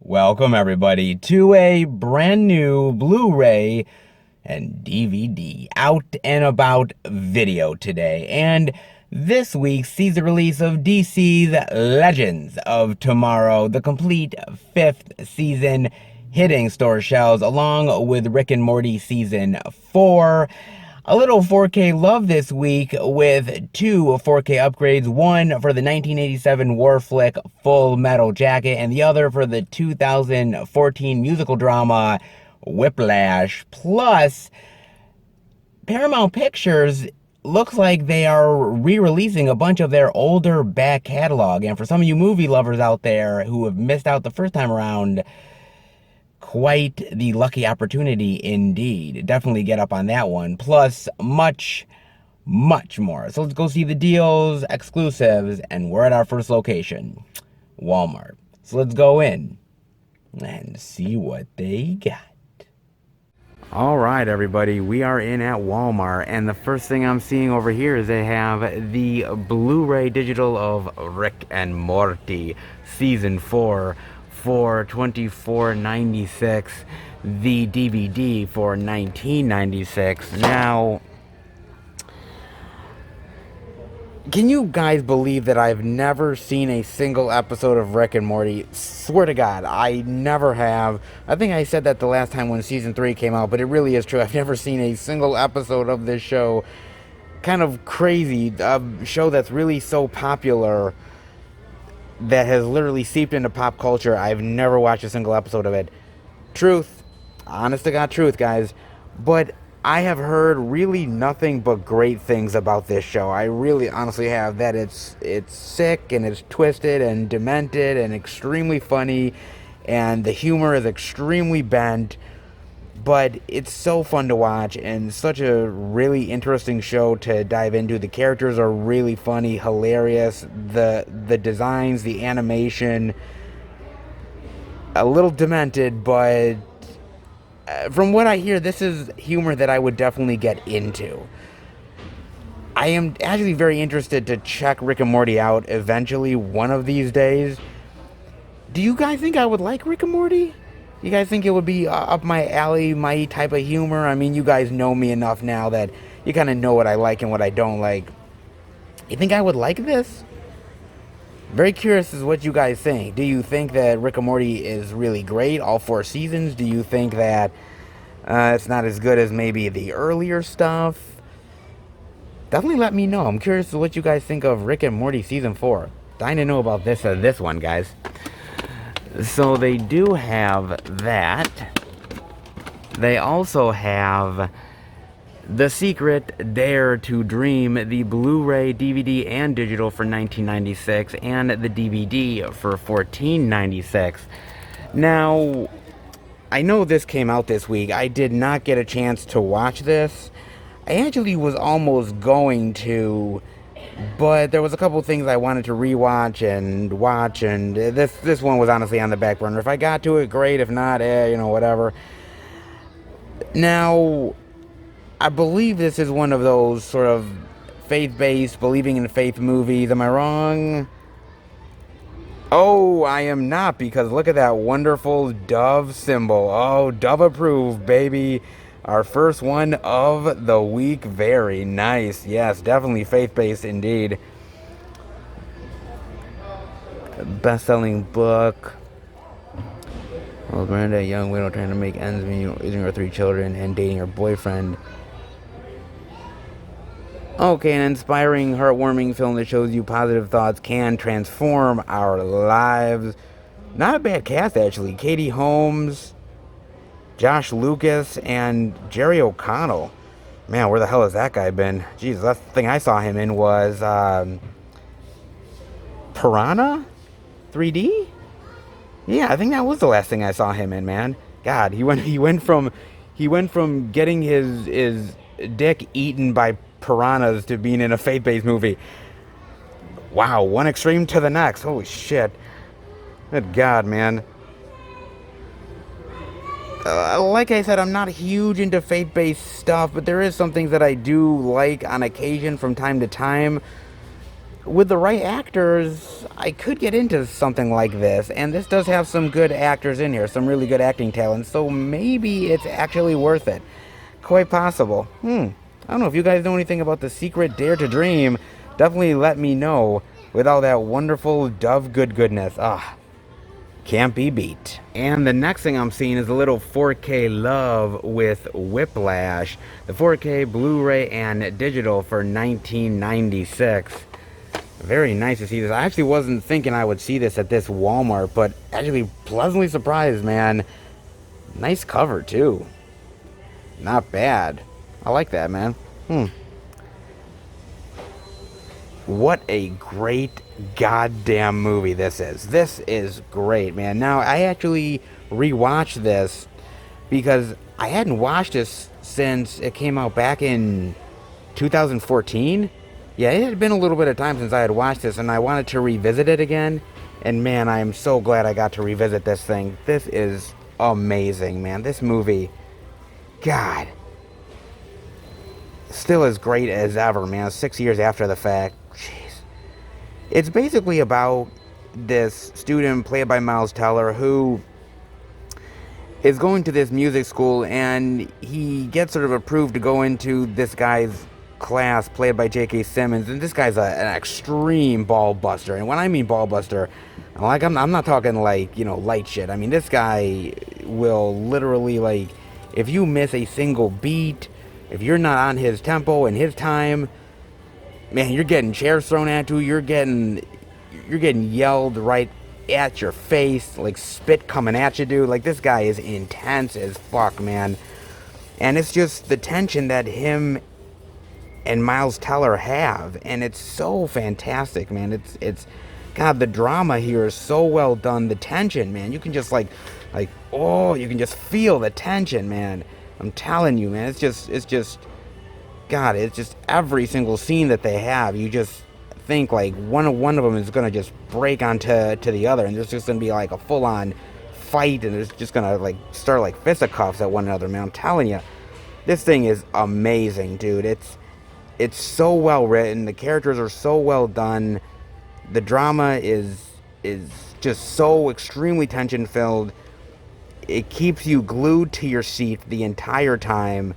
Welcome, everybody, to a brand new Blu-ray and DVD out and about video today. And this week sees the release of DC's Legends of Tomorrow, the complete 5th season, hitting store shelves along with Rick and Morty Season 4. A little 4K love this week with two 4K upgrades, one for the 1987 war flick Full Metal Jacket and the other for the 2014 musical drama Whiplash. Plus, Paramount Pictures looks like they are re-releasing a bunch of their older back catalog. And for some of you movie lovers out there who have missed out the first time around, quite the lucky opportunity indeed. Definitely get up on that one. Plus, much more. So let's go see the deals, exclusives, and we're at our first location, Walmart. So let's go in and see what they got. All right, everybody, we are in at Walmart, and the first thing I'm seeing over here is they have the Blu-ray digital of Rick and Morty Season 4 for $24.96, the DVD for $19.96. Now, can you guys believe that I've never seen a single episode of Rick and Morty? Swear to God, I never have. I think I said that the last time when Season 3 came out, but it really is true. I've never seen a single episode of this show. Kind of crazy, a show that's really so popular that has literally seeped into pop culture. I've never watched a single episode of it. Truth. Honest to God truth, guys. But I have heard really nothing but great things about this show. I really honestly have. That it's sick and it's twisted and demented and extremely funny, and the humor is extremely bent, but it's so fun to watch and such a really interesting show to dive into. The characters are really funny, hilarious. The designs, the animation, a little demented, but from what I hear, this is humor that I would definitely get into. I am actually very interested to check Rick and Morty out eventually, one of these days. Do you guys think I would like Rick and Morty? You guys think it would be up my alley, my type of humor? I mean, you guys know me enough now that you kind of know what I like and what I don't like. You think I would like this? Very curious as what you guys think. Do you think that Rick and Morty is really great, all 4 seasons? Do you think that it's not as good as maybe the earlier stuff? Definitely let me know. I'm curious as what you guys think of Rick and Morty Season 4. Dying to know about this one, guys. So they do have that. They also have The Secret Dare to Dream, the Blu-ray, DVD, and digital for $19.96, and the DVD for $14.96. Now, I know this came out this week. I did not get a chance to watch this. I actually was almost going to, but there was a couple things I wanted to rewatch and watch, and this one was honestly on the back burner. If I got to it, great. If not, whatever. Now, I believe this is one of those sort of faith-based, believing in faith movies. Am I wrong? Oh, I am not, because look at that wonderful dove symbol. Oh, dove approved, baby. Our first one of the week. Very nice. Yes, definitely faith-based indeed. Best-selling book. Well, Miranda, a young widow trying to make ends meet, raising her 3 children and dating her boyfriend. Okay, an inspiring, heartwarming film that shows you positive thoughts can transform our lives. Not a bad cast, actually. Katie Holmes, Josh Lucas, and Jerry O'Connell. Man, where the hell has that guy been? Jeez, the last thing I saw him in was Piranha 3D? Yeah, I think that was the last thing I saw him in, man. God, he went from getting his dick eaten by piranhas to being in a faith-based movie. Wow, one extreme to the next. Holy shit. Good God, man. Like I said, I'm not huge into faith-based stuff, but there is some things that I do like on occasion from time to time. with the right actors, I could get into something like this. And this does have some good actors in here, some really good acting talent. So maybe it's actually worth it. Quite possible. I don't know if you guys know anything about The Secret Dare to Dream. Definitely let me know with all that wonderful Dove goodness. Can't be beat. And the next thing I'm seeing is a little 4K love with Whiplash. The 4K Blu-ray and digital for $19.96. Very nice to see this. I actually wasn't thinking I would see this at this Walmart, but actually pleasantly surprised, man. Nice cover, too. Not bad. I like that, man. What a great goddamn movie this is. This is great, man. Now, I actually rewatched this because I hadn't watched this since it came out back in 2014. Yeah, it had been a little bit of time since I had watched this, and I wanted to revisit it again. And man, I am so glad I got to revisit this thing. This is amazing, man. This movie, God, still as great as ever, man. 6 years after the fact. Jeez. It's basically about this student played by Miles Teller who is going to this music school, and he gets sort of approved to go into this guy's class played by J.K. Simmons, and this guy's an extreme ball buster. And when I mean ball buster, I'm not talking like, light shit. I mean, this guy will literally, like, if you miss a single beat, if you're not on his tempo and his time, man, you're getting chairs thrown at you. You're getting yelled right at your face, like spit coming at you, dude. Like, this guy is intense as fuck, man. And it's just the tension that him and Miles Teller have, and it's so fantastic, man. It's God, the drama here is so well done. The tension, man, you can just you can just feel the tension, man. I'm telling you, man. It's just God, it's just every single scene that they have, you just think like one of them is gonna just break onto the other, and there's just gonna be like a full-on fight, and it's just gonna like start like fisticuffs at one another, man. I'm telling you, this thing is amazing, dude. It's so well written. The characters are so well done. The drama is just so extremely tension filled. It keeps you glued to your seat the entire time,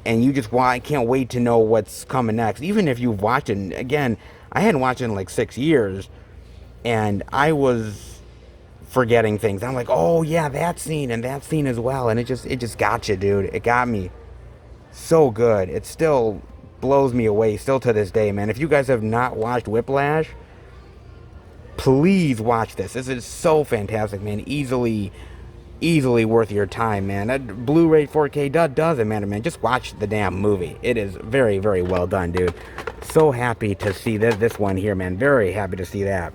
and you just can't wait to know what's coming next. Even if you've watched it, again, I hadn't watched it in like 6 years, and I was forgetting things. I'm like, oh yeah, that scene and that scene as well, and it just got you, dude. It got me so good. It still blows me away still to this day, man. If you guys have not watched Whiplash, please watch this. This is so fantastic, man. Easily worth your time, man. That Blu-ray 4K doesn't matter, man. Just watch the damn movie. It is very, very well done, dude. So happy to see this one here, man. Very happy to see that.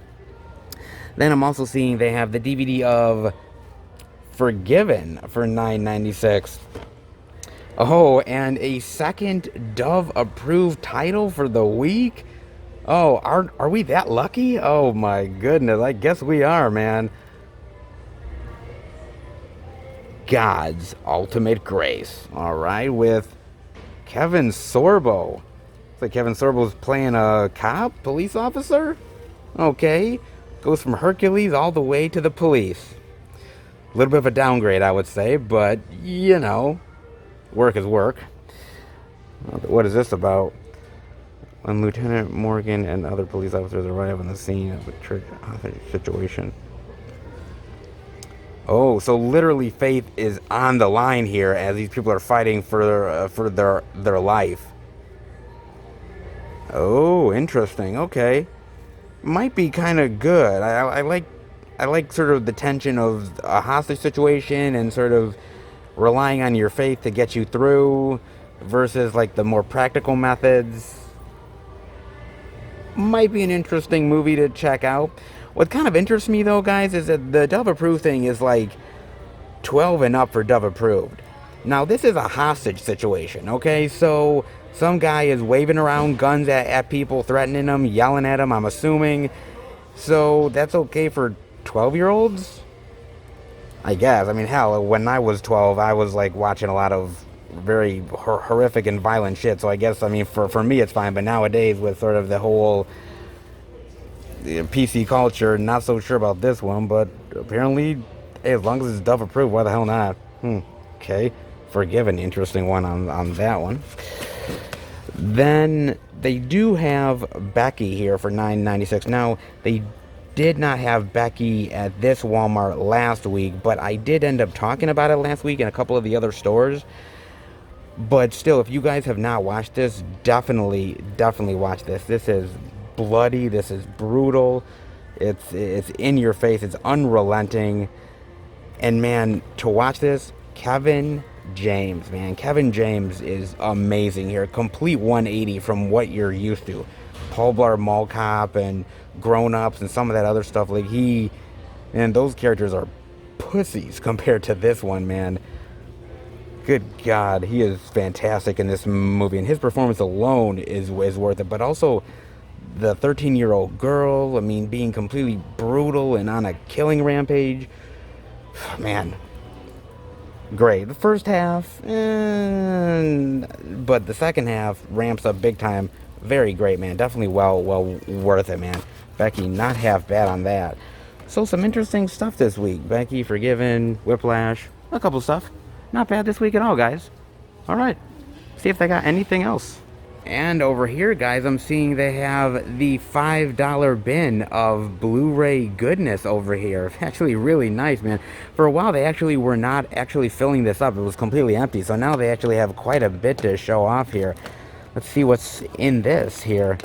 Then I'm also seeing they have the DVD of Forgiven for $9.96. Oh, and a second Dove-approved title for the week? Oh, are we that lucky? Oh my goodness, I guess we are, man. God's Ultimate Grace. Alright, with Kevin Sorbo. It's like Kevin Sorbo's playing a cop, police officer? Okay. Goes from Hercules all the way to the police. A little bit of a downgrade, I would say, but, work is work. What is this about? When Lieutenant Morgan and other police officers arrive on the scene of a church situation. Oh, so literally faith is on the line here as these people are fighting for their life. Oh, interesting. Okay, might be kind of good. I like sort of the tension of a hostage situation and sort of relying on your faith to get you through versus like the more practical methods. Might be an interesting movie to check out. What kind of interests me, though, guys, is that the Dove Approved thing is like 12 and up for Dove Approved. Now, this is a hostage situation, okay? So, some guy is waving around guns at people, threatening them, yelling at them, I'm assuming. So, that's okay for 12-year-olds? I guess. I mean, hell, when I was 12, I was, like, watching a lot of very horrific and violent shit. So, I guess, I mean, for me, it's fine. But nowadays, with sort of the whole PC culture. Not so sure about this one, but apparently, hey, as long as it's Dove approved, why the hell not? Okay, Forgiven, interesting one on that one. Then they do have Becky here for $9.96. Now, they did not have Becky at this Walmart last week, but I did end up talking about it last week in a couple of the other stores. But still, if you guys have not watched this, definitely watch this. This is bloody. This is brutal. It's in your face. It's unrelenting. And man, to watch this, Kevin James, man. Kevin James is amazing here. Complete 180 from what you're used to. Paul Blart Mall Cop and Grown Ups and some of that other stuff. Like and those characters are pussies compared to this one, man. Good God, he is fantastic in this movie, and his performance alone is worth it. But also, the 13-year-old girl, I mean, being completely brutal and on a killing rampage. Man, great. The first half, but the second half ramps up big time. Very great, man. Definitely well worth it, man. Becky, not half bad on that. So some interesting stuff this week. Becky, Forgiven, Whiplash, a couple stuff. Not bad this week at all, guys. All right. See if they got anything else. And over here, guys, I'm seeing they have the $5 bin of Blu-ray goodness over here. Actually really nice, man. For a while, they actually were not actually filling this up. It was completely empty. So now they actually have quite a bit to show off here. Let's see what's in this here.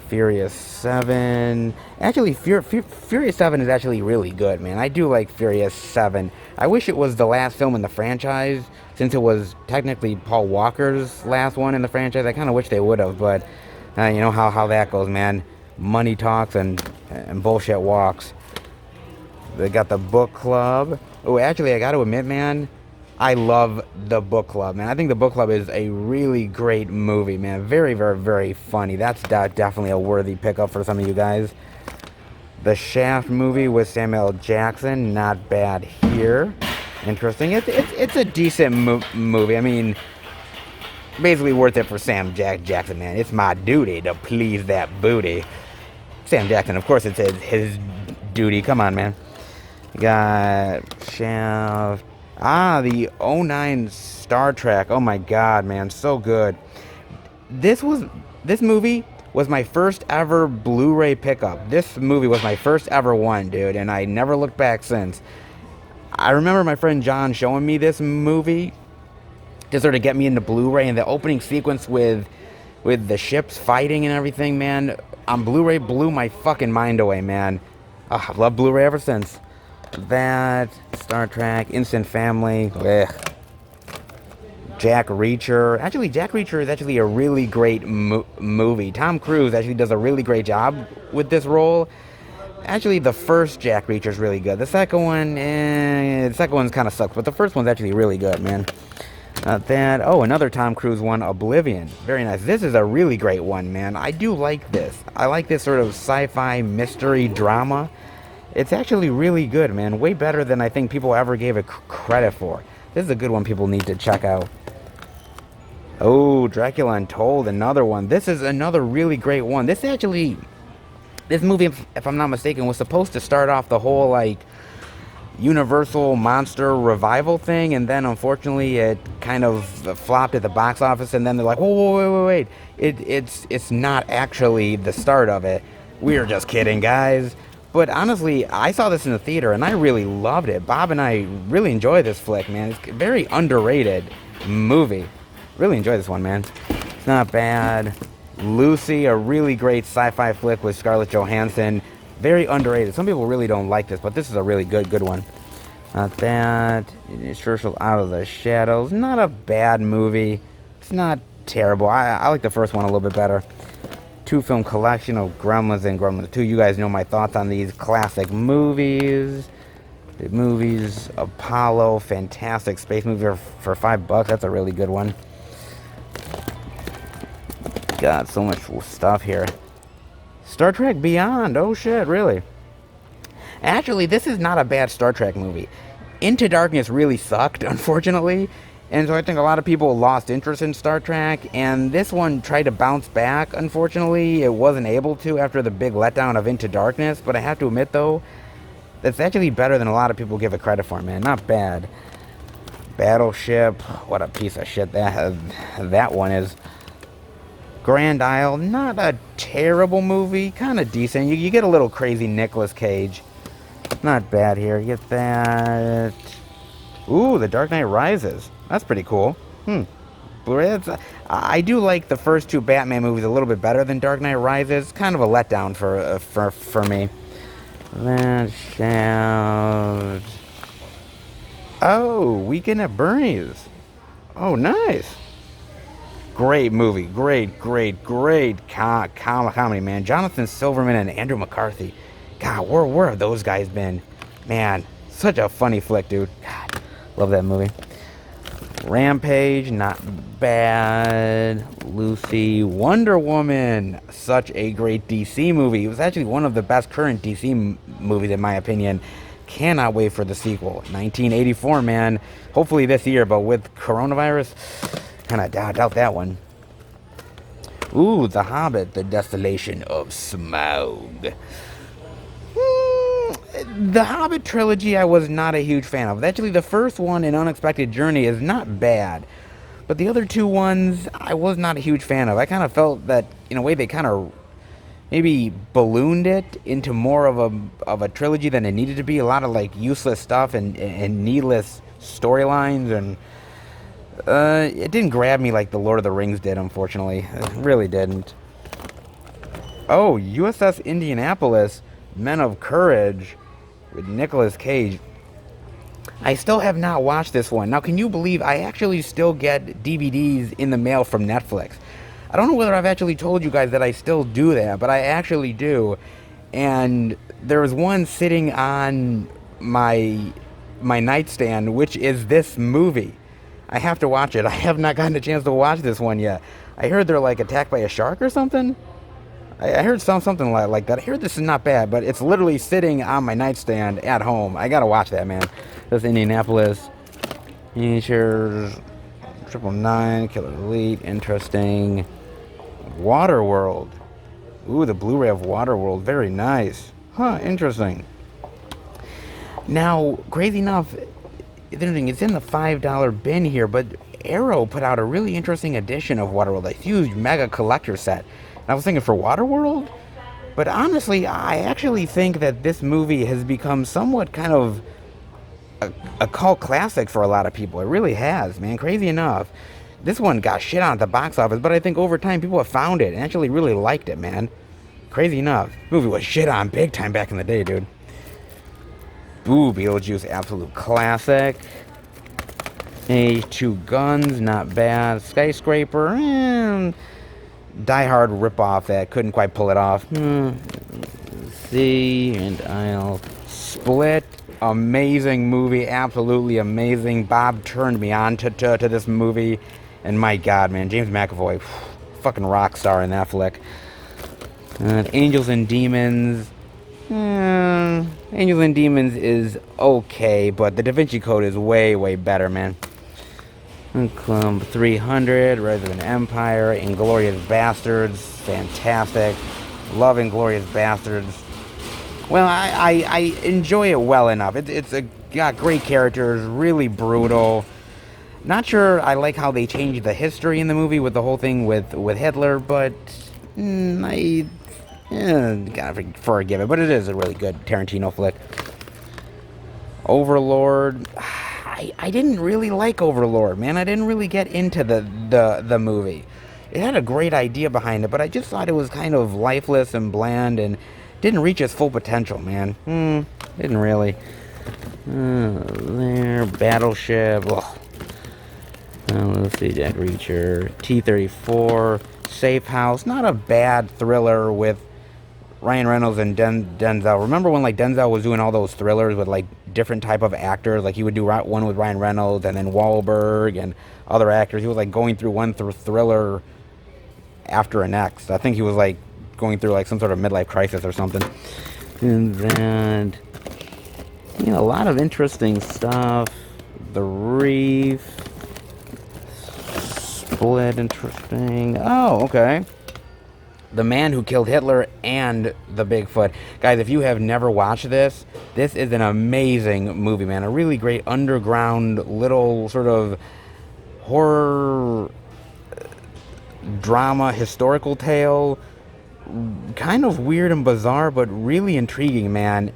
Furious 7. Actually, Furious 7 is actually really good, man. I do like Furious 7. I wish it was the last film in the franchise, since it was technically Paul Walker's last one in the franchise. I kind of wish they would have, but you know how that goes, man. Money talks and bullshit walks. They got the book club. Oh, actually, I got to admit, man, I love the book club, man. I think the book club is a really great movie, man. Very, very, very funny. That's definitely a worthy pickup for some of you guys. The Shaft movie with Samuel L. Jackson, not bad here. Interesting. It's a decent movie. I mean, basically worth it for Sam Jackson, man. It's my duty to please that booty. Sam Jackson, of course, it's his duty. Come on, man. Got Shaft. The 09 Star Trek. Oh my God, man, so good. This movie was my first ever Blu-ray pickup. This movie was my first ever one, dude, and I never looked back since. I remember my friend John showing me this movie to sort of get me into Blu-ray, and the opening sequence with the ships fighting and everything, man, on Blu-ray blew my fucking mind away, man. I've loved Blu-ray ever since. That, Star Trek, Instant Family, Jack Reacher. Actually, Jack Reacher is actually a really great movie. Tom Cruise actually does a really great job with this role. Actually, the first Jack Reacher is really good. The second one, the second one's kind of sucks, but the first one's actually really good, man. Another Tom Cruise one, Oblivion. Very nice. This is a really great one, man. I do like this. I like this sort of sci-fi mystery drama. It's actually really good, man. Way better than I think people ever gave it credit for. This is a good one people need to check out. Oh, Dracula Untold, another one. This is another really great one. This movie, if I'm not mistaken, was supposed to start off the whole, like, Universal monster revival thing, and then unfortunately it kind of flopped at the box office, and then they're like, whoa, wait. It's not actually the start of it. We're just kidding, guys. But honestly, I saw this in the theater, and I really loved it. Bob and I really enjoy this flick, man. It's a very underrated movie. Really enjoy this one, man. It's not bad. Lucy, a really great sci-fi flick with Scarlett Johansson. Very underrated. Some people really don't like this, but this is a really good one. Not that. Churchill Out of the Shadows. Not a bad movie. It's not terrible. I like the first one a little bit better. 2-film collection of Gremlins and Gremlins 2. You guys know my thoughts on these classic movies. The movies, Apollo, fantastic space movie for $5. That's a really good one. Got so much stuff here. Star Trek Beyond. Oh shit, really? Actually, this is not a bad Star Trek movie. Into Darkness really sucked, unfortunately. And so I think a lot of people lost interest in Star Trek, and this one tried to bounce back. Unfortunately, it wasn't able to after the big letdown of Into Darkness, but I have to admit, though, that's actually better than a lot of people give it credit for, man. Not bad. Battleship, what a piece of shit that one is. Grand Isle, not a terrible movie, kind of decent. You get a little crazy Nicolas Cage. Not bad here. You get that. Ooh, The Dark Knight Rises. That's pretty cool. Blu-ray. I do like the first two Batman movies a little bit better than Dark Knight Rises. Kind of a letdown for me. Let's shout. Oh, Weekend at Bernie's. Oh, nice. Great movie. Great comedy, man. Jonathan Silverman and Andrew McCarthy. God, where have those guys been? Man, such a funny flick, dude. God, love that movie. Rampage, not bad. Lucy, Wonder Woman, such a great DC movie. It was actually one of the best current DC movies, in my opinion. Cannot wait for the sequel. 1984, man. Hopefully this year, but with coronavirus, kind of doubt that one. Ooh, The Hobbit, The Desolation of Smaug. The Hobbit trilogy I was not a huge fan of. Actually, the first one, An Unexpected Journey, is not bad. But the other two ones, I was not a huge fan of. I kind of felt that, in a way, they kind of maybe ballooned it into more of a trilogy than it needed to be. A lot of, like, useless stuff and needless storylines. And it didn't grab me like The Lord of the Rings did, unfortunately. It really didn't. Oh, USS Indianapolis, Men of Courage, with Nicolas Cage. I still have not watched this one. Now, can you believe I actually still get DVDs in the mail from Netflix? I don't know whether I've actually told you guys that I still do that, but I actually do. And there's one sitting on my nightstand, which is this movie. I have to watch it. I have not gotten a chance to watch this one yet. I heard they're like attacked by a shark or something. I heard something like that. I heard this is not bad, but it's literally sitting on my nightstand at home. I gotta watch that, man. That's Indianapolis. Features 999, Killer Elite, interesting. Waterworld. Ooh, the Blu-ray of Waterworld. Very nice. Huh, interesting. Now, crazy enough, it's interesting. It's in the $5 bin here, but Arrow put out a really interesting edition of Waterworld, a huge mega collector set. And I was thinking for Waterworld, but honestly, I actually think that this movie has become somewhat kind of a cult classic for a lot of people. It really has, man. Crazy enough. This one got shit on at the box office, but I think over time people have found it and actually really liked it, man. Crazy enough. The movie was shit on big time back in the day, dude. Ooh, Beetlejuice, absolute classic. Two Guns, not bad. Skyscraper, Die Hard ripoff that couldn't quite pull it off. See, and I'll Split. Amazing movie, absolutely amazing. Bob turned me on to this movie, and my God, man, James McAvoy, fucking rock star in that flick. Angels and Demons. Angels and Demons is okay, but the Da Vinci Code is way better, man. Club 300, Resident Empire, Inglourious Bastards, fantastic. Love Inglourious Bastards. Well, I enjoy it well enough. It's got great characters, really brutal. Not sure I like how they changed the history in the movie with the whole thing with Hitler, but I gotta forgive it. But it is a really good Tarantino flick. Overlord. I didn't really like Overlord, man. I didn't really get into the movie. It had a great idea behind it, but I just thought it was kind of lifeless and bland and didn't reach its full potential, man. Didn't really. There, Battleship. Let's see, Jack Reacher. T-34, Safe House. Not a bad thriller with Ryan Reynolds and Denzel. Remember when like Denzel was doing all those thrillers with like different type of actors? Like he would do one with Ryan Reynolds and then Wahlberg and other actors. He was like going through one thriller after the next. I think he was like going through like some sort of midlife crisis or something. And then, a lot of interesting stuff. The Reef. Split, interesting. Oh, okay. The Man Who Killed Hitler and the Bigfoot. Guys, if you have never watched this, this is an amazing movie, man. A really great underground little sort of horror drama historical tale. Kind of weird and bizarre, but really intriguing, man.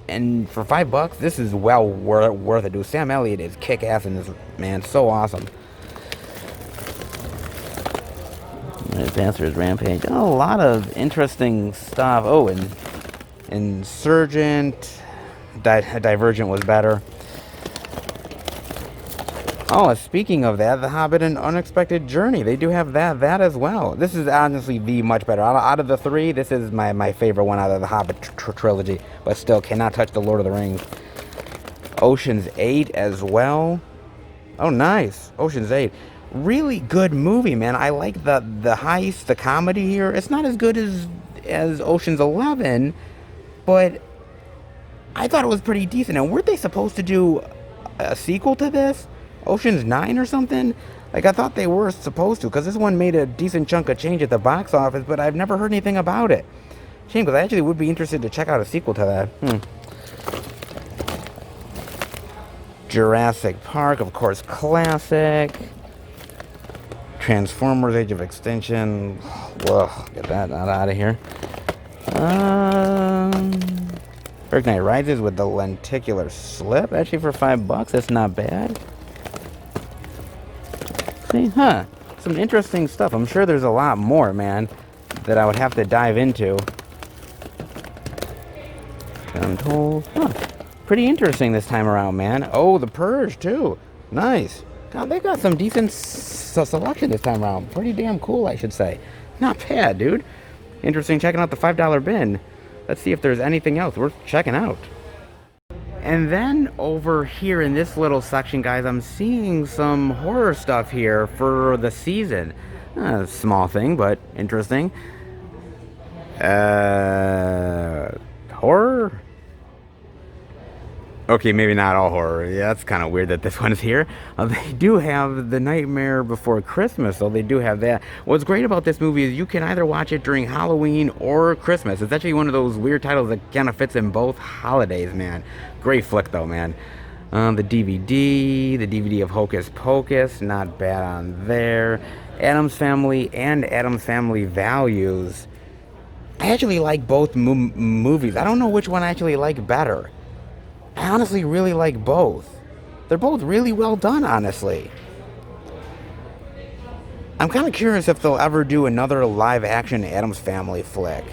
And for $5, this is well worth it, dude. Sam Elliott is kick-ass in this, man. So awesome. Advancers Rampage. Oh, a lot of interesting stuff. Oh, and Insurgent. Divergent was better. Oh, speaking of that, The Hobbit and Unexpected Journey. They do have that as well. This is honestly the much better. Out of the three, this is my favorite one out of the Hobbit trilogy. But still, cannot touch the Lord of the Rings. Ocean's 8 as well. Oh, nice. Ocean's 8. Really good movie, man. I like the heist, the comedy here. It's not as good as Ocean's 11, but I thought it was pretty decent. And weren't they supposed to do a sequel to this? Ocean's 9 or something? Like, I thought they were supposed to, because this one made a decent chunk of change at the box office, but I've never heard anything about it. Shame, because I actually would be interested to check out a sequel to that. Jurassic Park, of course, classic. Transformers: Age of Extinction. Whoa, get that out of here. Dark Knight Rises with the lenticular slip. Actually, for $5, that's not bad. See, some interesting stuff. I'm sure there's a lot more, man, that I would have to dive into. Untold. Pretty interesting this time around, man. Oh, The Purge, too. Nice. God, they got some decent selection this time around. Pretty damn cool, I should say. Not bad, dude. Interesting checking out the $5 bin. Let's see if there's anything else worth checking out. And then over here in this little section, guys, I'm seeing some horror stuff here for the season. Small thing, but interesting. Horror? Okay, maybe not all horror. Yeah, that's kind of weird that this one's here. They do have The Nightmare Before Christmas, so they do have that. What's great about this movie is you can either watch it during Halloween or Christmas. It's actually one of those weird titles that kind of fits in both holidays, man. Great flick, though, man. The DVD of Hocus Pocus, not bad on there. Addams Family and Addams Family Values. I actually like both movies. I don't know which one I actually like better. I honestly really like both. They're both really well done, honestly. I'm kind of curious if they'll ever do another live-action Addams Family flick.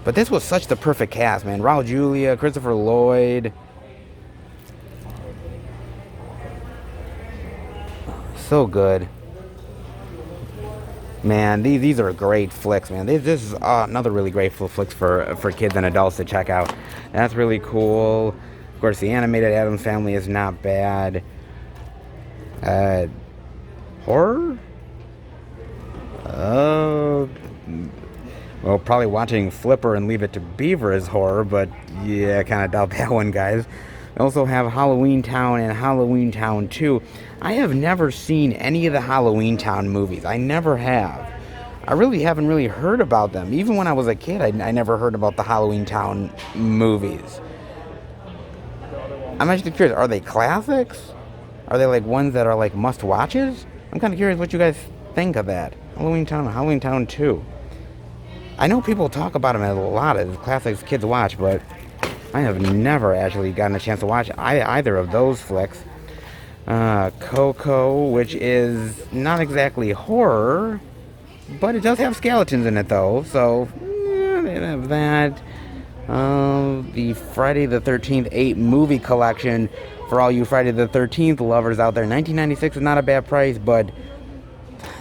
But this was such the perfect cast, man. Raul Julia, Christopher Lloyd. So good. Man, these are great flicks, man. This is another really great flicks for kids and adults to check out. That's really cool. Of course, the animated Addams Family is not bad. Horror? Well, probably watching Flipper and Leave It to Beaver is horror, but yeah, I kind of doubt that one, guys. We also have Halloween Town and Halloween Town 2. I have never seen any of the Halloween Town movies. I never have. I really haven't heard about them. Even when I was a kid, I never heard about the Halloween Town movies. I'm actually curious, are they classics? Are they like ones that are like must-watches? I'm kind of curious what you guys think of that. Halloween Town 2. I know people talk about them a lot as classics kids watch, but I have never actually gotten a chance to watch either of those flicks. Coco, which is not exactly horror, but it does have skeletons in it though, so yeah, they have that. The Friday the 13th 8 movie collection for all you Friday the 13th lovers out there. $19.96 is not a bad price, but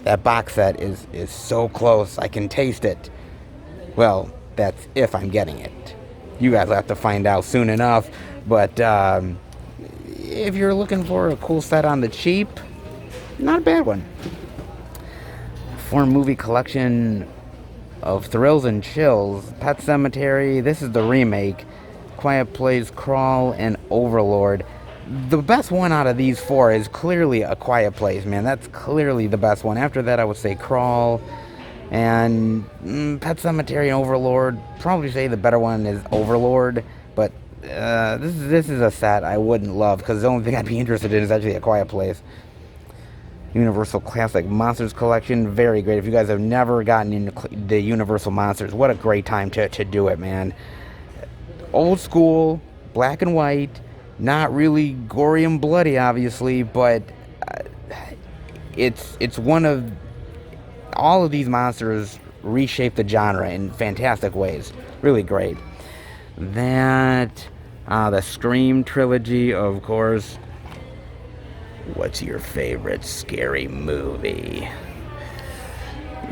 that box set is so close. I can taste it. Well, that's if I'm getting it. You guys will have to find out soon enough. But if you're looking for a cool set on the cheap, not a bad one. 4 movie collection of Thrills and Chills, Pet Sematary. This is the remake. Quiet Place, Crawl, and Overlord. the best one out of these four is clearly A Quiet Place, man. That's clearly the best one. After that, I would say Crawl and Pet Sematary and Overlord. Probably say the better one is Overlord, but this is a set I wouldn't love because the only thing I'd be interested in is actually A Quiet Place. Universal Classic Monsters Collection, very great. If you guys have never gotten into the Universal Monsters, what a great time to do it, man. Old school, black and white, not really gory and bloody, obviously, but it's one of all of these monsters reshape the genre in fantastic ways. Really great. That the Scream trilogy, of course. What's your favorite scary movie?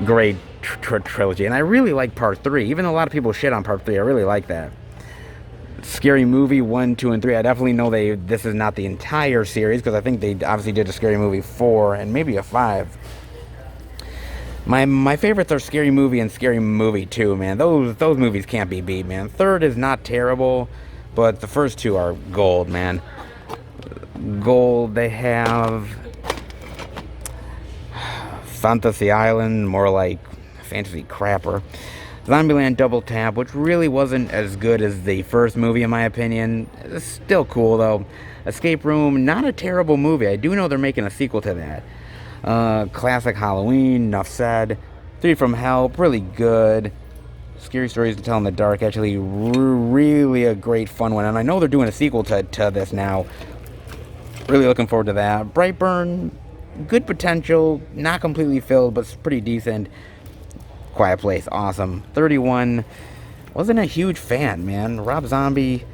Great trilogy. And I really like part 3. Even though a lot of people shit on part 3, I really like that. Scary Movie 1, 2, and 3. I definitely know this is not the entire series, because I think they obviously did a Scary Movie 4 and maybe a 5. My favorites are Scary Movie and Scary Movie 2, man. Those movies can't be beat, man. Third is not terrible, but the first two are gold, man. Gold. They have Fantasy Island, more like fantasy crapper. Zombieland Double Tap, which really wasn't as good as the first movie in my opinion. It's still cool though. Escape Room, not a terrible movie. I do know they're making a sequel to that. Classic Halloween, enough said. 3 from Hell, really good. Scary Stories to Tell in the Dark, actually really a great fun one. And I know they're doing a sequel to this now. Really looking forward to that. Brightburn, good potential, not completely filled, but pretty decent. Quiet Place, awesome. 31, wasn't a huge fan, man. Rob Zombie,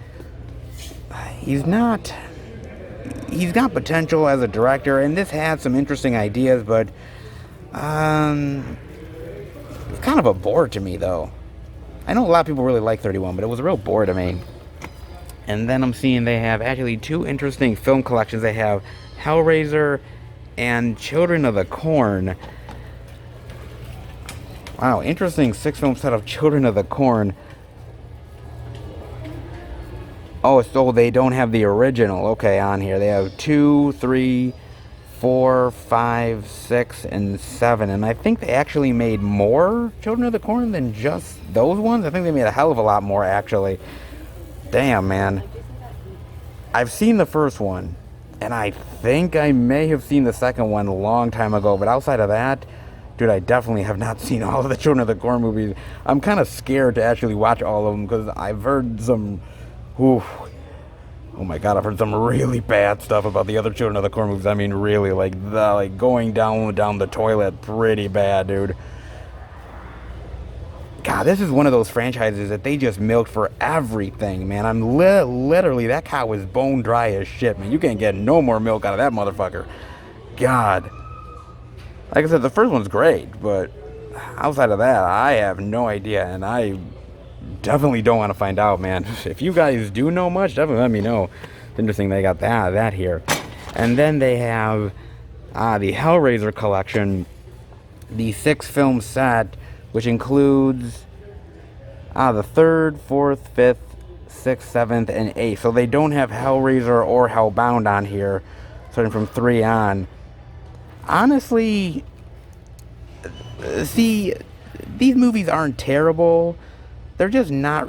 he's got potential as a director, and this had some interesting ideas, but it's kind of a bore to me, though. I know a lot of people really like 31, but it was a real bore to me. And then I'm seeing they have actually 2 interesting film collections. They have Hellraiser and Children of the Corn. Wow, interesting 6-film set of Children of the Corn. Oh, so they don't have the original. Okay, on here. They have 2, 3, 4, 5, 6, and 7. And I think they actually made more Children of the Corn than just those ones. I think they made a hell of a lot more, actually. Damn, man. I've seen the first one, and I think I may have seen the second one a long time ago, but outside of that, dude, I definitely have not seen all of the Children of the Corn movies. I'm kind of scared to actually watch all of them, because I've heard some, oh my god, I've heard some really bad stuff about the other Children of the Corn movies. I mean, really, like going down the toilet pretty bad, dude. God, this is one of those franchises that they just milked for everything, man. I'm literally, that cow is bone dry as shit, man. You can't get no more milk out of that motherfucker. God. Like I said, the first one's great, but outside of that, I have no idea, and I definitely don't want to find out, man. If you guys do know much, definitely let me know. It's interesting they got that here. And then they have the Hellraiser collection, the 6-film set, which includes the 3rd, 4th, 5th, 6th, 7th, and 8th. So they don't have Hellraiser or Hellbound on here, starting from 3 on. Honestly, see, these movies aren't terrible. They're just not.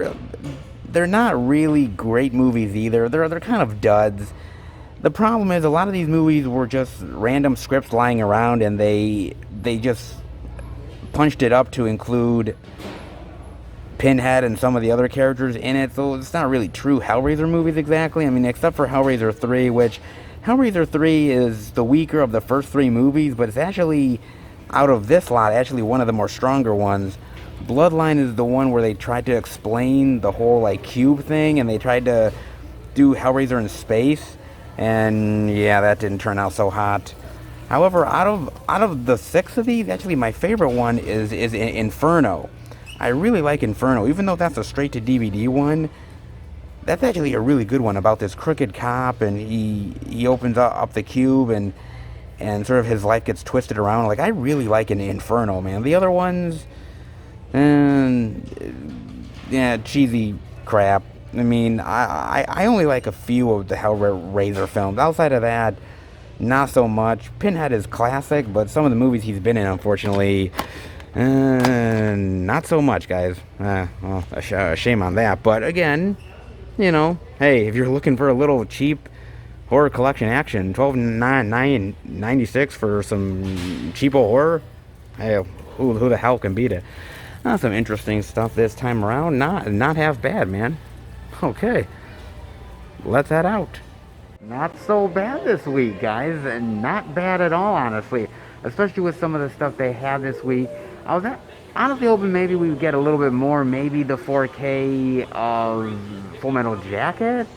They're not really great movies either. They're kind of duds. The problem is a lot of these movies were just random scripts lying around, and they just punched it up to include Pinhead and some of the other characters in it, so it's not really true Hellraiser movies exactly. I mean, except for Hellraiser 3, which Hellraiser 3 is the weaker of the first 3 movies, but it's actually, out of this lot, actually one of the more stronger ones. Bloodline is the one where they tried to explain the whole, like, cube thing, and they tried to do Hellraiser in space, and yeah, that didn't turn out so hot. However, out of the 6 of these, actually my favorite one is Inferno. I really like Inferno, even though that's a straight-to-DVD one. That's actually a really good one about this crooked cop, and he opens up the cube, and sort of his life gets twisted around. Like, I really like an Inferno, man. The other ones, yeah, cheesy crap. I mean, I only like a few of the Hellraiser films. Outside of that, not so much. Pinhead is classic, but some of the movies he's been in, unfortunately, not so much, guys. Well, a shame on that. But again, hey, if you're looking for a little cheap horror collection action, 12.96 for some cheapo horror. Hey, who the hell can beat it? Some interesting stuff this time around. Not half bad, man. Okay, let's head out. Not so bad this week, guys. Not bad at all, honestly. Especially with some of the stuff they had this week. I was honestly hoping maybe we would get a little bit more. Maybe the 4K of Full Metal Jacket.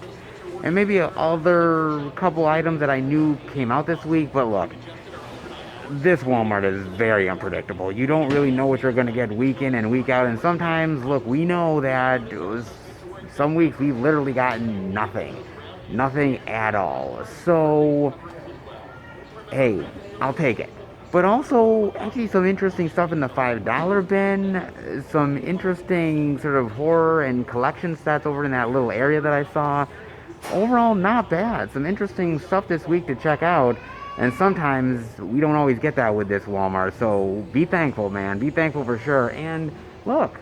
And maybe other couple items that I knew came out this week. But look, this Walmart is very unpredictable. You don't really know what you're going to get week in and week out. And sometimes, look, we know that some weeks we've literally gotten nothing. Nothing at all. So, hey, I'll take it. But also, actually, some interesting stuff in the $5 bin. Some interesting sort of horror and collection sets over in that little area that I saw. Overall, not bad. Some interesting stuff this week to check out. And sometimes we don't always get that with this Walmart. So be thankful, man. Be thankful for sure. And look,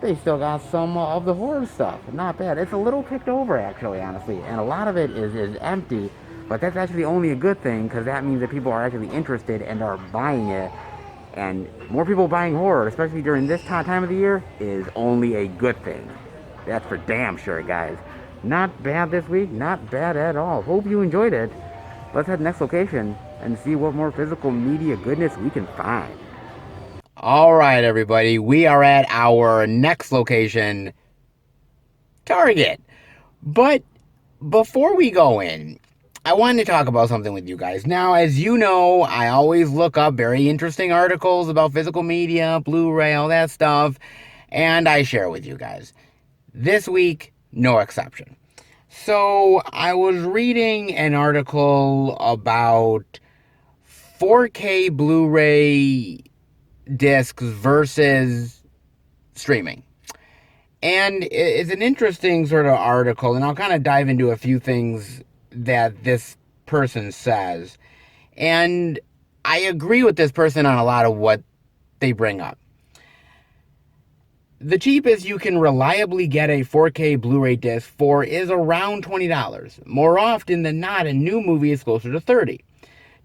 they still got some of the horror stuff. Not bad. It's a little picked over, actually, honestly. And a lot of it is empty. But that's actually only a good thing, because that means that people are actually interested and are buying it. And more people buying horror, especially during this time of the year, is only a good thing. That's for damn sure, guys. Not bad this week. Not bad at all. Hope you enjoyed it. Let's head to the next location and see what more physical media goodness we can find. All right, everybody. We are at our next location, Target. But before we go in, I wanted to talk about something with you guys. Now, as you know, I always look up very interesting articles about physical media, Blu-ray, all that stuff, and I share with you guys. This week, no exception. So I was reading an article about 4K Blu-ray discs versus streaming. And it's an interesting sort of article, and I'll kind of dive into a few things that this person says. And I agree with this person on a lot of what they bring up. The cheapest you can reliably get a 4K Blu-ray disc for is around $20. More often than not, a new movie is closer to $30.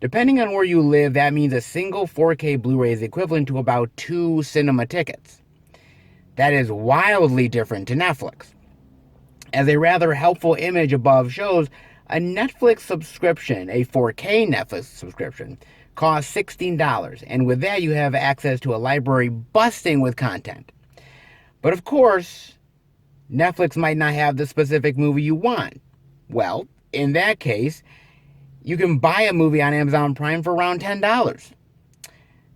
Depending on where you live, that means a single 4K Blu-ray is equivalent to about 2 cinema tickets. That is wildly different to Netflix. As a rather helpful image above shows, a Netflix subscription, a 4K Netflix subscription, costs $16. And with that, you have access to a library busting with content. But of course, Netflix might not have the specific movie you want. Well, in that case, you can buy a movie on Amazon Prime for around $10.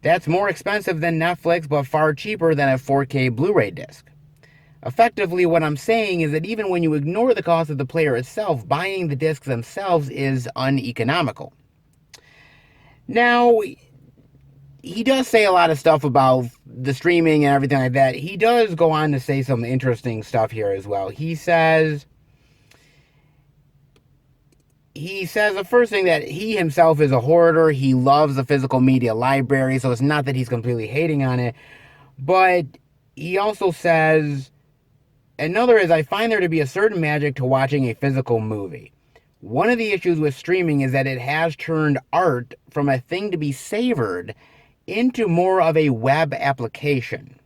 That's more expensive than Netflix, but far cheaper than a 4K Blu-ray disc. Effectively, what I'm saying is that even when you ignore the cost of the player itself, buying the discs themselves is uneconomical. Now, he does say a lot of stuff about the streaming and everything like that. He does go on to say some interesting stuff here as well. He says the first thing that he himself is a hoarder. He loves the physical media library, so it's not that he's completely hating on it. But he also says, another is, I find there to be a certain magic to watching a physical movie. One of the issues with streaming is that it has turned art from a thing to be savored into more of a web application.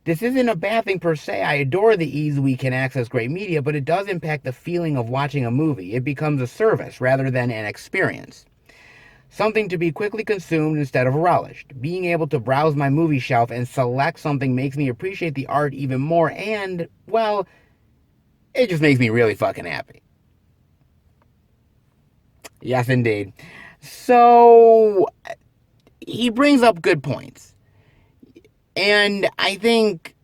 This isn't a bad thing per se. I adore the ease we can access great media, but it does impact the feeling of watching a movie. It becomes a service rather than an experience. Something to be quickly consumed instead of relished. Being able to browse my movie shelf and select something makes me appreciate the art even more, and, well, it just makes me really fucking happy. Yes, indeed. So he brings up good points. And I think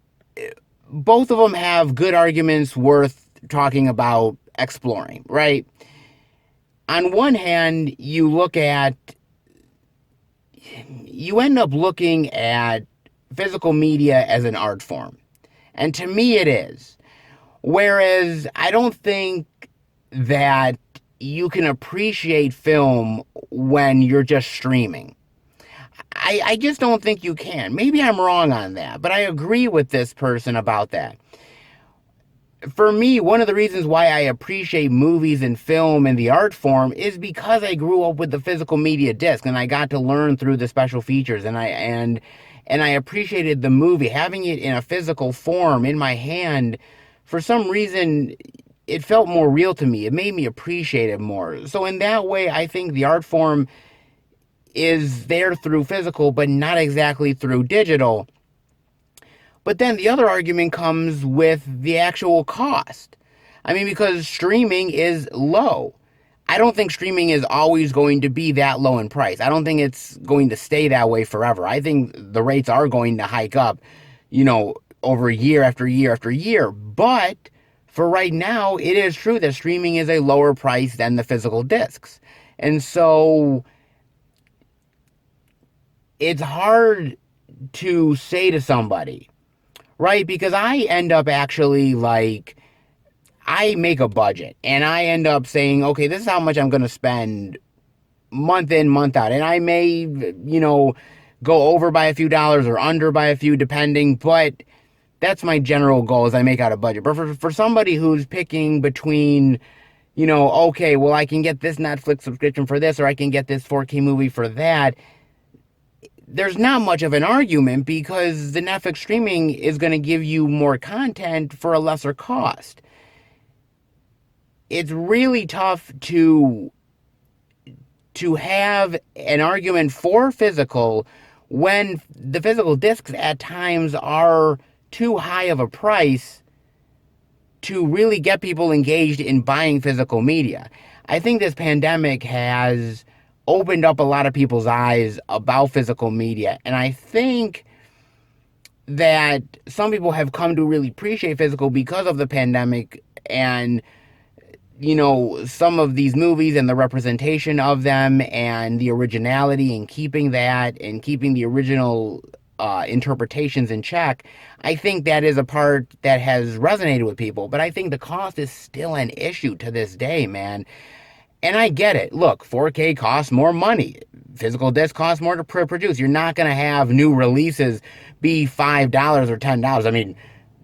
both of them have good arguments worth talking about exploring, right? On one hand, you end up looking at physical media as an art form. And to me, it is. Whereas I don't think that you can appreciate film when you're just streaming. I just don't think you can. Maybe I'm wrong on that, but I agree with this person about that. For me, one of the reasons why I appreciate movies and film and the art form is because I grew up with the physical media disc and I got to learn through the special features and I appreciated the movie having it in a physical form in my hand. For some reason, it felt more real to me. It made me appreciate it more. So in that way, I think the art form is there through physical, but not exactly through digital. But then the other argument comes with the actual cost. I mean, because streaming is low. I don't think streaming is always going to be that low in price. I don't think it's going to stay that way forever. I think the rates are going to hike up, over year after year after year. But for right now, it is true that streaming is a lower price than the physical discs. And so it's hard to say to somebody, right? Because I end up actually I make a budget and I end up saying, okay, this is how much I'm going to spend month in, month out. And I may, go over by a few dollars or under by a few, depending. But that's my general goal as I make out a budget. But for somebody who's picking between, okay, well, I can get this Netflix subscription for this, or I can get this 4K movie for that, there's not much of an argument because the Netflix streaming is going to give you more content for a lesser cost. It's really tough to have an argument for physical when the physical discs at times are too high of a price to really get people engaged in buying physical media. I think this pandemic has opened up a lot of people's eyes about physical media. And I think that some people have come to really appreciate physical because of the pandemic and, some of these movies and the representation of them and the originality and keeping that and keeping the original interpretations in check. I think that is a part that has resonated with people. But I think the cost is still an issue to this day, man. And I get it. Look, 4K costs more money. Physical disc costs more to produce. You're not going to have new releases be $5 or $10. I mean,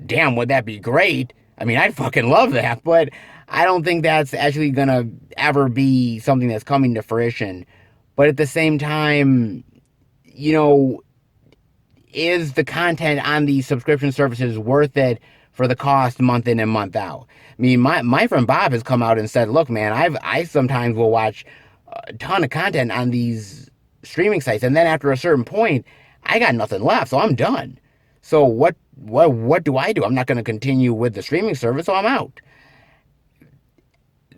damn, would that be great? I mean, I'd fucking love that. But I don't think that's actually going to ever be something that's coming to fruition. But at the same time, is the content on these subscription services worth it for the cost month in and month out? I mean, my friend Bob has come out and said, look, man, I sometimes will watch a ton of content on these streaming sites, and then after a certain point, I got nothing left, so I'm done. So what do I do? I'm not going to continue with the streaming service, so I'm out.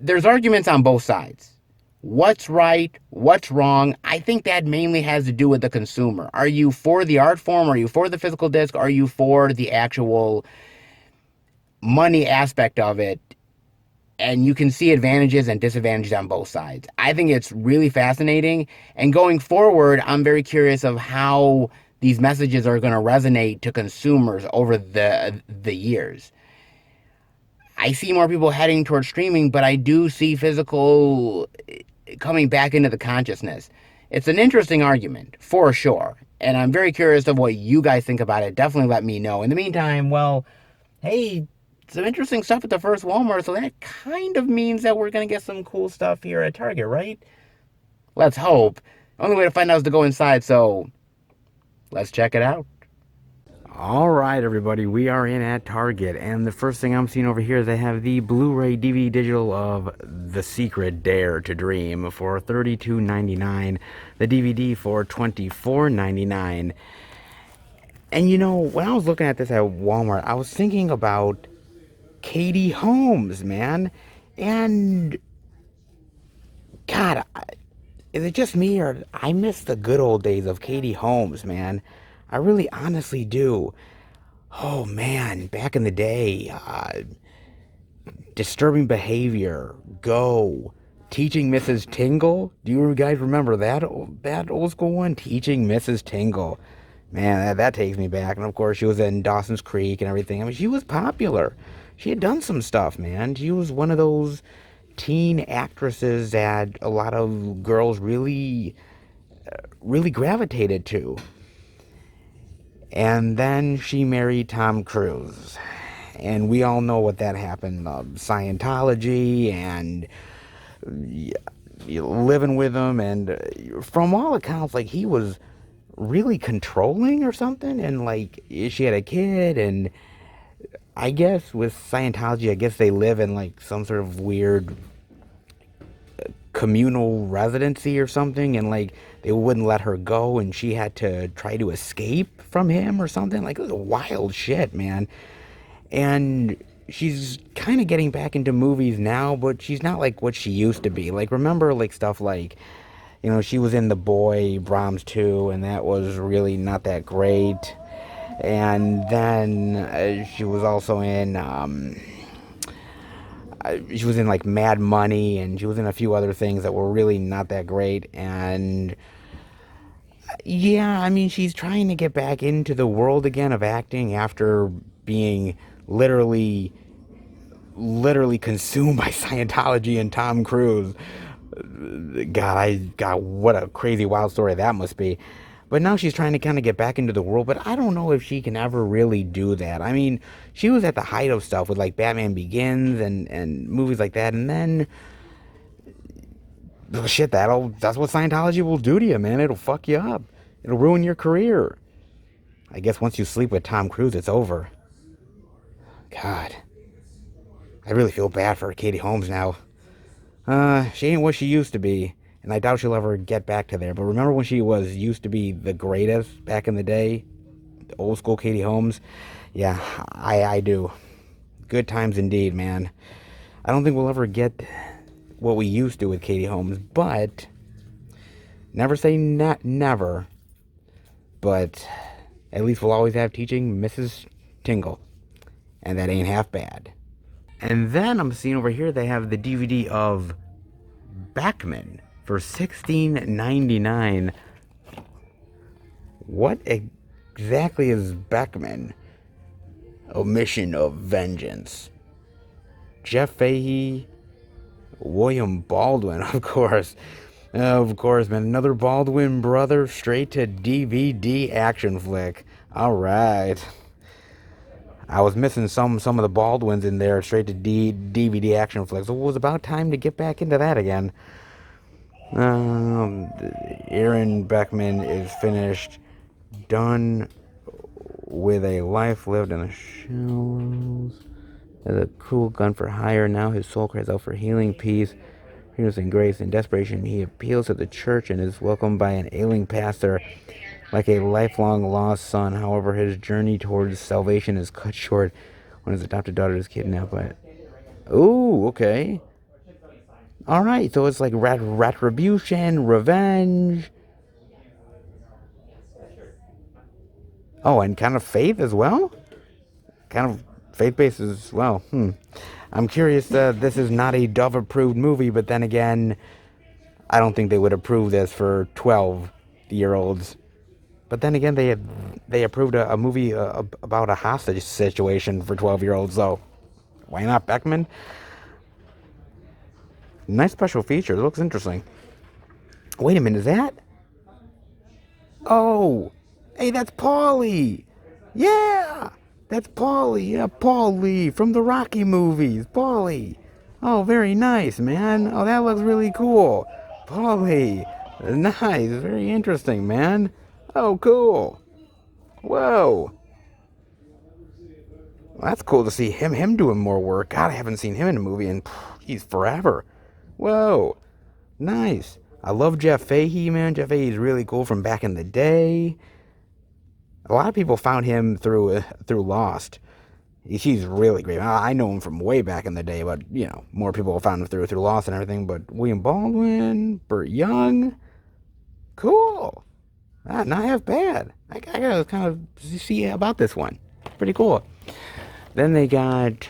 There's arguments on both sides. What's right? What's wrong? I think that mainly has to do with the consumer. Are you for the art form? Are you for the physical disc? Are you for the actual money aspect of it? And you can see advantages and disadvantages on both sides. I think it's really fascinating. And going forward, I'm very curious of how these messages are going to resonate to consumers over the years. I see more people heading towards streaming, but I do see physical coming back into the consciousness. It's an interesting argument, for sure. And I'm very curious of what you guys think about it. Definitely let me know. In the meantime, well, hey, some interesting stuff at the first Walmart, so that kind of means that we're going to get some cool stuff here at Target, right? Let's hope. Only way to find out is to go inside, so let's check it out. All right, everybody, we are in at Target, and the first thing I'm seeing over here is they have the Blu-ray DVD digital of The Secret Dare to Dream for $32.99, the DVD for $24.99. And when I was looking at this at Walmart, I was thinking about Katie Holmes, man. And God, is it just me, or I miss the good old days of Katie Holmes, man? I really honestly do. Oh man, back in the day, Disturbing Behavior, Go, Teaching Mrs. Tingle. Do you guys remember that old school one? Teaching Mrs. Tingle. Man, that takes me back. And of course, she was in Dawson's Creek and everything. I mean, she was popular. She had done some stuff, man. She was one of those teen actresses that a lot of girls really gravitated to. And then she married Tom Cruise. And we all know what that happened. Scientology and living with him. And from all accounts, like, he was really controlling or something. And, like, she had a kid. And I guess with Scientology, I guess they live in, like, some sort of weird communal residency or something, and like they wouldn't let her go and she had to try to escape from him or something. Like, it was wild shit, man. And she's kind of getting back into movies now, but she's not like what she used to be. Like, remember, like, stuff like, she was in The Boy, Brahms 2, and that was really not that great. And then she was also in she was in like Mad Money, and she was in a few other things that were really not that great. And yeah, I mean, she's trying to get back into the world again of acting after being literally consumed by Scientology and Tom Cruise. God, what a crazy wild story that must be. But now she's trying to kind of get back into the world, but I don't know if she can ever really do that. I mean, she was at the height of stuff with like Batman Begins and movies like that, and then shit, that's what Scientology will do to you, man. It'll fuck you up. It'll ruin your career. I guess once you sleep with Tom Cruise, it's over. God, I really feel bad for Katie Holmes now. She ain't what she used to be, and I doubt she'll ever get back to there. But remember when she used to be the greatest back in the day? The old school Katie Holmes? Yeah, I do. Good times indeed, man. I don't think we'll ever get what we used to with Katie Holmes, but never say never. But at least we'll always have teaching Mrs. Tingle, and that ain't half bad. And then I'm seeing over here they have the DVD of Beckman for $16.99. What exactly is Beckman? Omission of Vengeance. Jeff Fahey, William Baldwin, of course. Of course, man. Another Baldwin brother, straight to DVD action flick. All right. I was missing some of the Baldwins in there, straight to DVD action flicks. So it was about time to get back into that again. Aaron Beckman is finished, done with a life lived in the shallows. As a cruel gun for hire, now his soul cries out for healing, peace, forgiveness, and grace. In desperation, he appeals to the church and is welcomed by an ailing pastor like a lifelong lost son. However, his journey towards salvation is cut short when his adopted daughter is kidnapped by... Ooh, okay. Alright, so it's like retribution, revenge. Oh, and kind of faith as well? Kind of faith-based as well. I'm curious, this is not a Dove-approved movie, but then again, I don't think they would approve this for 12-year-olds. But then again, they approved a movie about a hostage situation for 12-year-olds, so why not, Beckman? Nice special feature. It looks interesting. Wait a minute, is that? Oh, hey, that's Paulie. Yeah, that's Paulie. Yeah, Paulie from the Rocky movies. Paulie. Oh, very nice, man. Oh, that looks really cool. Paulie. Nice. Very interesting, man. Oh, cool. Whoa. Well, that's cool to see him doing more work. God, I haven't seen him in a movie in, geez, forever. Whoa. Nice. I love Jeff Fahey, man. Jeff Fahey is really cool from back in the day. A lot of people found him through Lost. He's really great. I know him from way back in the day, but, more people found him through Lost and everything. But William Baldwin, Burt Young. Cool. Not half bad. I gotta kind of see about this one. Pretty cool. Then they got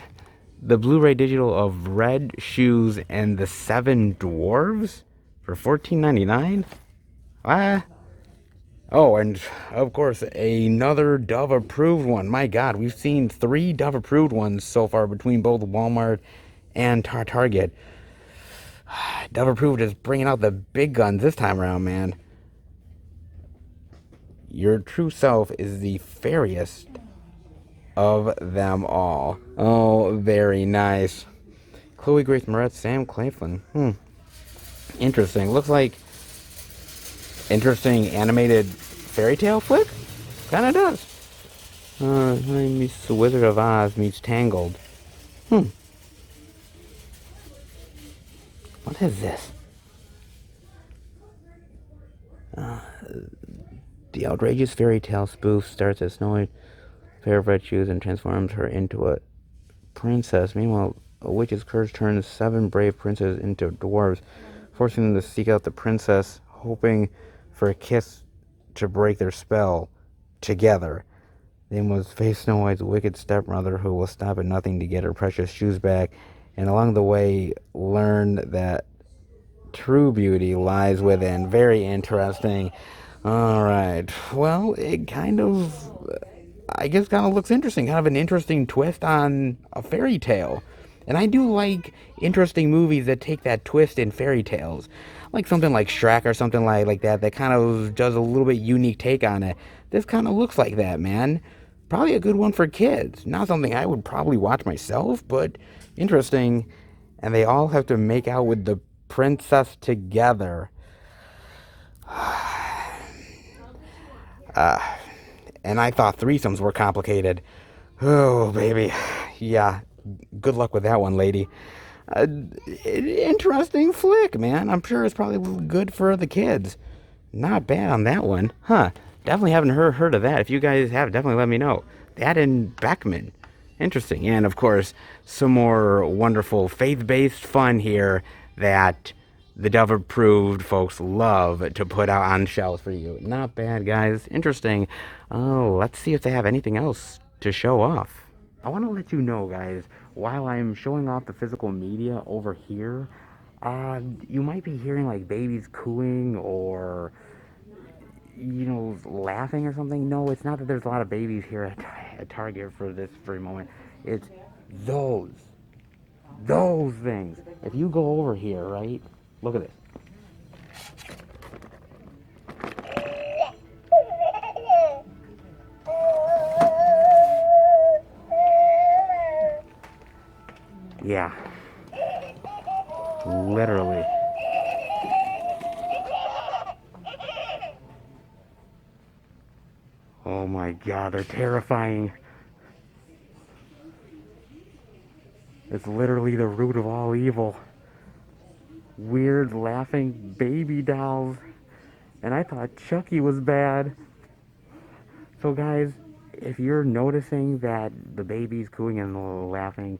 the Blu-ray digital of Red Shoes and the Seven Dwarves for $14.99. Oh, and of course, another Dove approved one. My God, we've seen three Dove approved ones so far between both Walmart and Target. Dove approved is bringing out the big guns this time around, man. Your true self is the fairest of them all. Oh, very nice. Chloe Grace Moretz, Sam Claflin. Interesting. Looks like interesting animated fairy tale flick. Kind of does. Meets The Wizard of Oz meets Tangled. What is this? The outrageous fairy tale spoof starts as Snow White, fair of red shoes, and transforms her into a princess. Meanwhile, a witch's curse turns 7 brave princes into dwarves, forcing them to seek out the princess, hoping for a kiss to break their spell together. They must face Snow White's wicked stepmother, who will stop at nothing to get her precious shoes back, and along the way learn that true beauty lies within. Very interesting. All right. Well, it kind of, I guess, kind of looks interesting. Kind of an interesting twist on a fairy tale. And I do like interesting movies that take that twist in fairy tales. Like something like Shrek or something like that, that kind of does a little bit unique take on it. This kind of looks like that, man. Probably a good one for kids. Not something I would probably watch myself, but interesting. And they all have to make out with the princess together. And I thought threesomes were complicated. Oh, baby. Yeah, good luck with that one, lady. Interesting flick, man. I'm sure it's probably good for the kids. Not bad on that one. Huh. Definitely haven't heard of that. If you guys have, definitely let me know. That and Beckman. Interesting. And, of course, some more wonderful faith-based fun here that the Dove-approved folks love to put out on shelves for you. Not bad, guys. Interesting. Oh, let's see if they have anything else to show off. I want to let you know, guys, while I'm showing off the physical media over here, you might be hearing, like, babies cooing or, you know, laughing or something. No, it's not that there's a lot of babies here at Target for this very moment. It's those things. If you go over here, right, look at this. Yeah. Literally. Oh my God, they're terrifying. It's literally the root of all evil. Weird, laughing baby dolls. And I thought Chucky was bad. So guys, if you're noticing that the baby's cooing and laughing,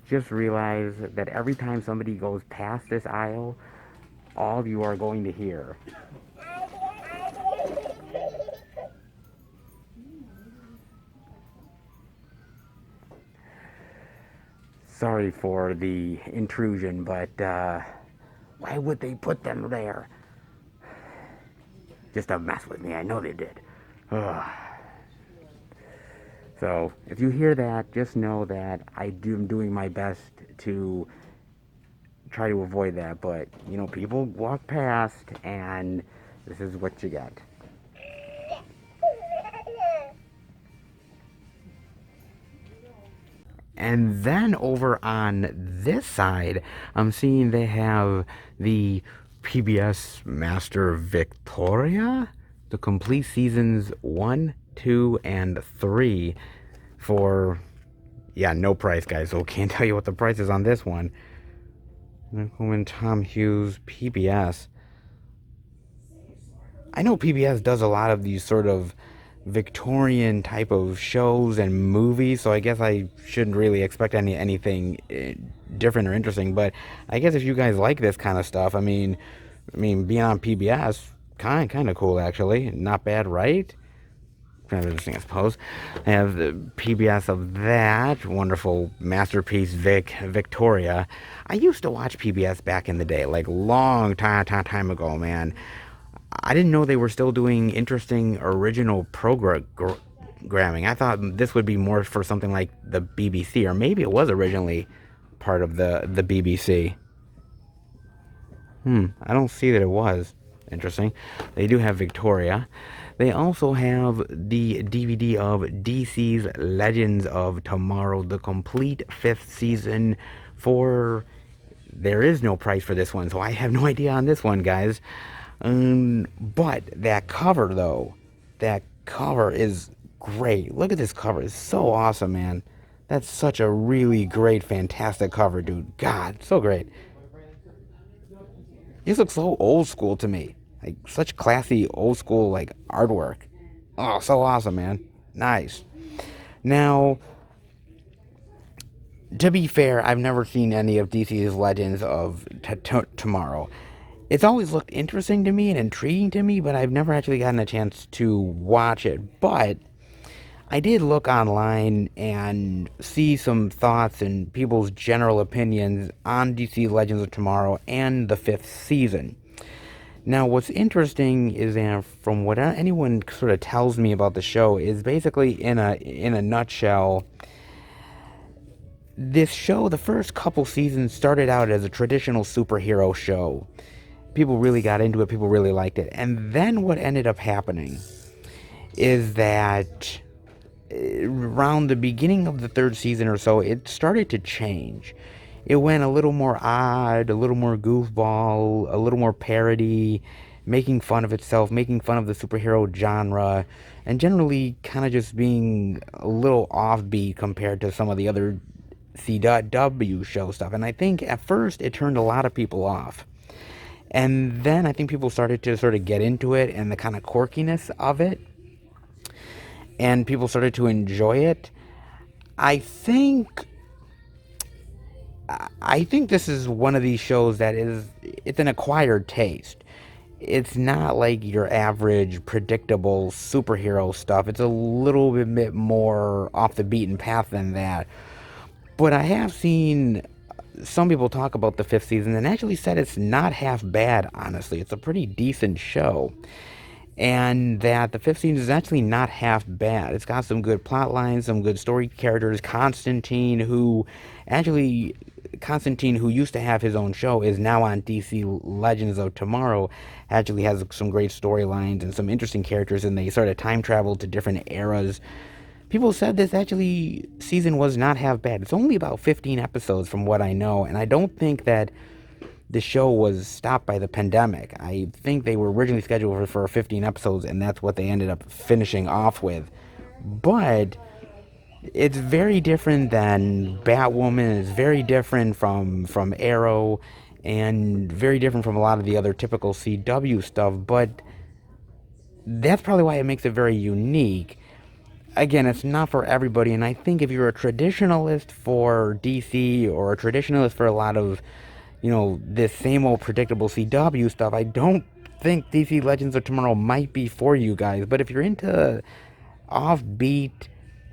just realize that every time somebody goes past this aisle, all you are going to hear. Sorry for the intrusion, but why would they put them there? Just to mess with me, I know they did. Ugh. So, if you hear that, just know that I'm doing my best to try to avoid that. But, you know, people walk past, and this is what you get. And then over on this side, I'm seeing they have the PBS Master Victoria, the complete seasons 1, 2, and 3 for, yeah, no price, guys. So can't tell you what the price is on this one. When Tom Hughes, PBS. I know PBS does a lot of these sort of Victorian type of shows and movies, so I guess I shouldn't really expect anything different or interesting. But I guess if you guys like this kind of stuff, I mean, being on PBS, kind of cool actually. Not bad, right? Kind of interesting, I suppose. I have the PBS of that wonderful masterpiece, Victoria. I used to watch PBS back in the day, like long time ago, man. I didn't know they were still doing interesting original programming. I thought this would be more for something like the BBC, or maybe it was originally part of the BBC. I don't see that it was. Interesting. They do have Victoria. They also have the DVD of DC's Legends of Tomorrow, the complete fifth season for... There is no price for this one, so I have no idea on this one, guys. But that cover, though, that cover is great. Look at this cover. It's so awesome, man. That's such a really great, fantastic cover, dude. God, so great. These look so old school to me. Like, such classy, old school, like, artwork. Oh, so awesome, man. Nice. Now, to be fair, I've never seen any of DC's Legends of Tomorrow. It's always looked interesting to me and intriguing to me, but I've never actually gotten a chance to watch it. But I did look online and see some thoughts and people's general opinions on DC Legends of Tomorrow and the fifth season. Now, what's interesting is that from what anyone sort of tells me about the show is basically in a nutshell, this show, the first couple seasons, started out as a traditional superhero show. People really got into it. People really liked it. And then what ended up happening is that around the beginning of the third season or so, it started to change. It went a little more odd, a little more goofball, a little more parody, making fun of itself, making fun of the superhero genre, and generally kind of just being a little offbeat compared to some of the other CW show stuff. And I think at first it turned a lot of people off. And then I think people started to sort of get into it and the kind of quirkiness of it. And people started to enjoy it. I think this is one of these shows that it's an acquired taste. It's not like your average predictable superhero stuff. It's a little bit more off the beaten path than that. But I have seen some people talk about the fifth season and actually said it's not half bad, honestly. It's a pretty decent show. And that the fifth season is actually not half bad. It's got some good plot lines, some good story characters. Constantine, who used to have his own show, is now on DC Legends of Tomorrow, actually has some great storylines and some interesting characters, and they sort of time travel to different eras. People said this season was not half bad. It's only about 15 episodes from what I know, and I don't think that the show was stopped by the pandemic. I think they were originally scheduled for 15 episodes, and that's what they ended up finishing off with. But it's very different than Batwoman. It's very different from Arrow, and very different from a lot of the other typical CW stuff. But that's probably why it makes it very unique. Again, it's not for everybody, and I think if you're a traditionalist for DC or a traditionalist for a lot of, this same old predictable CW stuff, I don't think DC Legends of Tomorrow might be for you guys. But if you're into offbeat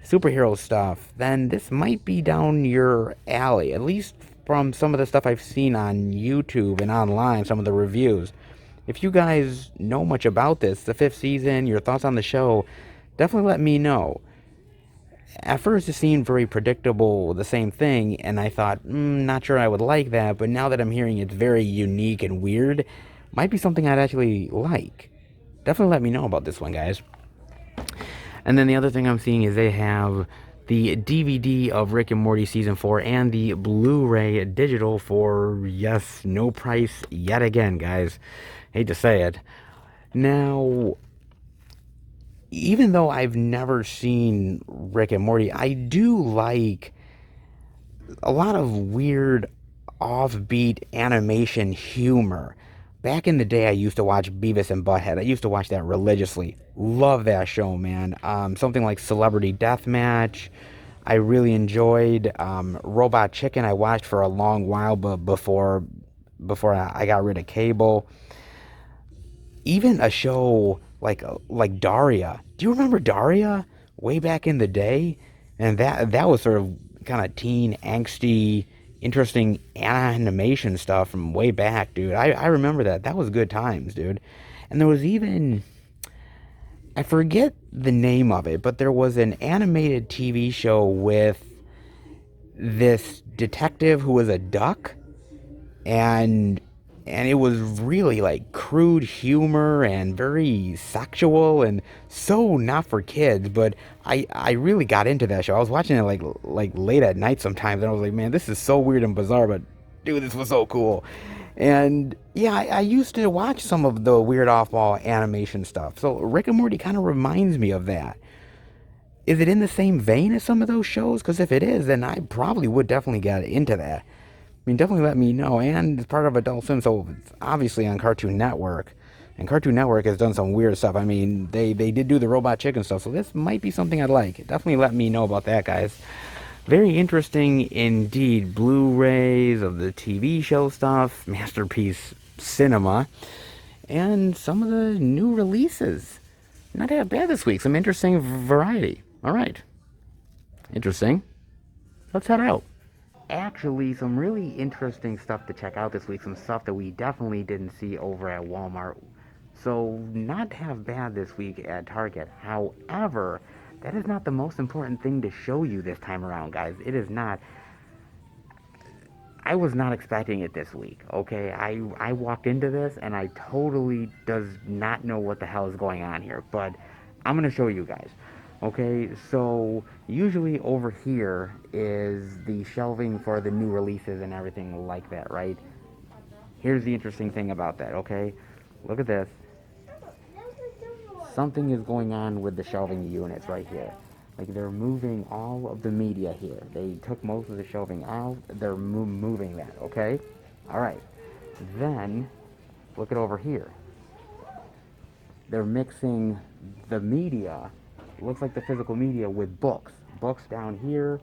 superhero stuff, then this might be down your alley, at least from some of the stuff I've seen on YouTube and online, some of the reviews. If you guys know much about this, the fifth season, your thoughts on the show, definitely let me know. At first it seemed very predictable, the same thing, and I thought, not sure I would like that, but now that I'm hearing it's very unique and weird, might be something I'd actually like. Definitely let me know about this one, guys. And then the other thing I'm seeing is they have the DVD of Rick and Morty Season 4 and the Blu-ray digital for, yes, no price yet again, guys. Hate to say it. Now, even though I've never seen Rick and Morty, I do like a lot of weird, offbeat animation humor. Back in the day, I used to watch Beavis and Butthead. I used to watch that religiously. Love that show, man. Something like Celebrity Deathmatch, I really enjoyed. Robot Chicken, I watched for a long while, but before I got rid of cable. Even a show like Daria. Do you remember Daria? Way back in the day? And that was sort of kind of teen, angsty, interesting animation stuff from way back, dude. I remember that. That was good times, dude. And there was even, I forget the name of it, but there was an animated TV show with this detective who was a duck, and it was really like crude humor and very sexual and so not for kids. But I really got into that show. I was watching it like late at night sometimes, and I was like, man, this is so weird and bizarre, but dude, this was so cool. And yeah, I used to watch some of the weird off-ball animation stuff, so Rick and Morty kind of reminds me of that. Is it in the same vein as some of those shows? Because if it is, then I probably would definitely get into that. I mean, definitely let me know. And it's part of Adult Swim, so it's obviously on Cartoon Network. And Cartoon Network has done some weird stuff. I mean, they did do the Robot Chicken stuff, so this might be something I'd like. Definitely let me know about that, guys. Very interesting indeed. Blu-rays of the TV show stuff, Masterpiece Cinema, and some of the new releases. Not that bad this week. Some interesting variety. All right. Interesting. Let's head out. Actually, some really interesting stuff to check out this week. Some stuff that we definitely didn't see over at Walmart. So, not half bad this week at Target. However, that is not the most important thing to show you this time around, guys. It is not. I was not expecting it this week, okay? I walked into this and I totally does not know what the hell is going on here, but I'm going to show you guys. Okay, so usually over here is the shelving for the new releases and everything like that, right? Here's the interesting thing about that, okay? Look at this. Something is going on with the shelving units right here. Like they're moving all of the media here. They took most of the shelving out. They're moving that, okay? All right. Then look at over here. They're mixing the media, looks like the physical media, with books. Books down here,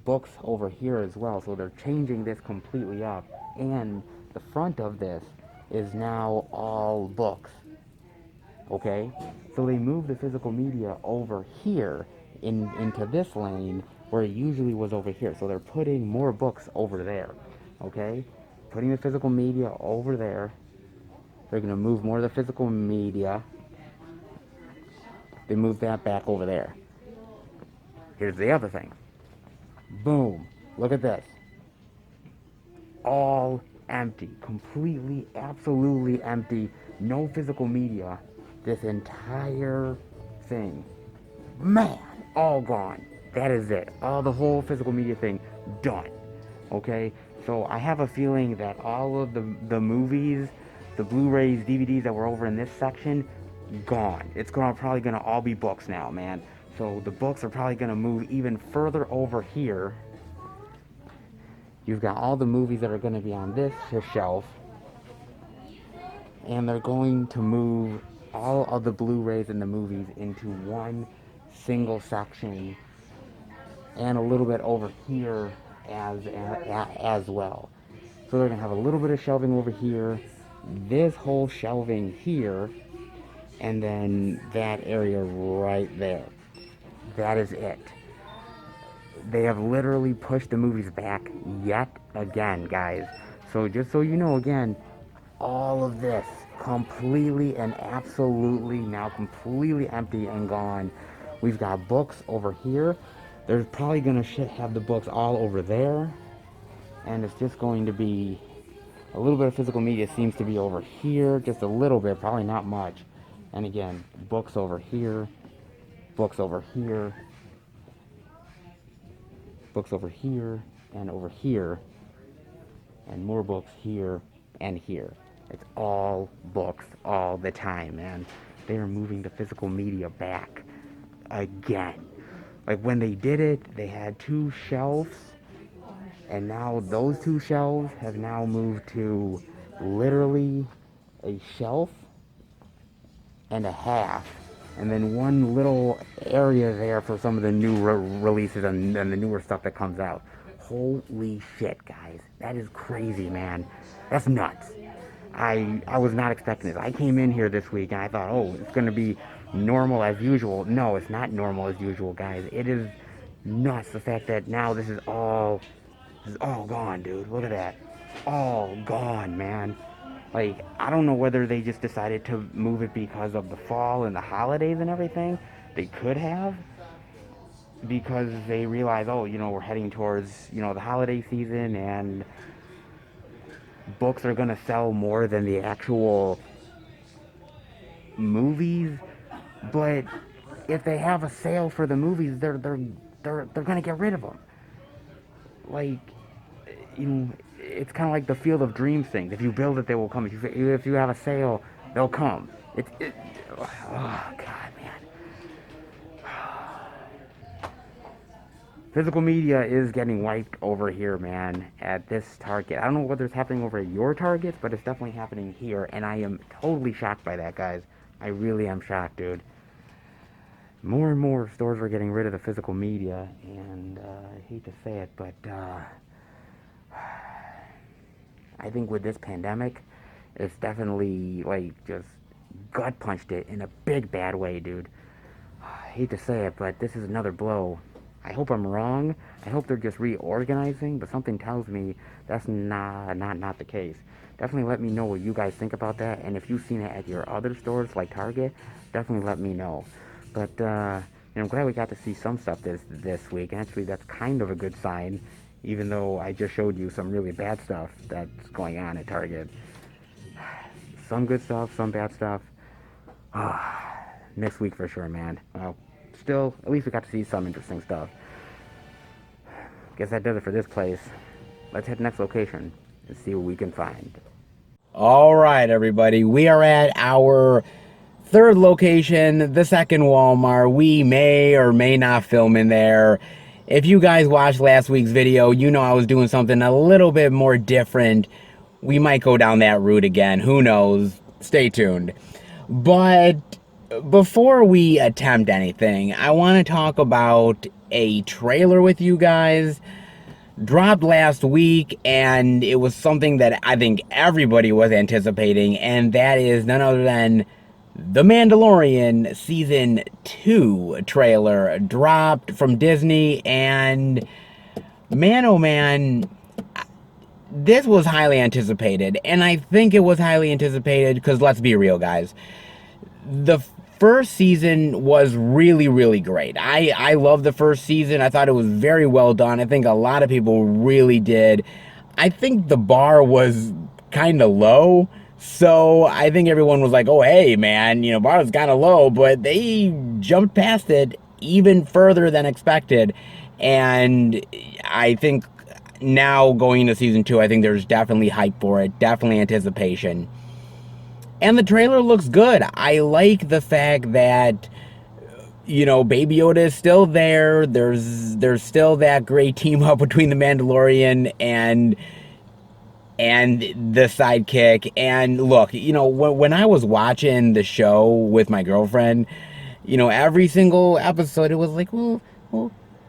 books over here as well. So they're changing this completely up. And the front of this is now all books. Okay? So they move the physical media over here into this lane where it usually was over here. So they're putting more books over there. Okay? Putting the physical media over there. They're going to move more of the physical media. They move that back over there. Here's the other thing. Boom. Look at this. All empty. Completely, absolutely empty. No physical media. This entire thing. Man, all gone. That is it. All the whole physical media thing, done. Okay? So I have a feeling that all of the movies, the Blu-rays, DVDs that were over in this section, gone. It's probably gonna all be books now, man. So the books are probably gonna move even further over here. You've got all the movies that are gonna be on this shelf, and they're going to move all of the Blu-rays and the movies into one single section, and a little bit over here as well. So they're gonna have a little bit of shelving over here, this whole shelving here, and then that area right there. That is it. They have literally pushed the movies back yet again, guys. So just so you know, again, all of this completely and absolutely now completely empty and gone. We've got books over here. They're probably gonna have the books all over there, and it's just going to be a little bit of physical media seems to be over here, just a little bit, probably not much. And again, books over here, books over here, books over here, and over here, and more books here and here. It's all books all the time, man. They are moving the physical media back again. Like when they did it, they had 2 shelves, and now those 2 shelves have now moved to literally a shelf and a half, and then one little area there for some of the new releases and the newer stuff that comes out. Holy shit, guys. That is crazy, man. That's nuts. I was not expecting this. I came in here this week and I thought, oh, it's going to be normal as usual. No, it's not normal as usual, guys. It is nuts, the fact that now this is all gone, dude. Look at that. All gone, man. Like, I don't know whether they just decided to move it because of the fall and the holidays and everything. They could have, because they realize, oh, we're heading towards, the holiday season, and books are going to sell more than the actual movies. But if they have a sale for the movies, they're going to get rid of them. Like, it's kind of like the Field of Dreams thing. If you build it, they will come. If you have a sale, they'll come. Oh God, man. Physical media is getting wiped over here, man, at this Target. I don't know whether it's happening over at your Targets, but it's definitely happening here, and I am totally shocked by that, guys. I really am shocked, dude. More and more stores are getting rid of the physical media, and I hate to say it, but I think with this pandemic, it's definitely, like, just gut punched it in a big bad way, dude. I hate to say it, but this is another blow. I hope I'm wrong. I hope they're just reorganizing, but something tells me that's not the case. Definitely let me know what you guys think about that, and if you've seen it at your other stores like Target, definitely let me know. But I'm glad we got to see some stuff this week. Actually, that's kind of a good sign, even though I just showed you some really bad stuff that's going on at Target. Some good stuff, some bad stuff. Next week for sure, man. Well, still, at least we got to see some interesting stuff. Guess that does it for this place. Let's head to the next location and see what we can find. All right, everybody. We are at our third location, the second Walmart. We may or may not film in there. If you guys watched last week's video, you know I was doing something a little bit more different. We might go down that route again. Who knows? Stay tuned. But before we attempt anything, I want to talk about a trailer with you guys. Dropped last week, and it was something that I think everybody was anticipating, and that is none other than The Mandalorian Season 2 trailer dropped from Disney, and man, oh man, this was highly anticipated, and I think it was highly anticipated because, let's be real, guys, the first season was really, really great. I love the first season. I thought it was very well done. I think a lot of people really did. I think the bar was kind of low, so I think everyone was like, oh, hey, man, bar is kind of low, but they jumped past it even further than expected, and I think now going into season 2, I think there's definitely hype for it, definitely anticipation. And the trailer looks good. I like the fact that, Baby Yoda is still there. There's still that great team up between the Mandalorian and the sidekick. And look, when I was watching the show with my girlfriend, every single episode it was like, well,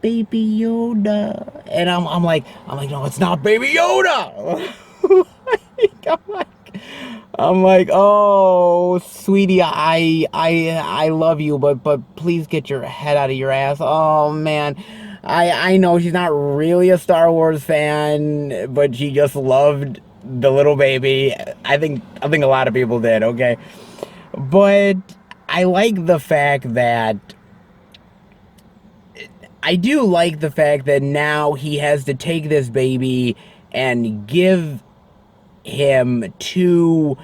Baby Yoda, and I'm like, no, it's not Baby Yoda. I'm like, oh, sweetie, I love you, but please get your head out of your ass. Oh man, I know she's not really a Star Wars fan, but she just loved the little baby. I think a lot of people did. Okay, but I like the fact that. I do like the fact that now he has to take this baby and give him to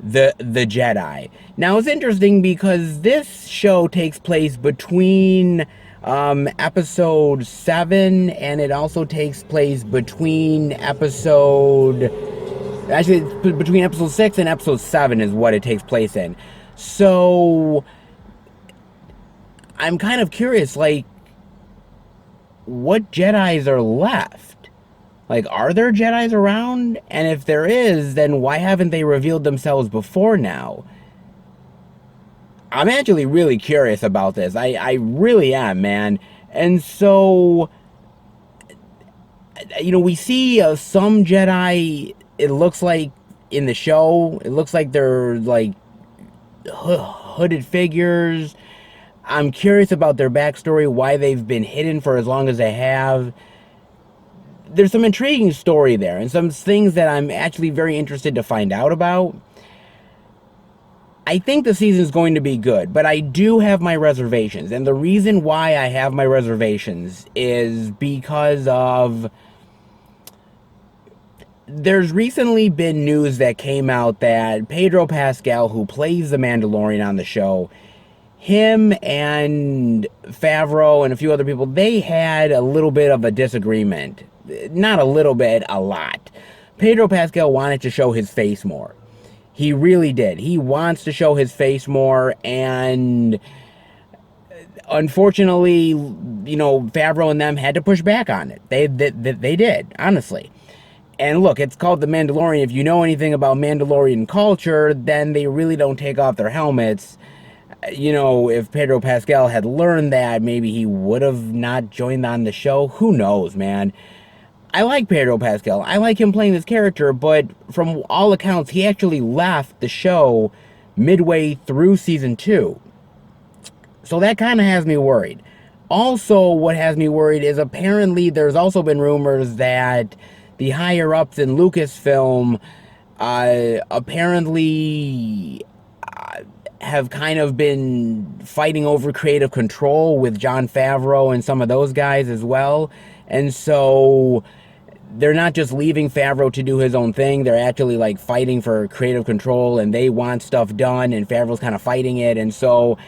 the Jedi. Now it's interesting because this show takes place between episode 7, and it also takes place between episode 6 and episode 7 is what it takes place in. So I'm kind of curious, like, what Jedis are left? Like, are there Jedis around? And if there is, then why haven't they revealed themselves before now? I'm actually really curious about this. I really am, man. And so, we see some Jedi, it looks like, in the show, it looks like they're, like, hooded figures. I'm curious about their backstory, why they've been hidden for as long as they have. there's some intriguing story there and some things that I'm actually very interested to find out about. I think the season's going to be good, but I do have my reservations. And the reason why I have my reservations is because of there's recently been news that came out that Pedro Pascal, who plays the Mandalorian on the show, him and Favreau and a few other people, they had a little bit of a disagreement. Not a little bit, a lot. Pedro Pascal wanted to show his face more. He really did. He wants to show his face more, and unfortunately, Favreau and them had to push back on it. They did, honestly. And look, it's called The Mandalorian. If you know anything about Mandalorian culture, then they really don't take off their helmets. If Pedro Pascal had learned that, maybe he would have not joined on the show. Who knows, man? I like Pedro Pascal. I like him playing this character, but from all accounts, he actually left the show midway through season 2. So that kind of has me worried. Also, what has me worried is apparently there's also been rumors that the higher-ups in Lucasfilm apparently have kind of been fighting over creative control with Jon Favreau and some of those guys as well. And so they're not just leaving Favreau to do his own thing. They're actually like fighting for creative control, and they want stuff done, and Favreau's kind of fighting it. And so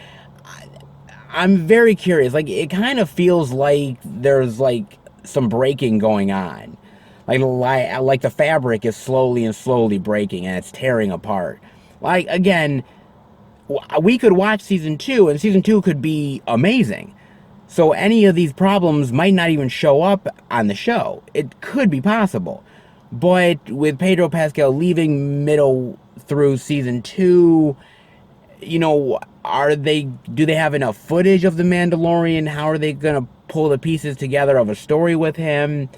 I'm very curious. Like, it kind of feels like there's like some breaking going on. Like the fabric is slowly breaking, and it's tearing apart. Like, again, we could watch season 2, and season 2 could be amazing. So any of these problems might not even show up on the show. It could be possible. But with Pedro Pascal leaving middle through season 2, do they have enough footage of the Mandalorian? How are they going to pull the pieces together of a story with him?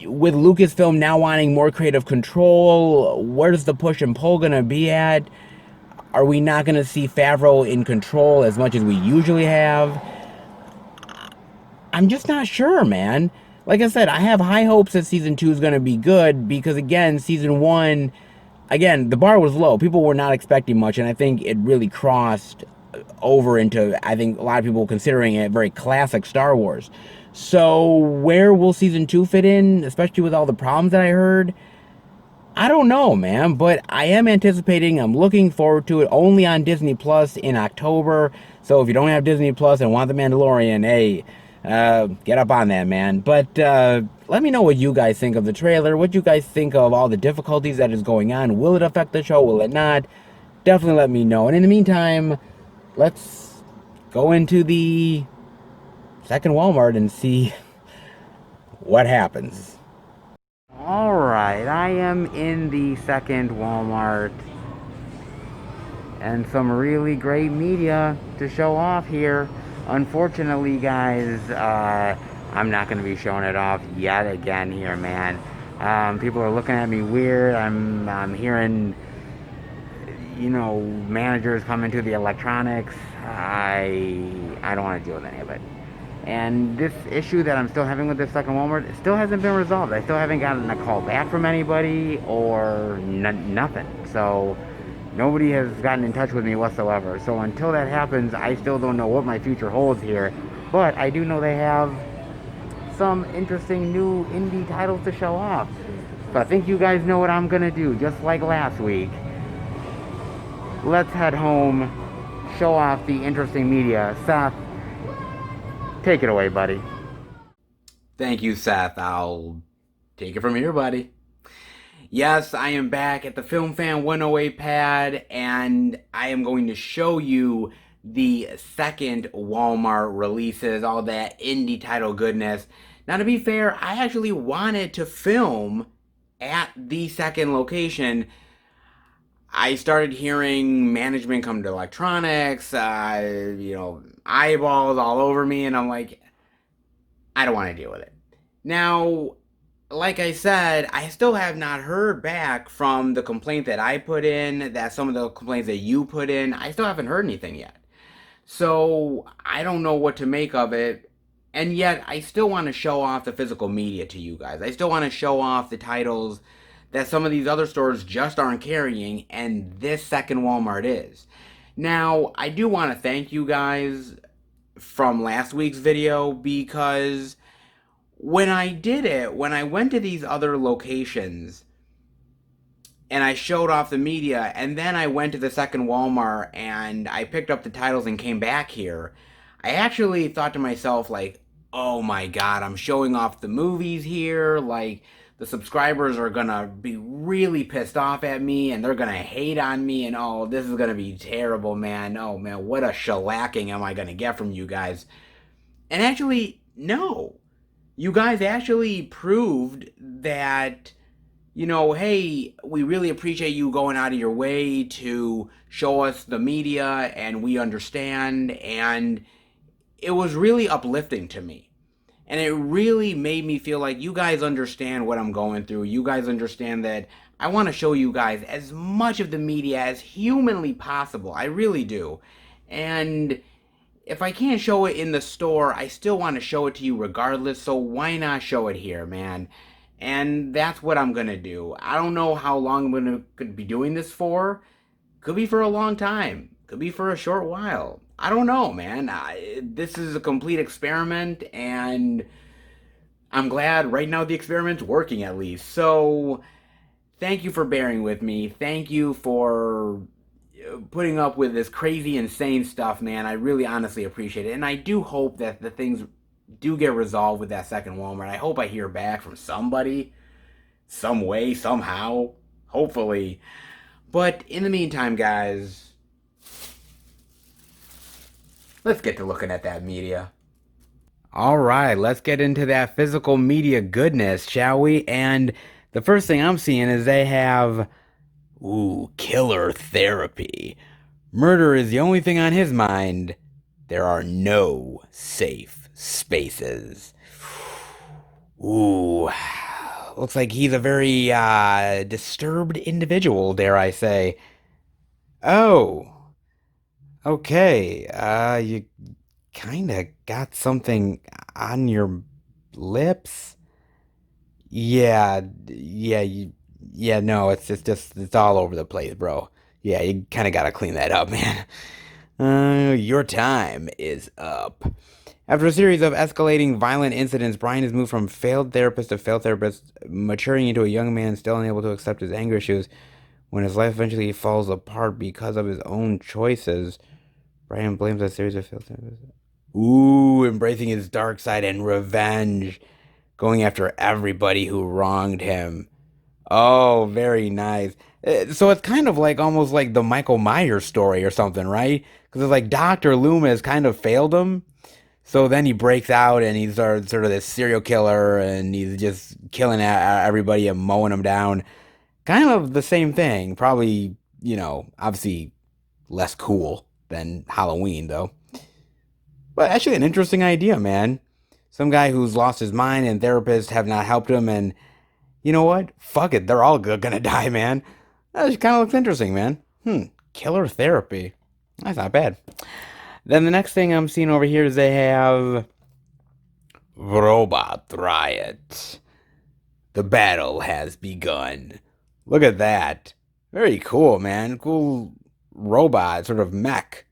With Lucasfilm now wanting more creative control, where's the push and pull going to be at? Are we not going to see Favreau in control as much as we usually have? I'm just not sure, man. Like I said, I have high hopes that season 2 is going to be good because, again, season 1, again, the bar was low. People were not expecting much, and I think it really crossed over into, I think, a lot of people considering it very classic Star Wars. So where will season 2 fit in, especially with all the problems that I heard? I don't know, man, but I am anticipating, I'm looking forward to it, only on Disney Plus in October. So if you don't have Disney Plus and want The Mandalorian, hey, get up on that, man. But let me know what you guys think of the trailer, what you guys think of all the difficulties that is going on. Will it affect the show? Will it not? Definitely let me know. And in the meantime, let's go into the second Walmart and see what happens. Alright, I am in the second Walmart, and some really great media to show off here. Unfortunately, guys, I'm not going to be showing it off yet again here, man. People are looking at me weird. I'm hearing, managers come into the electronics. I don't want to deal with any of it. And this issue that I'm still having with this second Walmart still hasn't been resolved. I still haven't gotten a call back from anybody or nothing. So nobody has gotten in touch with me whatsoever. So until that happens, I still don't know what my future holds here. But I do know they have some interesting new indie titles to show off. So I think you guys know what I'm going to do, just like last week. Let's head home, show off the interesting media. Seth, take it away, buddy. Thank you, Seth. I'll take it from here, buddy. Yes, I am back at the Film Fan 108 pad, and I am going to show you the second Walmart releases, all that indie title goodness. Now, to be fair, I actually wanted to film at the second location. I started hearing management come to electronics, eyeballs all over me, and I'm like, I don't want to deal with it. Now, like I said, I still have not heard back from the complaint that I put in, that some of the complaints that you put in. I still haven't heard anything yet. So, I don't know what to make of it. And yet, I still want to show off the physical media to you guys. I still want to show off the titles that some of these other stores just aren't carrying, and this second Walmart is. Now, I do want to thank you guys from last week's video because when I did it, when I went to these other locations and I showed off the media, and then I went to the second Walmart and I picked up the titles and came back here, I actually thought to myself, like, oh my god, I'm showing off the movies here, like, the subscribers are gonna be really pissed off at me and they're gonna hate on me, and oh, this is gonna be terrible, man. Oh man, what a shellacking am I gonna get from you guys? And actually, no. You guys actually proved that, hey, we really appreciate you going out of your way to show us the media and we understand. And it was really uplifting to me. And it really made me feel like you guys understand what I'm going through. You guys understand that I want to show you guys as much of the media as humanly possible. I really do. And if I can't show it in the store, I still want to show it to you regardless, so why not show it here, man? And that's what I'm going to do. I don't know how long I'm going to be doing this for. Could be for a long time. Could be for a short while. I don't know, man. This is a complete experiment, and I'm glad right now the experiment's working at least. So, thank you for bearing with me. Thank you for putting up with this crazy, insane stuff, man. I really honestly appreciate it. And I do hope that the things do get resolved with that second Walmart. I hope I hear back from somebody, some way, somehow. Hopefully. But in the meantime, guys, let's get to looking at that media. Alright, let's get into that physical media goodness, shall we? And the first thing I'm seeing is they have, killer therapy. Murder is the only thing on his mind. There are no safe spaces. Ooh, looks like he's a very disturbed individual, dare I say. Oh, okay. You kind of got something on your lips. Yeah, yeah, no, it's all over the place, bro. Yeah, you kind of gotta clean that up, man. Your time is up. After a series of escalating violent incidents, Brian is moved from failed therapist to failed therapist, maturing into a young man still unable to accept his anger issues. When his life eventually falls apart because of his own choices, Brian blames a series of failed therapists. Embracing his dark side and revenge, going after everybody who wronged him. Oh, very nice. So it's kind of like almost like the Michael Myers story or something, right? Because it's like Dr. Loomis kind of failed him. So then he breaks out and he's sort of this serial killer and he's just killing everybody and mowing them down. Kind of the same thing. Probably, obviously less cool than Halloween, though. But actually an interesting idea, man. Some guy who's lost his mind and therapists have not helped him, and you know what? Fuck it, they're all gonna die, man. That just kind of looks interesting, man. Killer therapy. That's not bad. Then the next thing I'm seeing over here is they have Robot Riot. The battle has begun. Look at that. Very cool, man. Cool robot, sort of mech.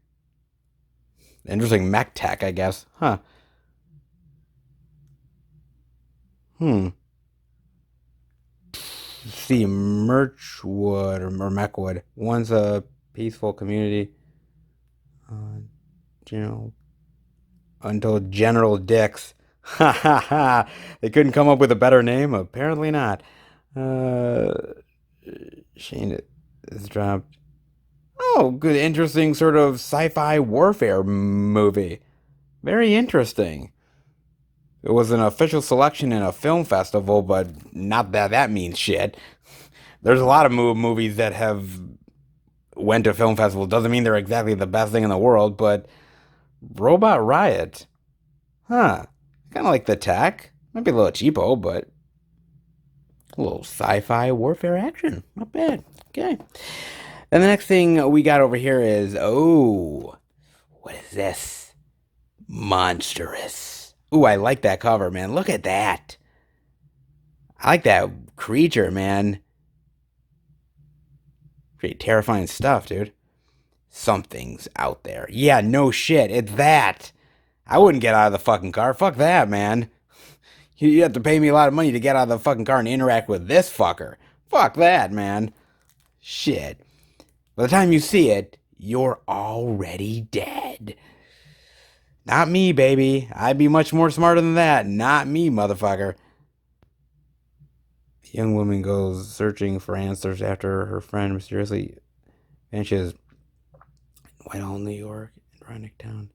Interesting mech tech, I guess. Huh. See, Mirchwood or Mechwood. One's a peaceful community. You know, until General Dix. Ha ha ha. They couldn't come up with a better name? Apparently not. Shane is dropped. Oh, good, interesting sort of sci-fi warfare movie. Very interesting. It was an official selection in a film festival, but not that means shit. There's a lot of movies that have went to film festivals. Doesn't mean they're exactly the best thing in the world, but Robot Riot. Huh. Kind of like the tech. Might be a little cheapo, but a little sci-fi warfare action. Not bad. Okay. And the next thing we got over here is, what is this? Monstrous. Ooh, I like that cover, man. Look at that. I like that creature, man. Pretty terrifying stuff, dude. Something's out there. Yeah, no shit. It's that. I wouldn't get out of the fucking car. Fuck that, man. You have to pay me a lot of money to get out of the fucking car and interact with this fucker. Fuck that, man. Shit. By the time you see it, you're already dead. Not me, baby. I'd be much more smarter than that. Not me, motherfucker. The young woman goes searching for answers after her friend mysteriously vanishes in Whitehall, New York, and Ronick Town.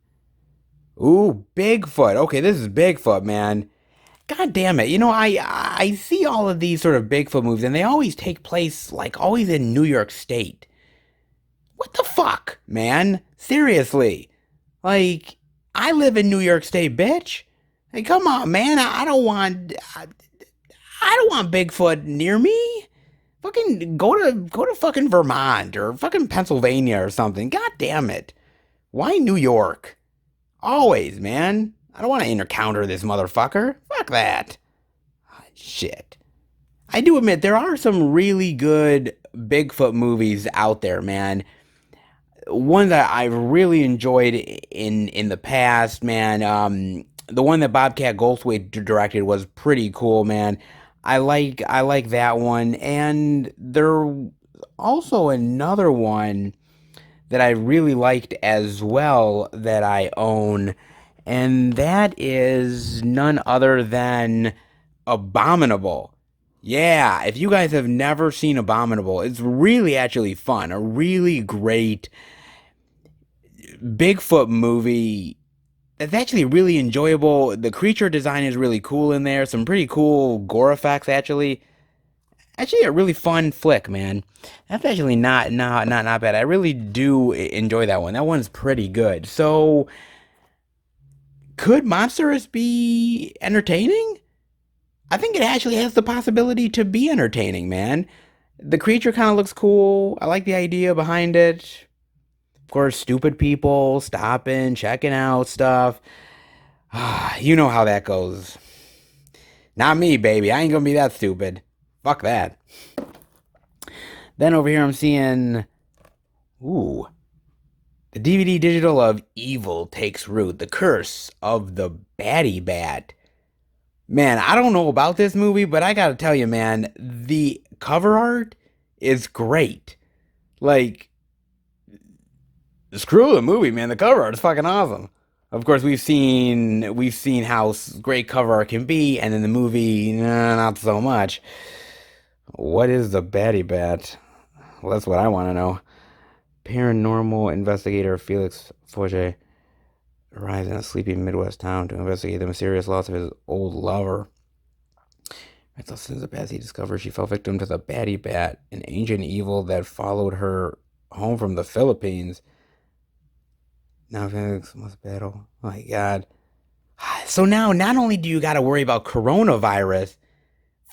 Ooh, Bigfoot. Okay, this is Bigfoot, man. God damn it. You know, I see all of these sort of Bigfoot movies, and they always take place, like, always in New York State. What the fuck, man? Seriously. Like, I live in New York State, bitch. Hey, come on, man. I don't want Bigfoot near me. Fucking go to fucking Vermont or fucking Pennsylvania or something. God damn it. Why New York? Always, man. I don't want to encounter this motherfucker. Fuck that. Oh, shit. I do admit there are some really good Bigfoot movies out there, man. One that I've really enjoyed in the past, man. The one that Bobcat Goldthwait directed was pretty cool, man. I like that one, and there also another one that I really liked as well that I own, and that is none other than Abominable. Yeah, if you guys have never seen Abominable, it's really actually fun. A really great Bigfoot movie that's actually really enjoyable. The creature design is really cool in there. Some pretty cool gore effects, actually. Actually, a really fun flick, man. That's actually not bad. I really do enjoy that one. That one's pretty good. So, could Monsters be entertaining? I think it actually has the possibility to be entertaining, man. The creature kind of looks cool. I like the idea behind it. Of course, stupid people stopping, checking out stuff. You know how that goes. Not me, baby. I ain't gonna be that stupid. Fuck that. Then over here I'm seeing... Ooh. The DVD digital of Evil Takes Root. The Curse of the Batty Bat. Man, I don't know about this movie, but I gotta tell you, man, the cover art is great. Like, screw the movie, man. The cover art is fucking awesome. Of course, we've seen how great cover art can be, and in the movie, not so much. What is the Batty Bat? Well, that's what I want to know. Paranormal investigator Felix Forget arrives in a sleepy Midwest town to investigate the mysterious loss of his old lover. Right, so since the past, he discovers she fell victim to the Batty Bat, an ancient evil that followed her home from the Philippines. Now Felix must battle. Oh my god. So now, not only do you gotta worry about coronavirus,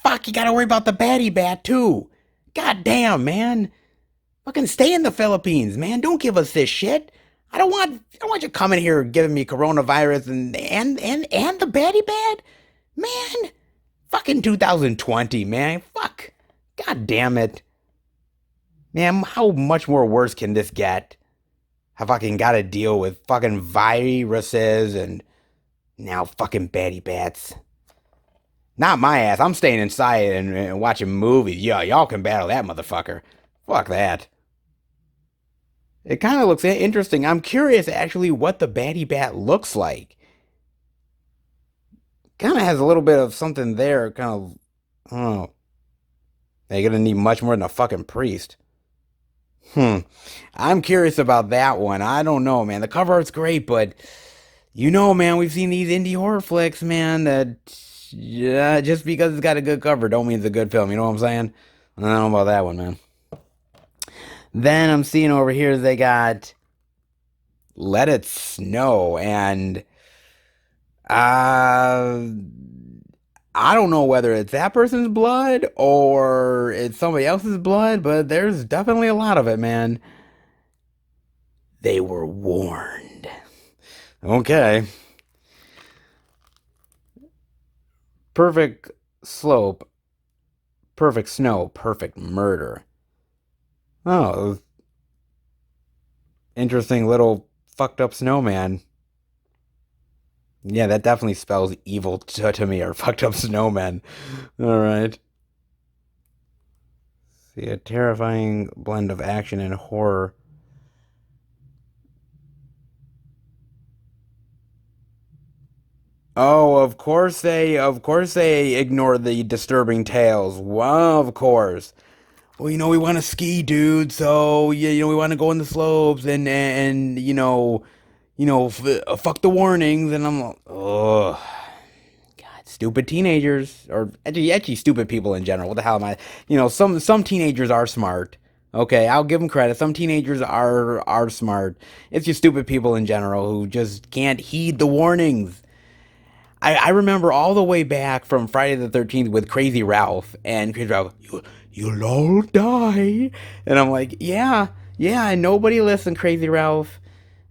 fuck, you gotta worry about the Batty Bat too. God damn, man. Fucking stay in the Philippines, man. Don't give us this shit. I don't want you coming here giving me coronavirus and the Batty Bat. Man. Fucking 2020, man. Fuck. God damn it. Man, how much more worse can this get? I fucking gotta deal with fucking viruses and now fucking Batty Bats. Not my ass. I'm staying inside and watching movies. Yeah, y'all can battle that motherfucker. Fuck that. It kind of looks interesting. I'm curious actually what the Batty Bat looks like. Kind of has a little bit of something there. Kind of, I don't know. They're gonna need much more than a fucking priest. I'm curious about that one. I don't know, man. The cover art's great, but you know, man, we've seen these indie horror flicks, man, that just because it's got a good cover don't mean it's a good film. You know what I'm saying? I don't know about that one, man. Then I'm seeing over here they got Let It Snow, and I don't know whether it's that person's blood or it's somebody else's blood, but there's definitely a lot of it, man. They were warned. Okay. Perfect slope, perfect snow, perfect murder. Oh, interesting little fucked up snowman. Yeah, that definitely spells evil to me, or fucked up snowman. All right. See, a terrifying blend of action and horror. Oh, of course they ignore the disturbing tales. Well, of course. Well, we want to ski, dude. So yeah, we want to go in the slopes and fuck the warnings. And I'm like, oh, God, stupid teenagers, or actually stupid people in general. What the hell am I? Some teenagers are smart. Okay, I'll give them credit. Some teenagers are smart. It's just stupid people in general who just can't heed the warnings. I remember all the way back from Friday the 13th with Crazy Ralph, and Crazy Ralph, you'll all die. And I'm like, yeah, and nobody listened, Crazy Ralph.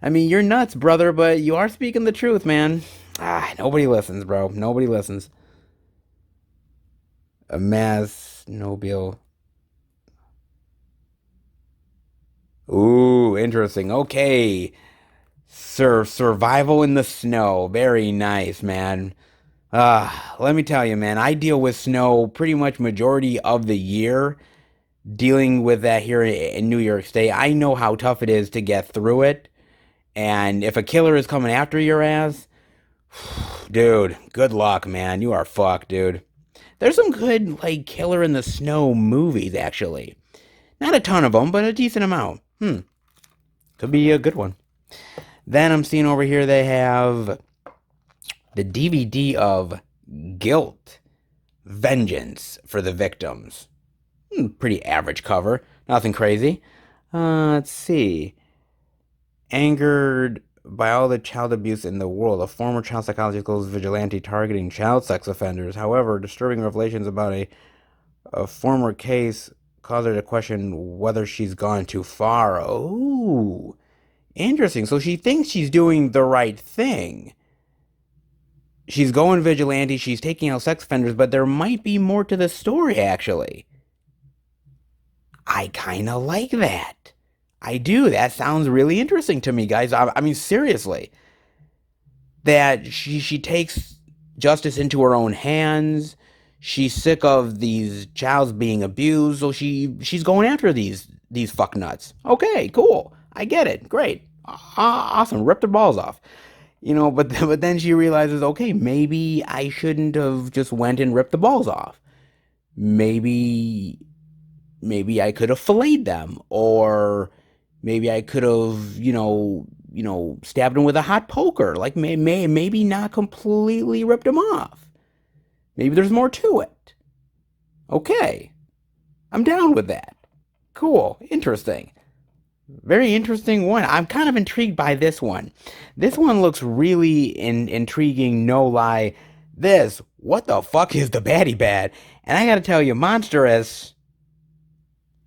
I mean, you're nuts, brother, but you are speaking the truth, man. Nobody listens, bro. Nobody listens. A mass Nobel. Ooh, interesting. Okay. Survival in the snow. Very nice, man. Let me tell you, man, I deal with snow pretty much majority of the year, dealing with that here in New York State. I know how tough it is to get through it. And if a killer is coming after your ass, dude, good luck, man. You are fucked, dude. There's some good, like, killer in the snow movies, actually. Not a ton of them, but a decent amount. Could be a good one. Then I'm seeing over here they have the DVD of Guilt, Vengeance for the Victims. Pretty average cover. Nothing crazy. Let's see. Angered by all the child abuse in the world, a former child psychologist goes vigilante targeting child sex offenders. However, disturbing revelations about a former case cause her to question whether she's gone too far. Oh, interesting. So she thinks she's doing the right thing. She's going vigilante, she's taking out sex offenders, but there might be more to the story, actually. I kind of like that. I do. That sounds really interesting to me, guys. I mean, seriously. That she takes justice into her own hands. She's sick of these childs being abused, so she's going after these fuck nuts. Okay, cool. I get it. Great. Awesome. Rip their balls off. But then she realizes, okay, maybe I shouldn't have just went and ripped the balls off. Maybe I could have filleted them, or maybe I could have, stabbed them with a hot poker. Like maybe not completely ripped them off. Maybe there's more to it. Okay, I'm down with that. Cool, interesting. Very interesting one. I'm kind of intrigued by this one. This one looks really intriguing, no lie. What the fuck is the baddie bad? And I gotta tell you, Monstrous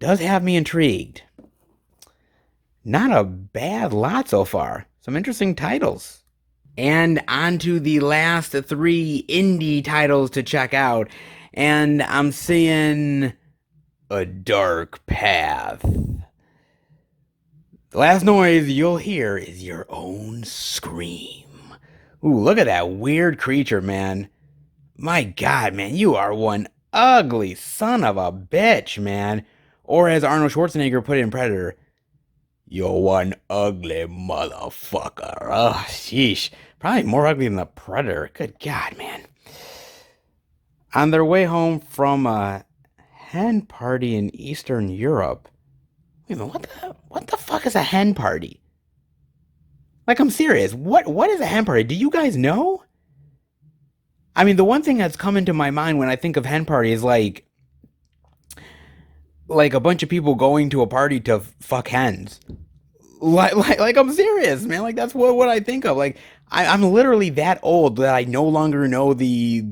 does have me intrigued. Not a bad lot so far. Some interesting titles. And on to the last three indie titles to check out. And I'm seeing A Dark Path. The last noise you'll hear is your own scream. Ooh, look at that weird creature, man. My God, man, you are one ugly son of a bitch, man. Or as Arnold Schwarzenegger put it in Predator, you're one ugly motherfucker. Oh, sheesh. Probably more ugly than the Predator. Good God, man. On their way home from a hen party in Eastern Europe. Wait a minute, what the fuck is a hen party? Like, I'm serious. What is a hen party? Do you guys know? I mean, the one thing that's come into my mind when I think of hen party is like a bunch of people going to a party to fuck hens. Like I'm serious, man. Like that's what I think of. Like I'm literally that old that I no longer know the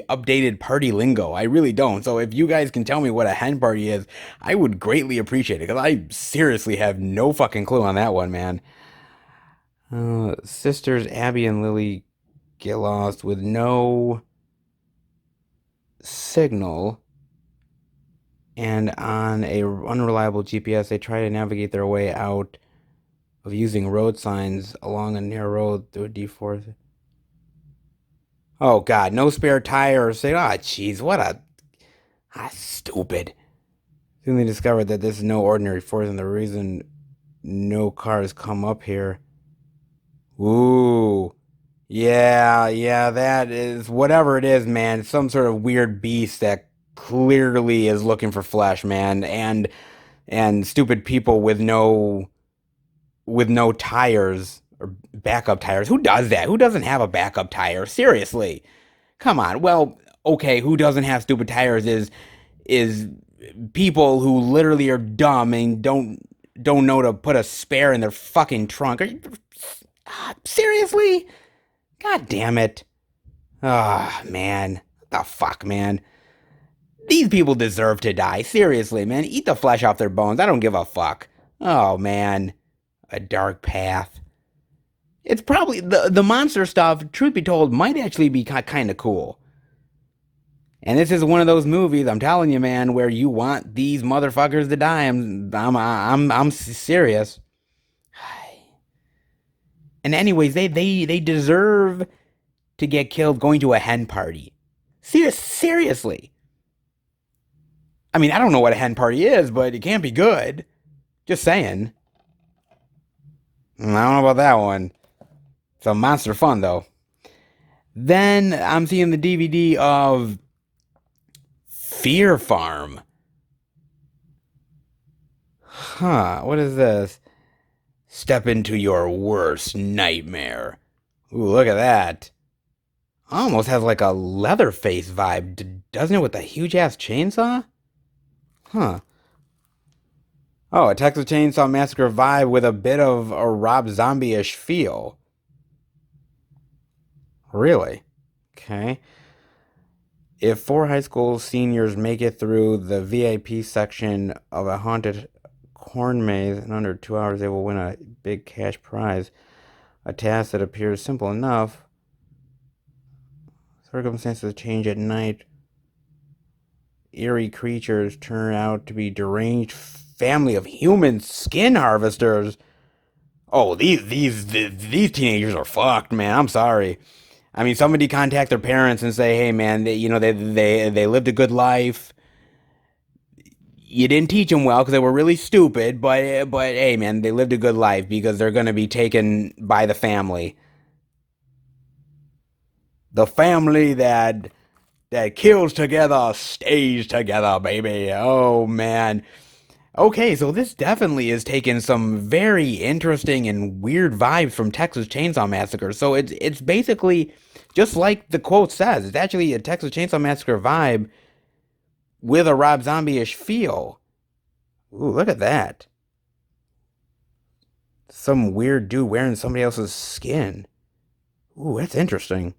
updated party lingo. I really don't. So if you guys can tell me what a hen party is, I would greatly appreciate it because I seriously have no fucking clue on that one, man. Sisters Abby and Lily get lost with no signal, and on a unreliable GPS, they try to navigate their way out of using road signs along a narrow road through a deforested. Oh God, no spare tire. Say, ah, jeez, what a stupid. Soon they discovered that this is no ordinary forest, and the reason no cars come up here. Ooh, yeah, that is whatever it is, man. It's some sort of weird beast that clearly is looking for flesh, man, and stupid people with no tires or backup tires. Who does that? Who doesn't have a backup tire? Seriously. Come on. Well, okay, who doesn't have stupid tires is people who literally are dumb and don't know to put a spare in their fucking trunk. Are you, seriously? God damn it. Ah, man. What the fuck, man? These people deserve to die. Seriously, man. Eat the flesh off their bones. I don't give a fuck. Oh, man. A dark path. It's probably the monster stuff, truth be told, might actually be kind of cool. And this is one of those movies, I'm telling you, man, where you want these motherfuckers to die. I'm serious. And anyways, they deserve to get killed going to a hen party. Seriously. I mean, I don't know what a hen party is, but it can't be good. Just saying. I don't know about that one. It's a monster fun, though. Then I'm seeing the DVD of Fear Farm. Huh, what is this? Step into your worst nightmare. Ooh, look at that. Almost has like a Leatherface vibe, doesn't it, with a huge-ass chainsaw? Huh. Oh, a Texas Chainsaw Massacre vibe with a bit of a Rob Zombie-ish feel. Really? Okay. If four high school seniors make it through the VIP section of a haunted corn maze in under 2 hours, they will win a big cash prize. A task that appears simple enough. Circumstances change at night. Eerie creatures turn out to be deranged family of human skin harvesters. Oh, these teenagers are fucked, man. I'm sorry. I mean, somebody contact their parents and say, "Hey, man, they lived a good life. You didn't teach them well because they were really stupid, but hey, man, they lived a good life because they're gonna be taken by the family, that kills together stays together, baby. Oh man." Okay, so this definitely is taking some very interesting and weird vibes from Texas Chainsaw Massacre. So it's basically just like the quote says. It's actually a Texas Chainsaw Massacre vibe with a Rob Zombie-ish feel. Ooh, look at that. Some weird dude wearing somebody else's skin. Ooh, that's interesting.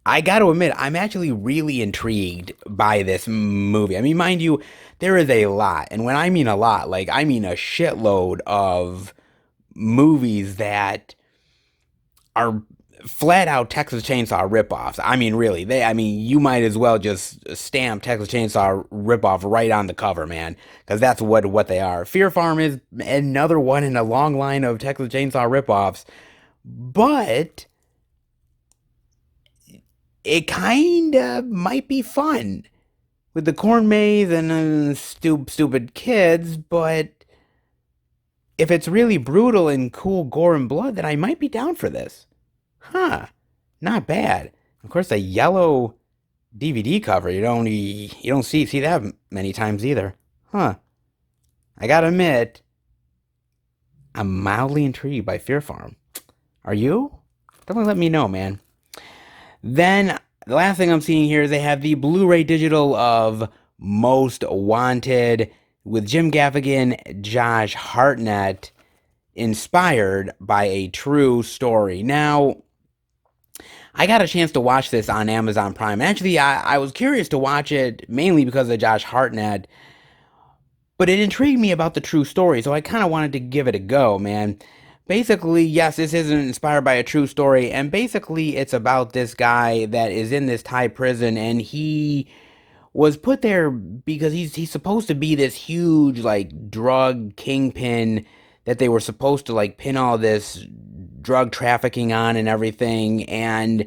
I got to admit, I'm actually really intrigued by this movie. I mean, mind you, there is a lot. And when I mean a lot, like, I mean a shitload of movies that are flat out Texas Chainsaw ripoffs. I mean, really, you might as well just stamp Texas Chainsaw ripoff right on the cover, man, because that's what they are. Fear Farm is another one in a long line of Texas Chainsaw ripoffs, but it kind of might be fun with the corn maze and stupid kids, but if it's really brutal and cool gore and blood, then I might be down for this. Huh. Not bad. Of course, a yellow DVD cover, you don't see that many times either. Huh. I gotta admit, I'm mildly intrigued by Fear Farm. Are you? Definitely let me know, man. Then, the last thing I'm seeing here is they have the Blu-ray digital of Most Wanted with Jim Gaffigan, Josh Hartnett, inspired by a true story. Now, I got a chance to watch this on Amazon Prime. Actually, I was curious to watch it mainly because of Josh Hartnett, but it intrigued me about the true story, so I kind of wanted to give it a go, man. Basically, yes, this isn't inspired by a true story, and basically, it's about this guy that is in this Thai prison, and he was put there because he's supposed to be this huge like drug kingpin that they were supposed to like pin all this drug trafficking on and everything, and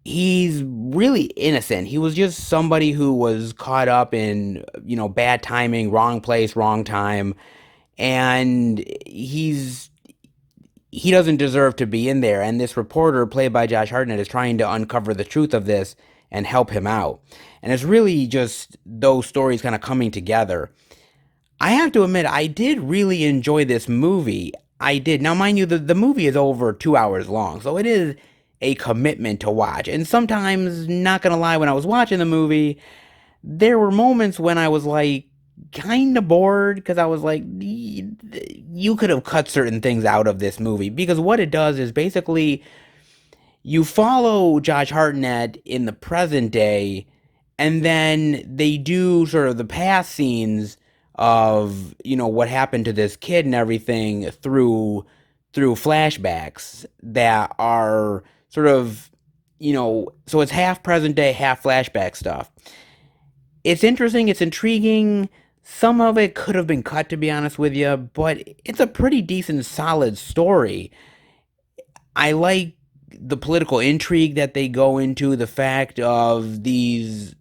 he's really innocent. He was just somebody who was caught up in, bad timing, wrong place, wrong time, and he doesn't deserve to be in there. And this reporter, played by Josh Hartnett, is trying to uncover the truth of this and help him out. And it's really just those stories kind of coming together. I have to admit, I did really enjoy this movie. I did. Now, mind you, the movie is over 2 hours long, so it is a commitment to watch. And sometimes, not gonna lie, when I was watching the movie, there were moments when I was like, kind of bored because I was like, you could have cut certain things out of this movie because what it does is basically you follow Josh Hartnett in the present day, and then they do sort of the past scenes of what happened to this kid and everything through flashbacks that are sort of so it's half present day, half flashback stuff. It's interesting, it's intriguing. Some of it could have been cut, to be honest with you, but it's a pretty decent, solid story. I like the political intrigue that they go into, the fact of these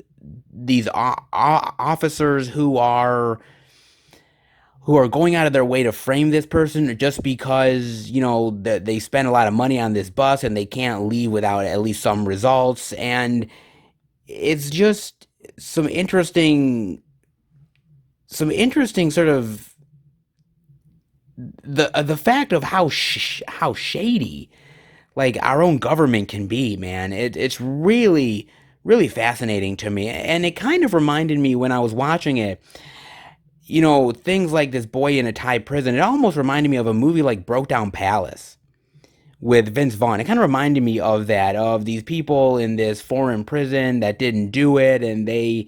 officers who are going out of their way to frame this person just because that they spend a lot of money on this bus and they can't leave without at least some results. And it's just some interesting sort of the fact of how shady like our own government can be, man. It's really really fascinating to me, and it kind of reminded me when I was watching it. Things like this boy in a Thai prison. It almost reminded me of a movie like Broke Down Palace with Vince Vaughn. It kind of reminded me of that, of these people in this foreign prison that didn't do it, and they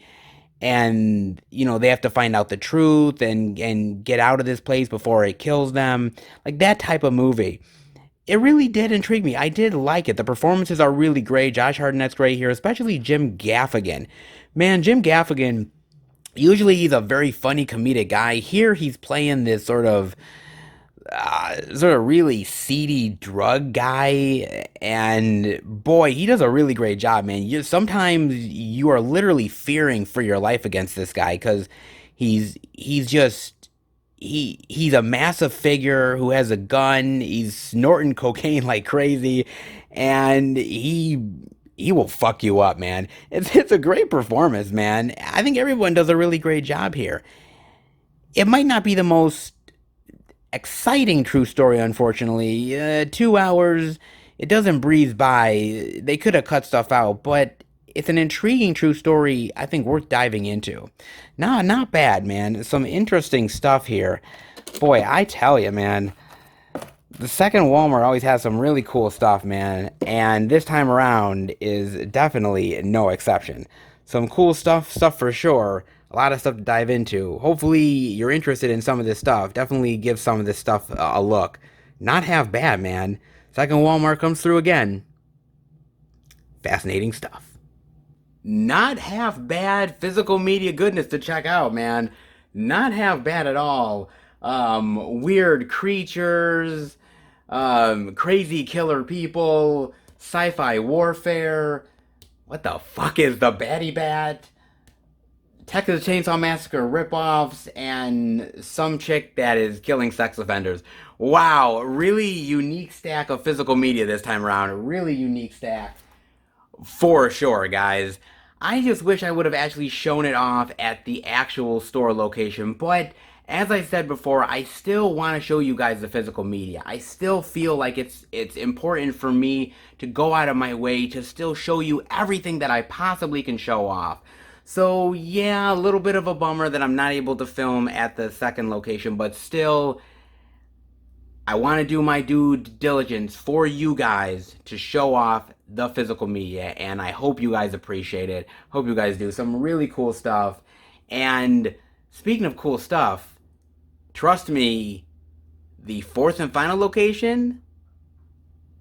have to find out the truth and get out of this place before it kills them. Like that type of movie. It really did intrigue me. I did like it. The performances are really great. Josh Hartnett's great here, especially Jim Gaffigan. Man, Jim Gaffigan, usually he's a very funny comedic guy. Here he's playing this sort of really seedy drug guy, and boy, he does a really great job, man. Sometimes you are literally fearing for your life against this guy because he's just he's a massive figure who has a gun. He's snorting cocaine like crazy, and he will fuck you up, man. It's a great performance, man. I think everyone does a really great job here. It might not be the most exciting true story, unfortunately. 2 hours, it doesn't breeze by. They could have cut stuff out, but it's an intriguing true story, I think, worth diving into. Nah, not bad, man. Some interesting stuff here. Boy, I tell you, man. The second Walmart always has some really cool stuff, man. And this time around is definitely no exception. Some cool stuff for sure. A lot of stuff to dive into. Hopefully you're interested in some of this stuff. Definitely give some of this stuff a look. Not half bad, man. Second Walmart comes through again. Fascinating stuff. Not half bad physical media goodness to check out, man. Not half bad at all. Weird creatures, crazy killer people, sci-fi warfare. What the fuck is the Batty Bat? Texas Chainsaw Massacre ripoffs, and some chick that is killing sex offenders. Wow, really unique stack of physical media this time around. A really unique stack. For sure, guys. I just wish I would have actually shown it off at the actual store location, but as I said before, I still want to show you guys the physical media. I still feel like it's important for me to go out of my way to still show you everything that I possibly can show off. So yeah, a little bit of a bummer that I'm not able to film at the second location, but still, I want to do my due diligence for you guys to show off the physical media, and I hope you guys appreciate it. Hope you guys do some really cool stuff. And speaking of cool stuff, trust me, The fourth and final location,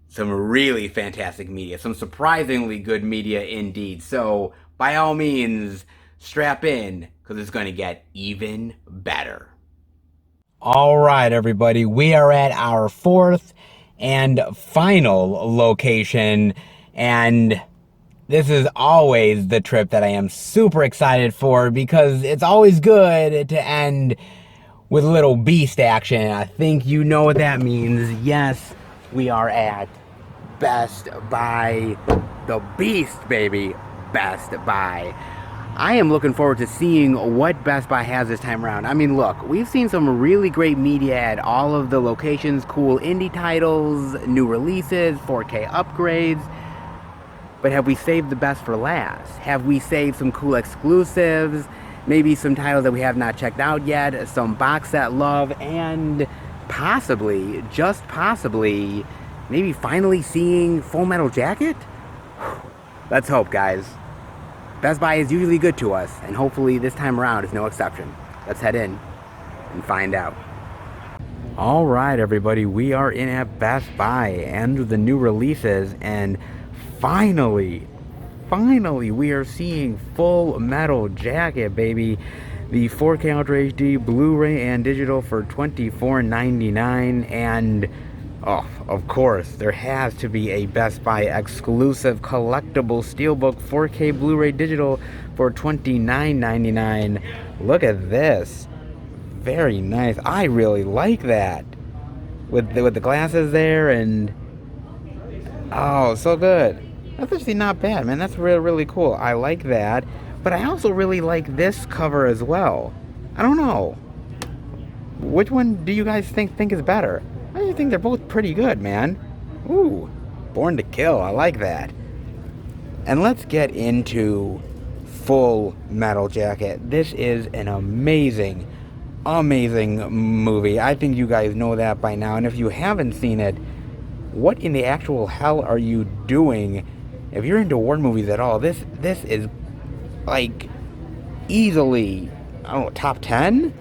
some really fantastic media, some surprisingly good media indeed. So, by all means, strap in, because it's going to get even better. All right, everybody, we are at our fourth and final location, and this is always the trip that I am super excited for, because it's always good to end with a little beast action. I think you know what that means. Yes, we are at Best Buy. The Beast, baby. Best Buy. I am looking forward to seeing what Best Buy has this time around. I mean, look, we've seen some really great media at all of the locations, cool indie titles, new releases, 4K upgrades. But have we saved the best for last? Have we saved some cool exclusives? Maybe some titles that we have not checked out yet, some box set love, and possibly, just possibly, maybe finally seeing Full Metal Jacket? Let's hope, guys. Best Buy is usually good to us, and hopefully this time around is no exception. Let's head in and find out. All right, everybody, we are in at Best Buy and the new releases, and finally, we are seeing Full Metal Jacket, baby. The 4K Ultra HD Blu-ray and digital for $24.99, and oh, of course, there has to be a Best Buy exclusive collectible steelbook 4K Blu-ray digital for $29.99. Look at this. Very nice. I really like that. With the glasses there, and oh, so good. That's actually not bad, man. That's really, really cool. I like that. But I also really like this cover as well. I don't know. Which one do you guys think is better? I just think they're both pretty good, man. Ooh, Born to Kill. I like that. And let's get into Full Metal Jacket. This is an amazing movie. I think you guys know that by now. And if you haven't seen it, what in the actual hell are you doing? If you're into war movies at all, this is like easily, I don't know, top 10?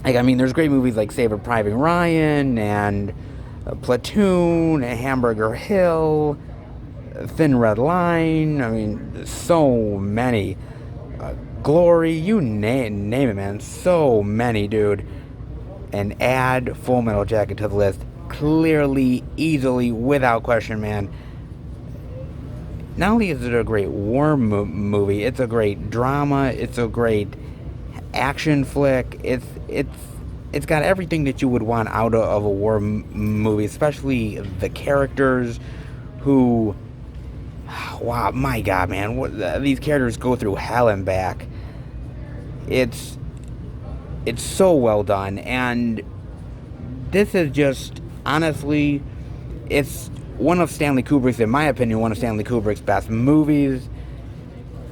Like, I mean, there's great movies like Saving Private Ryan and Platoon, Hamburger Hill, Thin Red Line. I mean, so many. Glory, you name it, man. So many, dude. And add Full Metal Jacket to the list. Clearly, easily, without question, man. Not only is it a great war movie, it's a great drama, it's a great action flick. It's got everything that you would want out of a war movie, especially the characters who, wow, my God, man, these characters go through hell and back. It's so well done, and this is just, honestly, it's one of Stanley Kubrick's, in my opinion, one of Stanley Kubrick's best movies,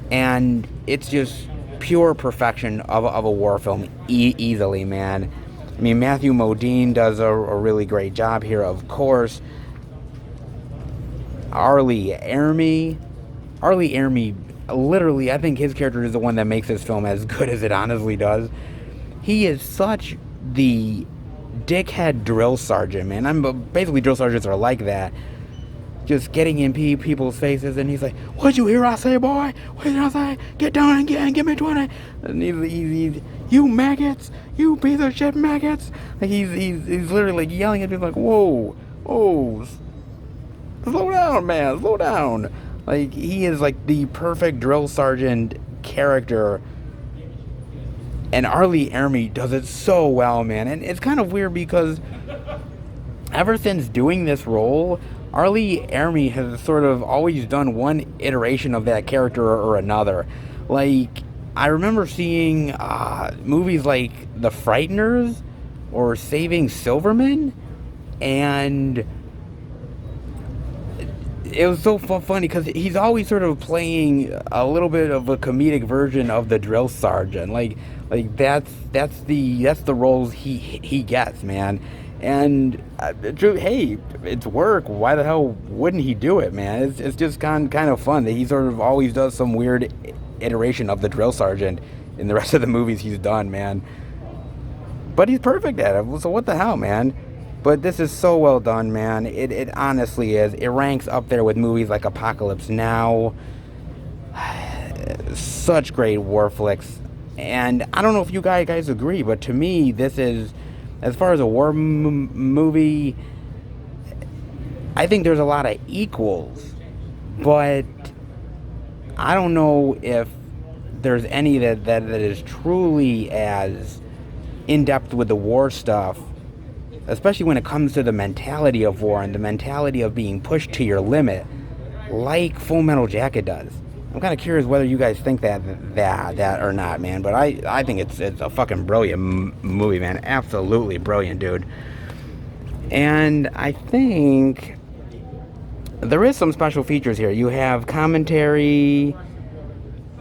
and it's just pure perfection of a war film, easily, man. I mean, Matthew Modine does a really great job here, of course. Arlie Ermy, literally, I think his character is the one that makes this film as good as it honestly does. He is such the dickhead drill sergeant, man. Basically, drill sergeants are like that. Just getting in people's faces, and he's like, "What'd you hear I say, boy? What did I say? Get down and give me 20." And he's you maggots, you piece of shit maggots. Like he's literally like yelling at me like, "Whoa, slow down, man, slow down." Like, he is like the perfect drill sergeant character. And Arlie Ermy does it so well, man. And it's kind of weird because ever since doing this role, Arlie Ermy has sort of always done one iteration of that character or another. Like, I remember seeing movies like The Frighteners or Saving Silverman, and it was so funny because he's always sort of playing a little bit of a comedic version of the drill sergeant. Like that's the roles he gets, man. And hey, it's work. Why the hell wouldn't he do it, man? It's just kind of fun that he sort of always does some weird iteration of the drill sergeant in the rest of the movies he's done, man. but he's perfect at it. So what the hell, man? But this is so well done, man. It honestly is. It ranks up there with movies like Apocalypse Now. Such great war flicks. And I don't know if you guys agree, but to me, this is, as far as a war movie, I think there's a lot of equals. But I don't know if there's any that is truly as in-depth with the war stuff, especially when it comes to the mentality of war and the mentality of being pushed to your limit, like Full Metal Jacket does. I'm kind of curious whether you guys think that or not, man. But I think it's a fucking brilliant movie, man. Absolutely brilliant, dude. And I think there is some special features here. You have commentary,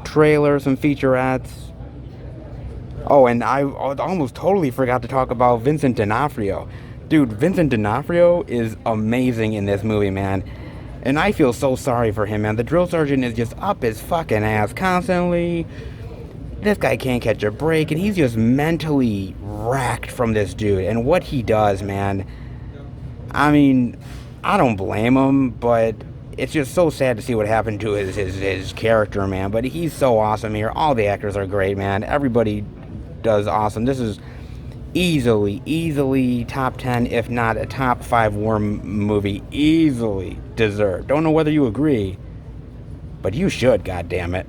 trailer, some featurettes. Oh, and I almost totally forgot to talk about Vincent D'Onofrio. Dude, Vincent D'Onofrio is amazing in this movie, man. And I feel so sorry for him, man. The drill sergeant is just up his fucking ass constantly. This guy can't catch a break, and he's just mentally racked from this dude. And what he does, man, I mean, I don't blame him, but it's just so sad to see what happened to his character, man. But he's so awesome here. All the actors are great, man. Everybody does awesome. This is easily top 10, if not a top 5 war movie. Easily deserved. Don't know whether you agree, but you should, goddammit.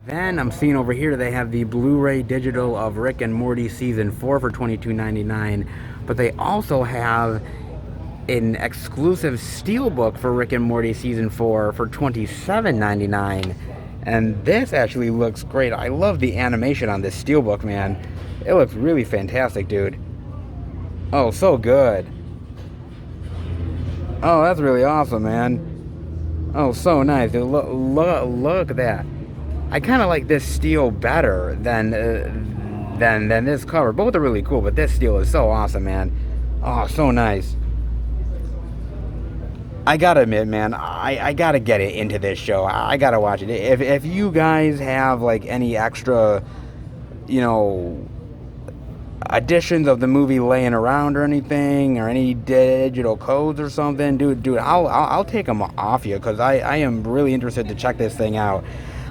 Then I'm seeing over here they have the Blu-ray digital of Rick and Morty Season 4 for $22.99, but they also have an exclusive steelbook for Rick and Morty Season 4 for $27.99. And this actually looks great. I love the animation on this steelbook, man. It looks really fantastic, dude. Oh, so good. Oh, that's really awesome, man. Oh, so nice. Dude, look at that. I kind of like this steel better than this cover. Both are really cool, but this steel is so awesome, man. Oh, so nice. I gotta admit, man, I gotta get it into this show. I gotta watch it. If you guys have like any extra, editions of the movie laying around or anything, or any digital codes or something, dude, I'll take them off you, because I am really interested to check this thing out.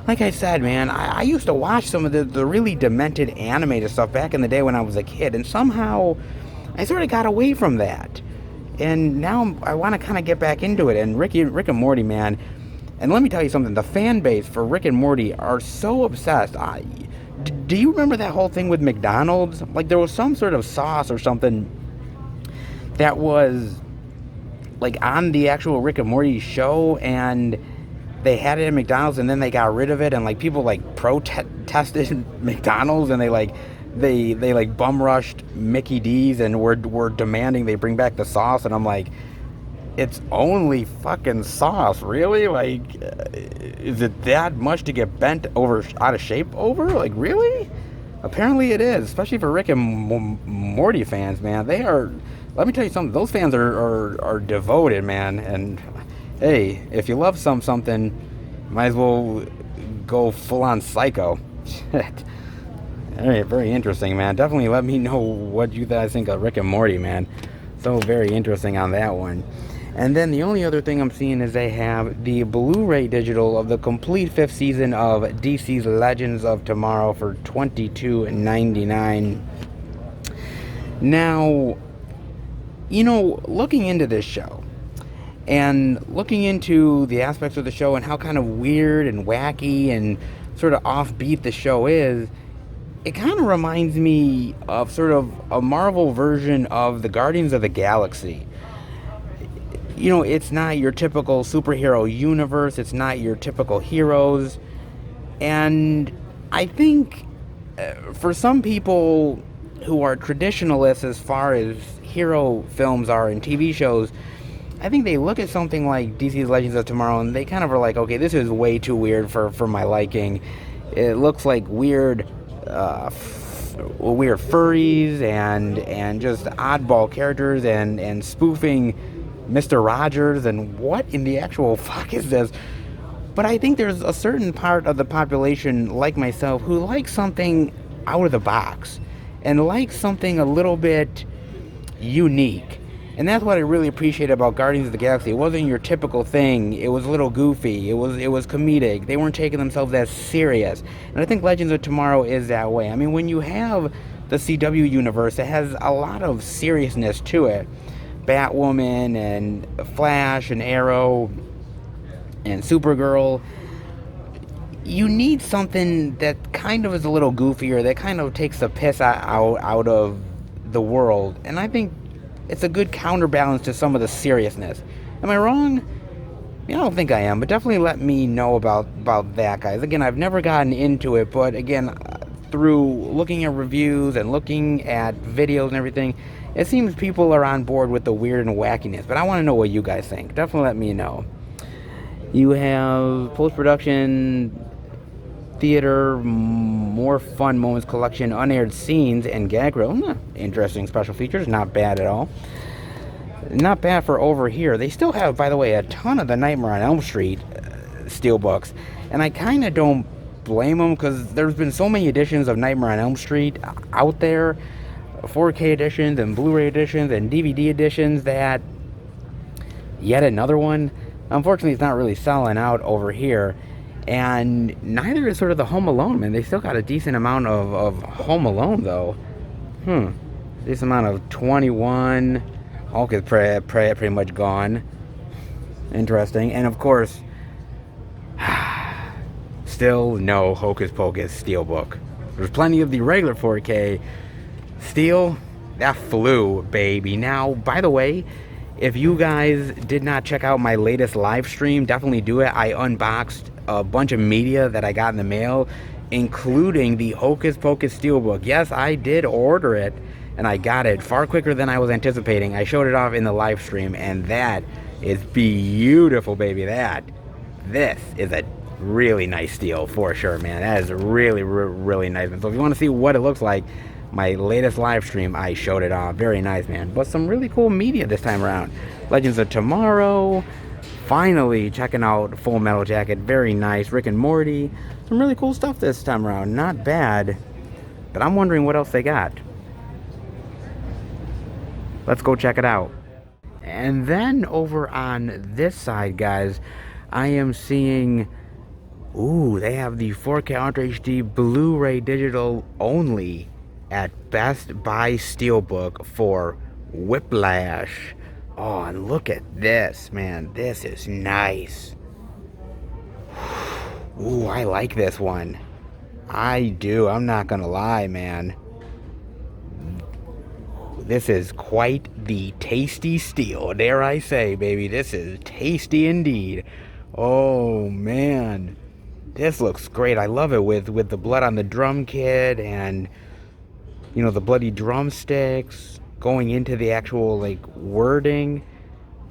Like I said, man, I used to watch some of the really demented animated stuff back in the day when I was a kid, and somehow I sort of got away from that. And now I want to kind of get back into it. And Rick and Morty, man. And let me tell you something. The fan base for Rick and Morty are so obsessed. Do you remember that whole thing with McDonald's? Like, there was some sort of sauce or something that was, like, on the actual Rick and Morty show. And they had it at McDonald's, and then they got rid of it. And, like, people, like, protested McDonald's. And they like bum rushed Mickey D's and were demanding they bring back the sauce. And I'm like, it's only fucking sauce, really? Like, is it that much to get bent over out of shape over? Like, really? Apparently it is, especially for Rick and Morty fans, man. They are, let me tell you something, those fans are devoted, man. And hey, if you love something, might as well go full on psycho. Shit. Very, very interesting, man. Definitely let me know what you guys think of Rick and Morty, man. So very interesting on that one. And then the only other thing I'm seeing is they have the Blu-ray digital of the complete 5th season of DC's Legends of Tomorrow for $22.99. Now, looking into this show and looking into the aspects of the show and how kind of weird and wacky and sort of offbeat the show is, it kind of reminds me of sort of a Marvel version of the Guardians of the Galaxy. It's not your typical superhero universe. It's not your typical heroes. And I think for some people who are traditionalists as far as hero films are and TV shows, I think they look at something like DC's Legends of Tomorrow and they kind of are like, okay, this is way too weird for my liking. It looks like weird furries and just oddball characters and spoofing Mr. Rogers, and what in the actual fuck is this? But I think there's a certain part of the population, like myself, who likes something out of the box. and like something a little bit unique. And that's what I really appreciate about Guardians of the Galaxy. It wasn't your typical thing. It was a little goofy. It was comedic. They weren't taking themselves as serious. And I think Legends of Tomorrow is that way. I mean, when you have the CW universe, it has a lot of seriousness to it. Batwoman and Flash and Arrow and Supergirl. You need something that kind of is a little goofier, that kind of takes the piss out of the world. And I think it's a good counterbalance to some of the seriousness. Am I wrong? I don't think I am, but definitely let me know about that, guys. Again, I've never gotten into it, but again, through looking at reviews and looking at videos and everything, it seems people are on board with the weird and wackiness. But I want to know what you guys think. Definitely let me know. You have post-production, theater, more fun moments collection, unaired scenes, and gag reel. Interesting special features. Not bad at all. Not bad for over here. They still have, by the way, a ton of the Nightmare on Elm Street steelbooks. And I kind of don't blame them, because there's been so many editions of Nightmare on Elm Street out there. 4K editions and Blu-ray editions and DVD editions, that yet another one. Unfortunately, it's not really selling out over here. And neither is sort of the Home Alone, man. They still got a decent amount of Home Alone, though. Decent amount of 21. Hulk is pretty much gone. Interesting. And, of course, still no Hocus Pocus Steelbook. There's plenty of the regular 4K Steel. That flew, baby. Now, by the way, if you guys did not check out my latest live stream, definitely do it. I unboxed a bunch of media that I got in the mail, including the Hocus Pocus Steelbook. Yes, I did order it, and I got it far quicker than I was anticipating. I showed it off in the live stream, and that is beautiful, baby. This is a really nice steel for sure, man. That is really, really nice. So if you want to see what it looks like, my latest live stream, I showed it off. Very nice, man. But some really cool media this time around. Legends of Tomorrow. Finally checking out Full Metal Jacket. Very nice. Rick and Morty. Some really cool stuff this time around. Not bad. But I'm wondering what else they got. Let's go check it out. And then over on this side, guys, I am seeing... Ooh, they have the 4K Ultra HD Blu-ray digital only at Best Buy Steelbook for Whiplash. Oh, and look at this, man. This is nice. Ooh, I like this one. I do. I'm not gonna lie, man. This is quite the tasty steel. Dare I say, baby. This is tasty indeed. Oh, man. This looks great. I love it with the blood on the drum kit and... you know, the bloody drumsticks going into the actual, like, wording.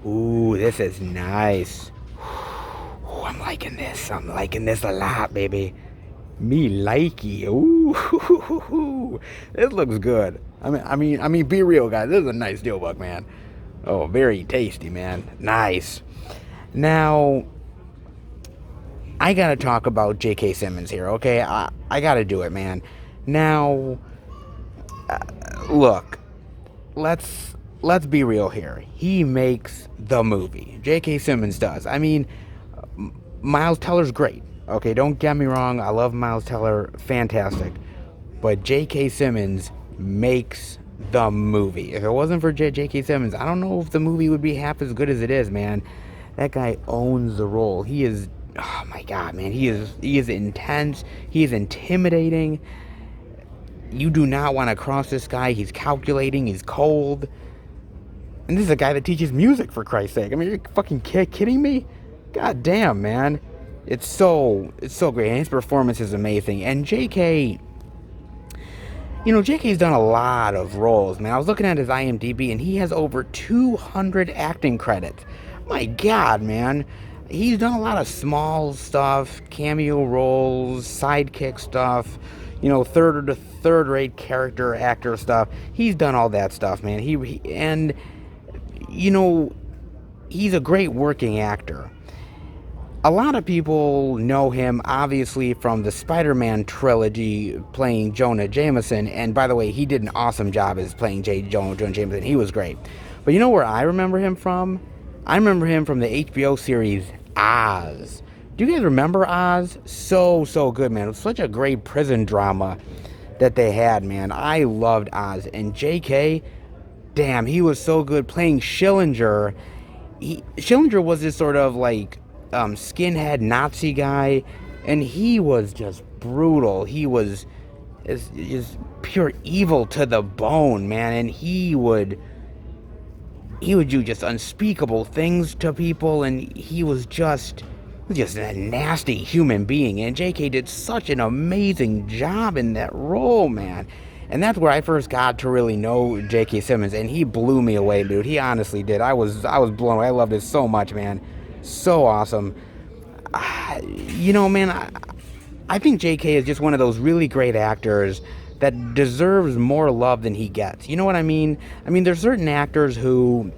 Ooh, this is nice. Ooh, I'm liking this. I'm liking this a lot, baby. Me likey. Ooh, this looks good. I mean, be real, guys. This is a nice steelbook, man. Oh, very tasty, man. Nice. Now, I gotta talk about J.K. Simmons here, okay? I gotta do it, man. Now... look, let's be real here. He makes the movie. J.K. Simmons does. I mean, Miles Teller's great. Okay, don't get me wrong. I love Miles Teller. Fantastic. But J.K. Simmons makes the movie. If it wasn't for J.K. Simmons, I don't know if the movie would be half as good as it is, man. That guy owns the role. He is, oh my God, man. He is intense. He is intimidating. You do not want to cross this guy. He's calculating. He's cold. And this is a guy that teaches music, for Christ's sake. I mean, you're fucking kidding me? God damn, man. It's so great. And his performance is amazing. And J.K., you know, J.K.'s done a lot of roles, man. I was looking at his IMDb, and he has over 200 acting credits. My God, man. He's done a lot of small stuff, cameo roles, sidekick stuff, you know, third-rate character actor stuff. He's done all that stuff, man. And, you know, he's a great working actor. A lot of people know him obviously from the Spider-Man trilogy playing Jonah Jameson, and by the way, he did an awesome job as playing Jonah Jameson. He was great. But you know where I remember him from? I remember him from the HBO series Oz. Do you guys remember Oz? So good, man. It was such a great prison drama that they had, man. I loved Oz. And JK, damn, he was so good playing Schillinger. Schillinger was this sort of like skinhead Nazi guy, and he was just brutal. He was just pure evil to the bone, man. And he would do just unspeakable things to people, and he was just a nasty human being. And JK did such an amazing job in that role, man. And that's where I first got to really know J.K. Simmons, and he blew me away, dude. He honestly did. I was blown away. I loved it so much, man. So awesome. Man, I think J.K. is just one of those really great actors that deserves more love than he gets. You know what I mean? I mean, there's certain actors who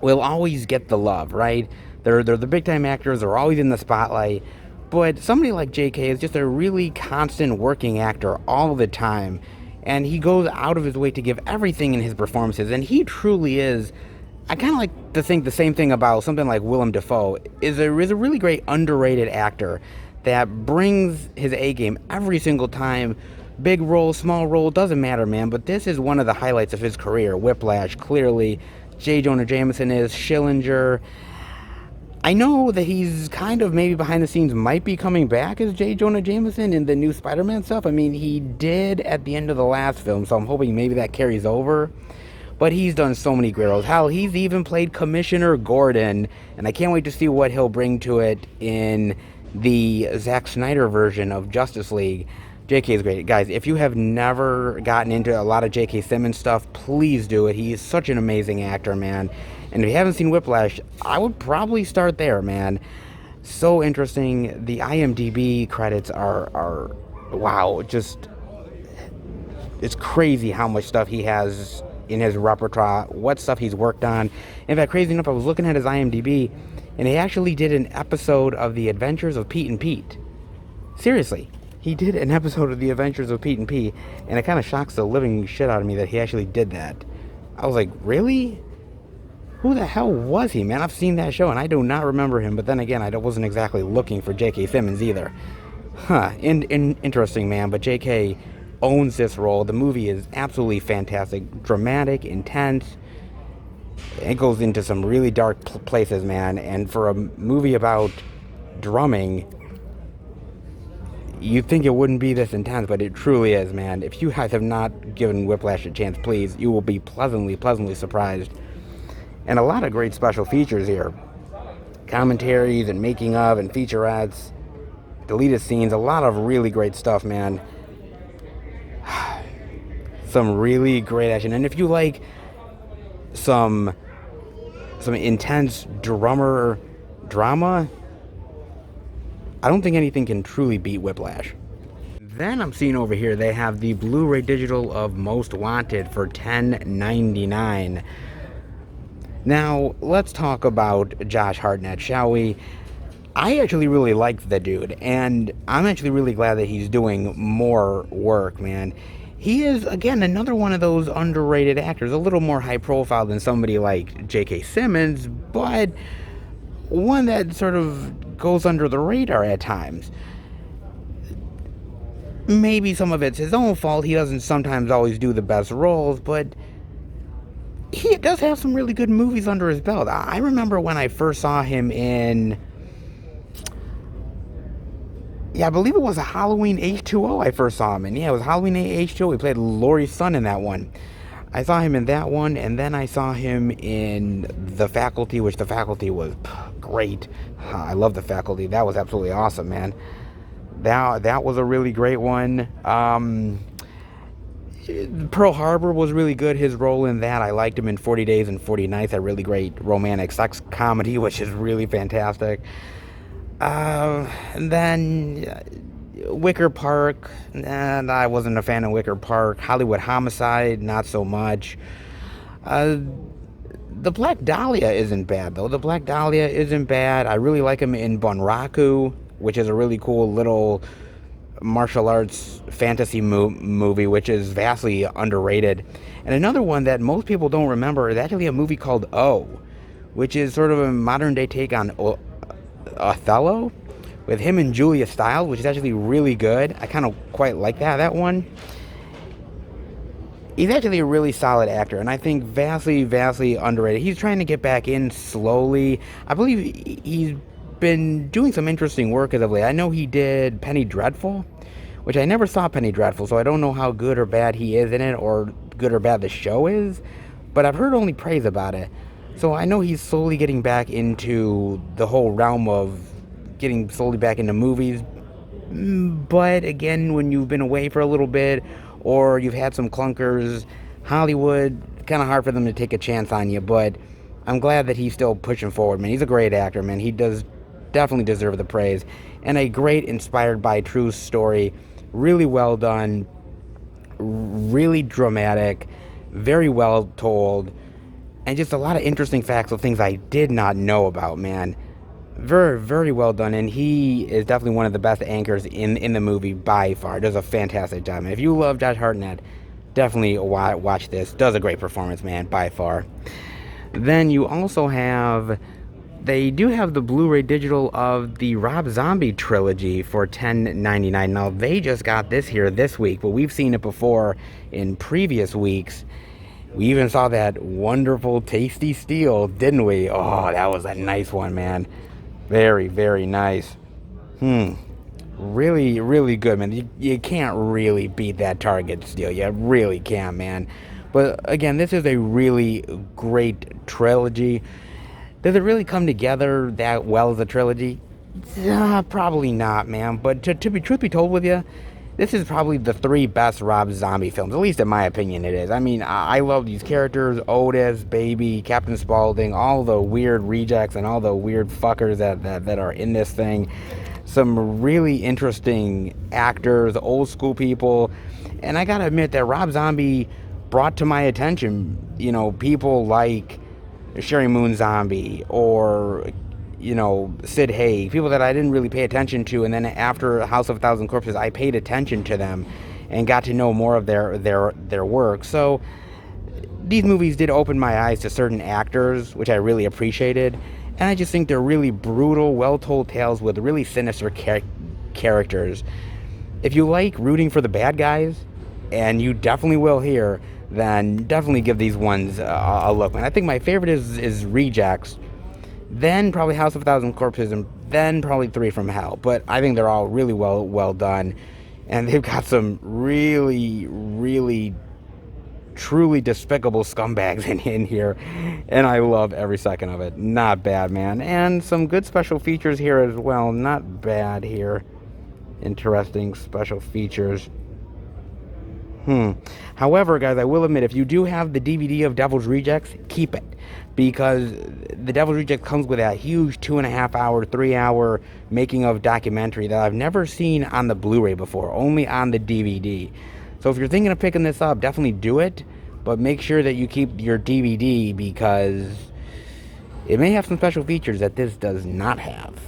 will always get the love, right? They're the big time actors. They're always in the spotlight. But somebody like J.K. is just a really constant working actor all the time. And he goes out of his way to give everything in his performances. And he truly is. I kind of like to think the same thing about something like Willem Dafoe. Is a really great underrated actor that brings his A game every single time. Big role, small role, doesn't matter, man. But this is one of the highlights of his career. Whiplash, clearly. J. Jonah Jameson is. Schillinger. I know that he's kind of maybe behind the scenes might be coming back as J. Jonah Jameson in the new Spider-Man stuff. I mean, he did at the end of the last film, so I'm hoping maybe that carries over. But he's done so many great roles. Hell, he's even played Commissioner Gordon, and I can't wait to see what he'll bring to it in the Zack Snyder version of Justice League. JK is great. Guys, if you have never gotten into a lot of JK Simmons stuff, please do it. He is such an amazing actor, man. And if you haven't seen Whiplash, I would probably start there, man. So interesting. The IMDb credits are wow, just, it's crazy how much stuff he has in his repertoire, what stuff he's worked on. In fact, crazy enough, I was looking at his IMDb, and he actually did an episode of The Adventures of Pete and Pete. Seriously. He did an episode of The Adventures of Pete and Pete, and it kind of shocks the living shit out of me that he actually did that. I was like, really? Who the hell was he, man? I've seen that show, and I do not remember him. But then again, I wasn't exactly looking for J.K. Simmons either. Interesting, man. But J.K. owns this role. The movie is absolutely fantastic. Dramatic, intense. It goes into some really dark places, man. And for a movie about drumming, you'd think it wouldn't be this intense, but it truly is, man. If you guys have not given Whiplash a chance, please, you will be pleasantly surprised. And a lot of great special features here. Commentaries and making of and featurettes. Deleted scenes. A lot of really great stuff, man. Some really great action. And if you like some intense drama, I don't think anything can truly beat Whiplash. Then I'm seeing over here they have the Blu-ray digital of Most Wanted for $10.99. Now, let's talk about Josh Hartnett, shall we? I actually really like the dude, and I'm actually really glad that he's doing more work, man. He is, again, another one of those underrated actors, a little more high profile than somebody like J.K. Simmons, but one that sort of goes under the radar at times. Maybe some of it's his own fault. He doesn't sometimes always do the best roles, but he does have some really good movies under his belt. I remember when I first saw him in, I believe it was a Halloween H2O I first saw him in. Yeah, it was Halloween H2O. He played Laurie's son in that one. I saw him in that one, and then I saw him in The Faculty, which The Faculty was great. I love The Faculty. That was absolutely awesome, man. That was a really great one. Pearl Harbor was really good. His role in that, I liked him in 40 Days and 40 Nights, a really great romantic sex comedy, which is really fantastic. And then Wicker Park, and I wasn't a fan of Wicker Park. Hollywood Homicide, not so much. The Black Dahlia isn't bad, though. The Black Dahlia isn't bad. I really like him in Bunraku, which is a really cool little martial arts fantasy movie, which is vastly underrated. And another one that most people don't remember is actually a movie called O, which is sort of a modern day take on Othello, with him and Julia Stiles, which is actually really good. I kind of quite like that one. He's actually a really solid actor, and I think vastly underrated. He's trying to get back in slowly. I believe he's been doing some interesting work as of late. I know he did Penny Dreadful, which I never saw Penny Dreadful, so I don't know how good or bad he is in it, or good or bad the show is, but I've heard only praise about it. So I know he's slowly getting back into the whole realm of getting slowly back into movies. But again, when you've been away for a little bit, or you've had some clunkers, Hollywood, kind of hard for them to take a chance on you. But I'm glad that he's still pushing forward, man. He's a great actor, man. He does definitely deserve the praise. And a great, inspired by true story. Really well done. Really dramatic. Very well told. And just a lot of interesting facts of things I did not know about, man. Very well done, and he is definitely one of the best anchors in the movie by far. Does a fantastic job, man. If you love Josh Hartnett, definitely watch this. Does a great performance, man, by far. Then you also have, they do have the Blu-ray digital of the Rob Zombie trilogy for $10.99. Now, they just got this here this week, but we've seen it before in previous weeks. We even saw that wonderful Tasty Steel, didn't we? Oh, that was a nice one, man. Very nice. Really good, man. You can't really beat that Target Steel. You really can't, man. But again, this is a really great trilogy. Does it really come together that well as a trilogy? Probably not, man. But to be truth be told with you, this is probably the three best Rob Zombie films, at least in my opinion it is. I mean, I love these characters, Otis, Baby, Captain Spaulding, all the weird rejects and all the weird fuckers that are in this thing. Some really interesting actors, old school people. And I gotta admit that Rob Zombie brought to my attention, people like Sherry Moon Zombie or Sid Haig, people that I didn't really pay attention to, and then after House of a Thousand Corpses, I paid attention to them and got to know more of their work. So these movies did open my eyes to certain actors, which I really appreciated, and I just think they're really brutal, well-told tales with really sinister characters. If you like rooting for the bad guys, and you definitely will here, then definitely give these ones a look. And I think my favorite is Rejects, then probably House of a Thousand Corpses, and then probably Three from Hell. But I think they're all really well done, and they've got some really truly despicable scumbags in here, and I love every second of it. Not bad, man. And some good special features here as well. Not bad here. Interesting special features. However, guys, I will admit, if you do have the DVD of Devil's Rejects, keep it. Because the Devil's Rejects comes with a huge 2.5 hour, 3 hour making of documentary that I've never seen on the Blu-ray before, only on the DVD. So if you're thinking of picking this up, definitely do it. But make sure that you keep your DVD because it may have some special features that this does not have.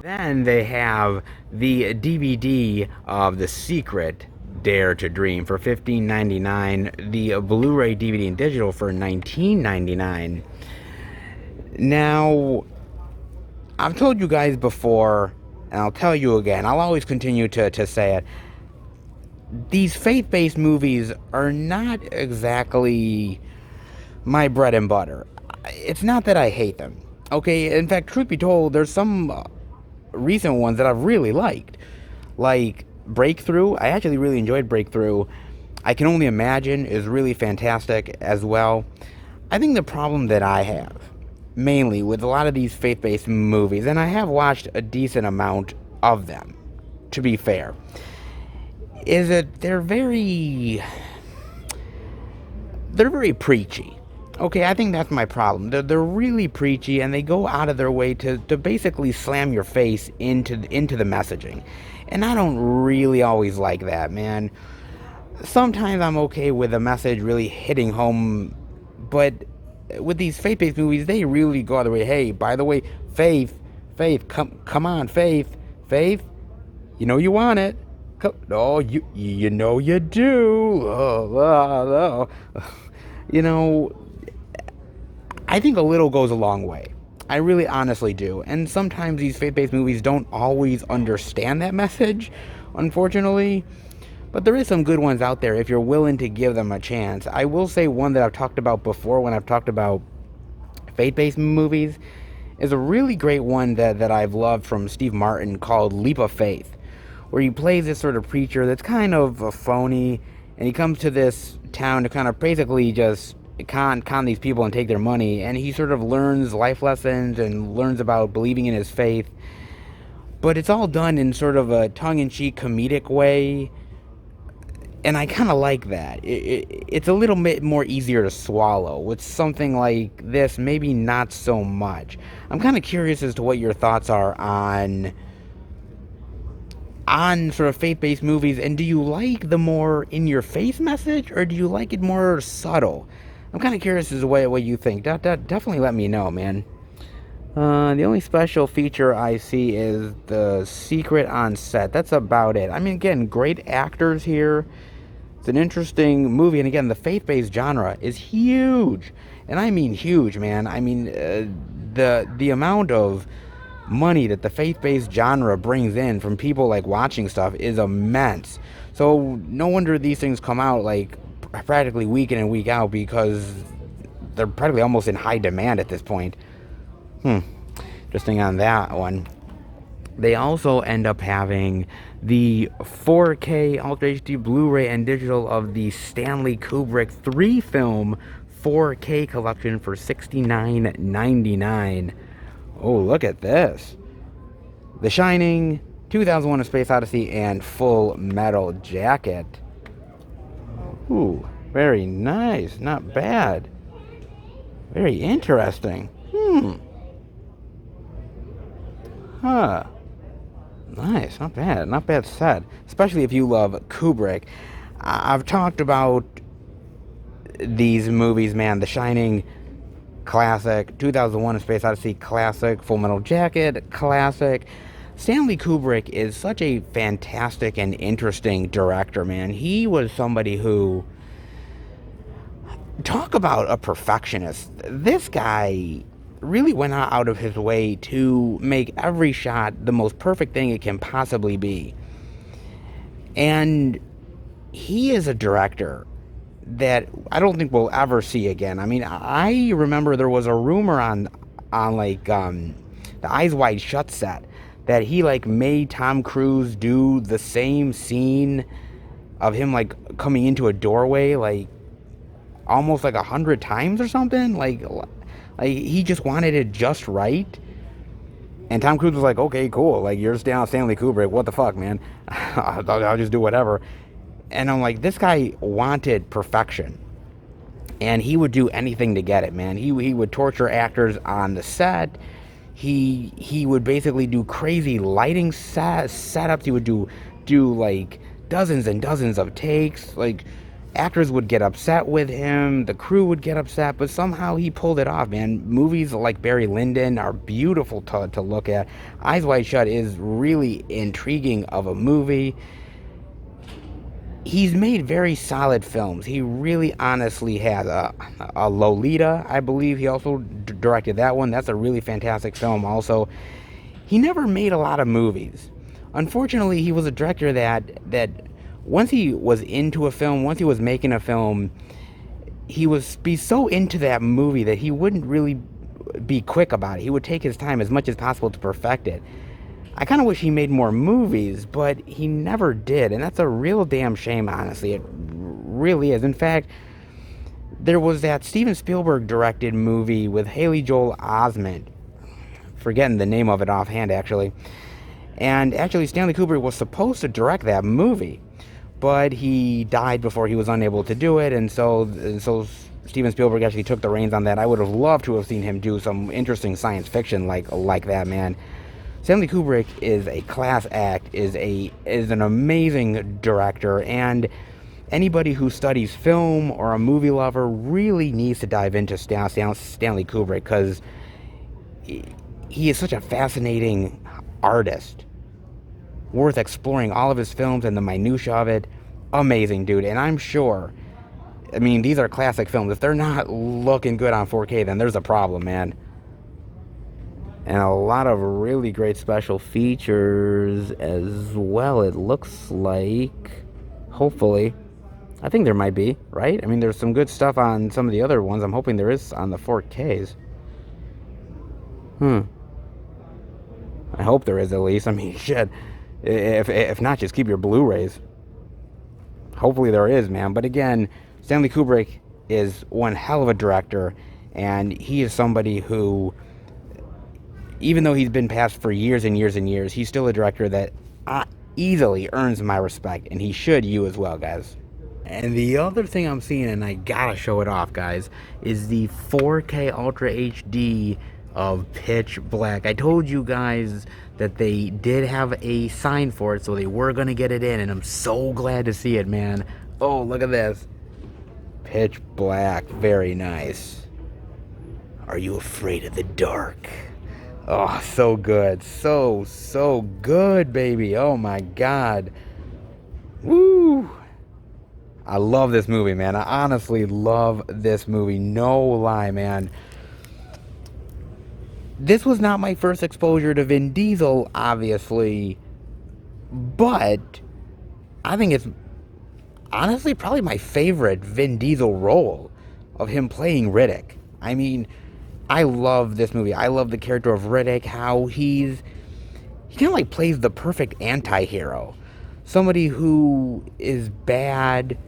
Then they have the DVD of The Secret Dare to Dream for $15.99, the Blu-ray DVD and digital for $19.99. Now, I've told you guys before, and I'll tell you again, I'll always continue to say it, these faith-based movies are not exactly my bread and butter. It's not that I hate them, okay? In fact, truth be told, there's some recent ones that I've really liked, like Breakthrough. I actually really enjoyed Breakthrough. I Can Only Imagine is really fantastic as well. I think the problem that I have, mainly with a lot of these faith-based movies, and I have watched a decent amount of them, to be fair, is that they're very preachy. Okay, I think that's my problem. They're really preachy, and they go out of their way to basically slam your face into the messaging. And I don't really always like that, man. Sometimes I'm okay with a message really hitting home, but with these faith-based movies, they really go out of their way. Hey, by the way, Faith, come on, Faith, you know you want it. Oh, you know you do. You know, I think a little goes a long way. I really honestly do. And sometimes these faith-based movies don't always understand that message, unfortunately. But there is some good ones out there if you're willing to give them a chance. I will say one that I've talked about before when I've talked about faith-based movies is a really great one that I've loved from Steve Martin called Leap of Faith, where he plays this sort of preacher that's kind of a phony, and he comes to this town to kind of basically just con these people and take their money, and he sort of learns life lessons and learns about believing in his faith. But it's all done in sort of a tongue-in-cheek comedic way, and I kind of like that. It's a little bit more easier to swallow. With something like this, maybe not so much. I'm kind of curious as to what your thoughts are on sort of faith-based movies, and do you like the more in-your-face message, or do you like it more subtle? I'm kind of curious as to what you think. Definitely let me know, man. The only special feature I see is the secret on set. That's about it. I mean, again, great actors here. It's an interesting movie, and again, the faith-based genre is huge, and I mean huge, man. I mean, the amount of money that the faith-based genre brings in from people like watching stuff is immense. So no wonder these things come out like practically week in and week out, because they're practically almost in high demand at this point. Interesting on that one. They also end up having the 4K Ultra HD Blu-ray and digital of the Stanley Kubrick 3-film 4K collection for $69.99. Oh, look at this. The Shining, 2001: A Space Odyssey, and Full Metal Jacket. Ooh, very nice. Not bad. Very interesting. Huh. Nice, not bad. Not bad set. Especially if you love Kubrick. I've talked about these movies, man. The Shining, classic. 2001: A Space Odyssey, classic. Full Metal Jacket, classic. Stanley Kubrick is such a fantastic and interesting director, man. He was somebody who... Talk about a perfectionist. This guy really went out of his way to make every shot the most perfect thing it can possibly be. And he is a director that I don't think we'll ever see again. I mean, I remember there was a rumor on like the Eyes Wide Shut set that he like made Tom Cruise do the same scene of him like coming into a doorway like almost like 100 times or something. Like he just wanted it just right. And Tom Cruise was like, okay, cool. Like, you're Stanley Kubrick. What the fuck, man? I'll just do whatever. And I'm like, this guy wanted perfection. And he would do anything to get it, man. He would torture actors on the set. He would basically do crazy lighting setups. He would do like dozens and dozens of takes. Like, actors would get upset with him, the crew would get upset, but somehow he pulled it off, man. Movies like Barry Lyndon are beautiful to look at. Eyes Wide Shut is really intriguing of a movie. He's made very solid films. He really honestly has a Lolita, I believe. He also directed that one. That's a really fantastic film also. He never made a lot of movies. Unfortunately, he was a director that once he was into a film, once he was making a film, he was be so into that movie that he wouldn't really be quick about it. He would take his time as much as possible to perfect it. I kind of wish he made more movies, but he never did, and that's a real damn shame, honestly. It really is. In fact, there was that Steven Spielberg directed movie with Haley Joel Osment. Forgetting the name of it offhand, actually. And actually, Stanley Kubrick was supposed to direct that movie, but he died before he was unable to do it, and so Steven Spielberg actually took the reins on that. I would have loved to have seen him do some interesting science fiction like that, man. Stanley Kubrick is a class act, is an amazing director, and anybody who studies film or a movie lover really needs to dive into Stanley Kubrick, because he is such a fascinating artist, worth exploring all of his films and the minutia of it. Amazing, dude. And I'm sure, I mean, these are classic films. If they're not looking good on 4K, then there's a problem, man. And a lot of really great special features as well, it looks like. Hopefully. I think there might be, right? I mean, there's some good stuff on some of the other ones. I'm hoping there is on the 4Ks. I hope there is, at least. I mean, shit. If not, just keep your Blu-rays. Hopefully there is, man. But again, Stanley Kubrick is one hell of a director, and he is somebody who, even though he's been passed for years and years and years, he's still a director that easily earns my respect, and he should, you as well, guys. And the other thing I'm seeing, and I gotta show it off, guys, is the 4K Ultra HD of Pitch Black. I told you guys that they did have a sign for it, so they were gonna get it in, and I'm so glad to see it, man. Oh, look at this. Pitch Black, very nice. Are you afraid of the dark? Oh, so good. So good, baby. Oh my God. Woo! I love this movie, man. I honestly love this movie. No lie, man. This was not my first exposure to Vin Diesel, obviously, but I think it's honestly probably my favorite Vin Diesel role of him playing Riddick. I mean, I love this movie. I love the character of Riddick, how he kind of like plays the perfect anti-hero. Somebody who is bad.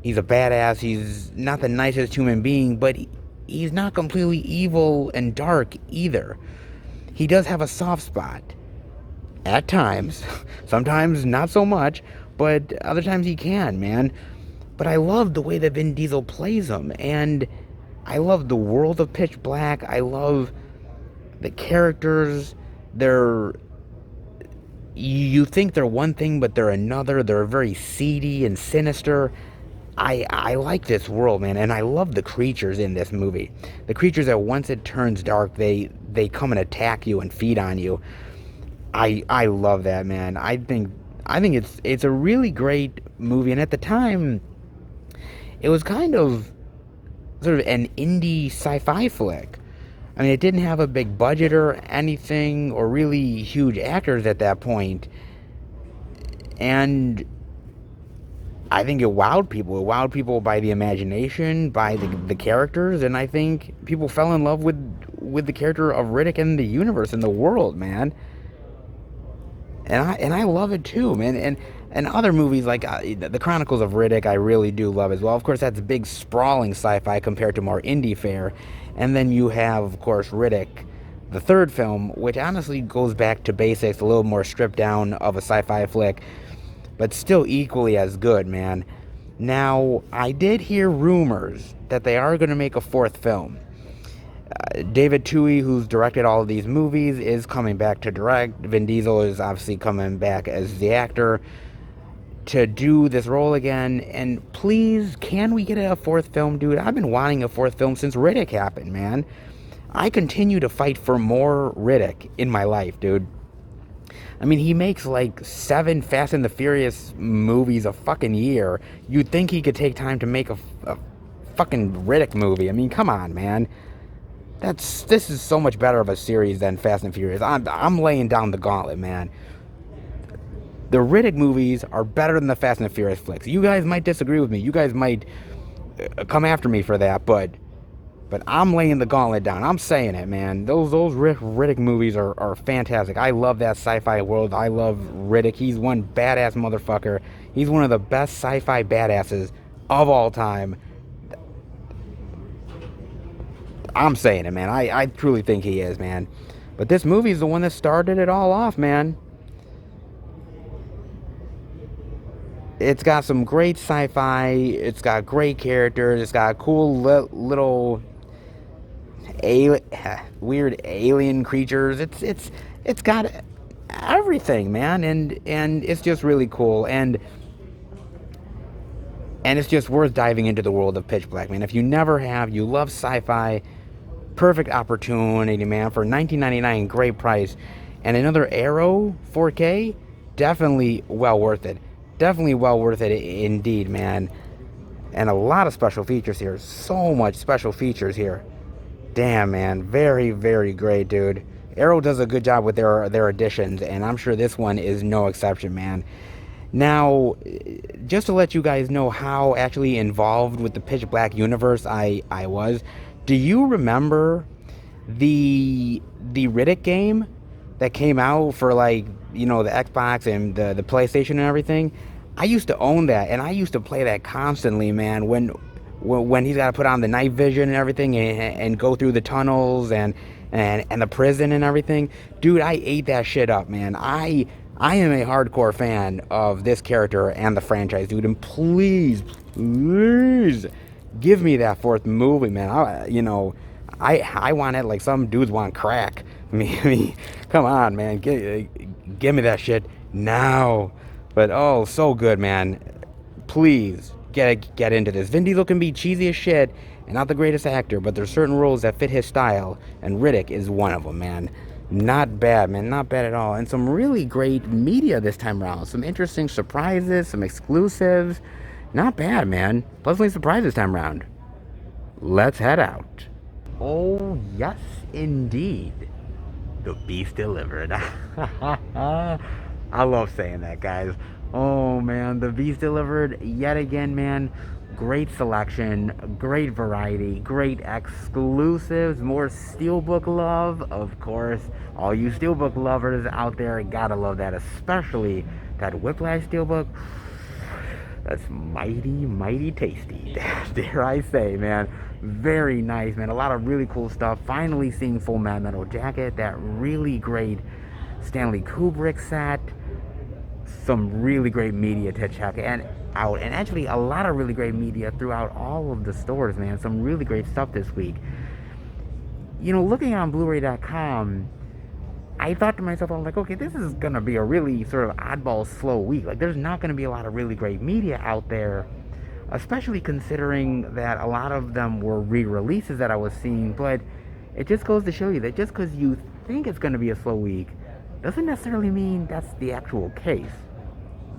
He's a badass. He's not the nicest human being, but he's not completely evil and dark either. He does have a soft spot. At times. Sometimes not so much, but other times he can, man. But I love the way that Vin Diesel plays him, and I love the world of Pitch Black. I love the characters. You think they're one thing, but they're another. They're very seedy and sinister. I like this world, man, and I love the creatures in this movie. The creatures that once it turns dark, they come and attack you and feed on you. I love that, man. I think it's a really great movie, and at the time, it was kind of sort of an indie sci-fi flick. I mean, it didn't have a big budget or anything, or really huge actors at that point, and I think it wowed people. It wowed people by the imagination, by the characters, and I think people fell in love with the character of Riddick and the universe and the world, man. And I love it too, man. And other movies like the Chronicles of Riddick, I really do love as well. Of course, that's big, sprawling sci-fi compared to more indie fare. And then you have, of course, Riddick, the third film, which honestly goes back to basics, a little more stripped down of a sci-fi flick, but still equally as good, man. Now, I did hear rumors that they are going to make a fourth film. David Twohy, who's directed all of these movies, is coming back to direct. Vin Diesel is obviously coming back as the actor to do this role again. And please, can we get a fourth film, dude? I've been wanting a fourth film since Riddick happened, man. I continue to fight for more Riddick in my life, dude. I mean, he makes like 7 Fast and the Furious movies a fucking year. You'd think he could take time to make a fucking Riddick movie. I mean, come on, man. This is so much better of a series than Fast and Furious. I'm laying down the gauntlet, man. The Riddick movies are better than the Fast and the Furious flicks. You guys might disagree with me. You guys might come after me for that, but I'm laying the gauntlet down. I'm saying it, man. Those Riddick movies are fantastic. I love that sci-fi world. I love Riddick. He's one badass motherfucker. He's one of the best sci-fi badasses of all time. I'm saying it, man. I truly think he is, man. But this movie is the one that started it all off, man. It's got some great sci-fi. It's got great characters. It's got cool little weird alien creatures. It's got everything, man, and it's just really cool. And And it's just worth diving into the world of Pitch Black, man. If you never have, you love sci-fi, perfect opportunity, man, for $19.99, great price. And another Arrow 4K, definitely well worth it. Definitely well worth it indeed, man. And a lot of special features here. So much special features here. Damn, man. Very, very great, dude. Arrow does a good job with their additions, and I'm sure this one is no exception, man. Now, just to let you guys know how actually involved with the Pitch Black universe I was, do you remember the Riddick game that came out for, like, you know, the Xbox and the PlayStation and everything? I used to own that, and I used to play that constantly, man, when he's got to put on the night vision and everything and go through the tunnels and the prison and everything. Dude, I ate that shit up, man. I am a hardcore fan of this character and the franchise, dude. And please give me that fourth movie, man. I want it like some dudes want crack. Come on, man. Give me that shit now. But oh, so good, man. Please get into this. Vin Diesel can be cheesy as shit and not the greatest actor, but there's certain roles that fit his style, and Riddick is one of them, man. Not bad, man. Not bad at all. And some really great media this time around. Some interesting surprises, some exclusives. Not bad, man. Pleasantly surprised this time around. Let's head out. Oh, yes, indeed. The Beast delivered. I love saying that, guys. Oh, man. The Beast delivered yet again, man. Great selection, great variety, great exclusives, more Steelbook love, of course. All you Steelbook lovers out there, gotta love that, especially that Whiplash Steelbook. That's mighty, mighty tasty, dare I say, man. Very nice, man. A lot of really cool stuff. Finally seeing Full Metal Jacket, that really great Stanley Kubrick set. Some really great media to check out, and actually a lot of really great media throughout all of the stores, man. Some really great stuff this week. You know, looking on Blu-ray.com, I thought to myself, I was like, okay, this is gonna be a really sort of oddball slow week. Like, there's not gonna be a lot of really great media out there, especially considering that a lot of them were re-releases that I was seeing. But it just goes to show you that just because you think it's gonna be a slow week doesn't necessarily mean that's the actual case.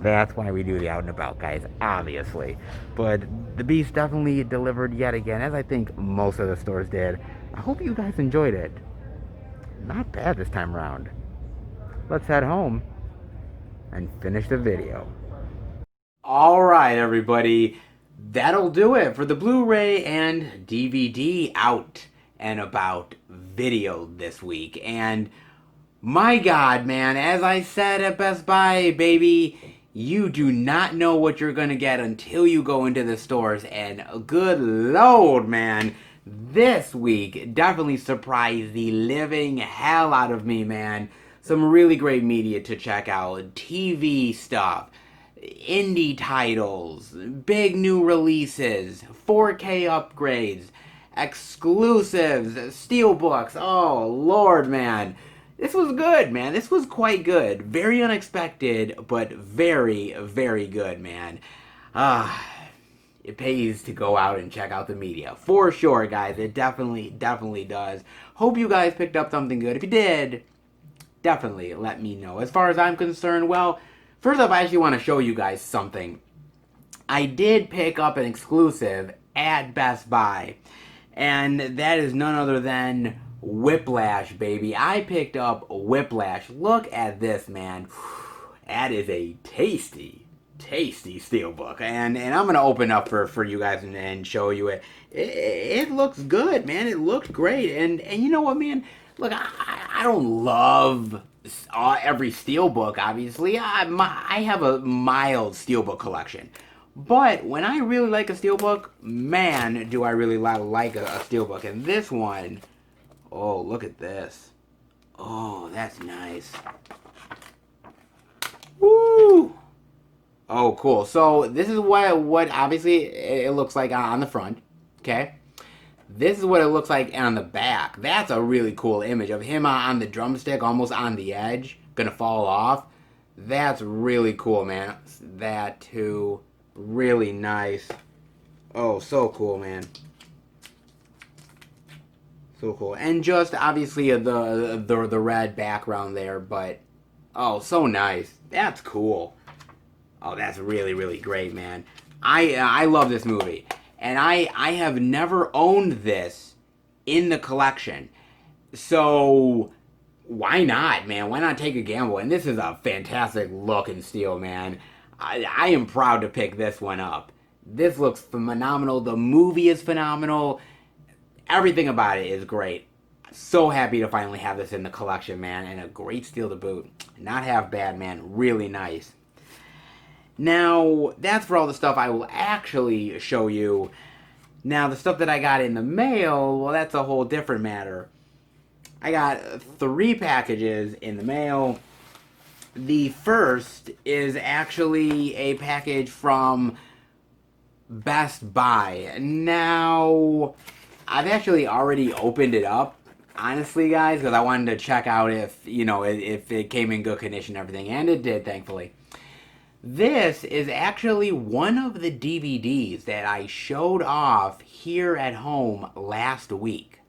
That's why we do the out and about, guys, obviously. But the Beast definitely delivered yet again, as I think most of the stores did. I hope you guys enjoyed it. Not bad this time around. Let's head home and finish the video. Alright, everybody. That'll do it for the Blu-ray and DVD out and about video this week. And my God, man, as I said at Best Buy, baby, you do not know what you're going to get until you go into the stores. And good Lord, man, this week definitely surprised the living hell out of me, man. Some really great media to check out. TV stuff, indie titles, big new releases, 4K upgrades, exclusives, steelbooks. Oh, Lord, man. This was good, man. This was quite good. Very unexpected, but very, very good, man. It pays to go out and check out the media. For sure, guys. It definitely does. Hope you guys picked up something good. If you did, definitely let me know. As far as I'm concerned, well, first off, I actually want to show you guys something. I did pick up an exclusive at Best Buy, and that is none other than Whiplash, baby. I picked up Whiplash. Look at this, man. That is a tasty steelbook, and I'm gonna open up for you guys and show you it. It looks good, man. It looked great, and you know what, man? Look, I don't love every steelbook, obviously. I have a mild steelbook collection, but when I really like a steelbook, man, do I really like a steelbook. And this one, oh, look at this. Oh, that's nice. Woo! Oh, cool. So this is what obviously it looks like on the front, okay? This is what it looks like on the back. That's a really cool image of him on the drumstick, almost on the edge, gonna fall off. That's really cool, man. That too. Really nice. Oh, so cool, man. So cool. And just obviously the red background there, but oh, so nice. That's cool. Oh, that's really really great, man. I love this movie. And I have never owned this in the collection. So why not, man? Why not take a gamble? And this is a fantastic look and steel, man. I am proud to pick this one up. This looks phenomenal. The movie is phenomenal. Everything about it is great. So happy to finally have this in the collection, man. And a great steel to boot. Not half bad, man. Really nice. Now, that's for all the stuff I will actually show you. Now, the stuff that I got in the mail, well, that's a whole different matter. I got 3 packages in the mail. The first is actually a package from Best Buy. Now, I've actually already opened it up, honestly, guys, because I wanted to check out if, if it came in good condition and everything, and it did, thankfully. This is actually one of the DVDs that I showed off here at home last week.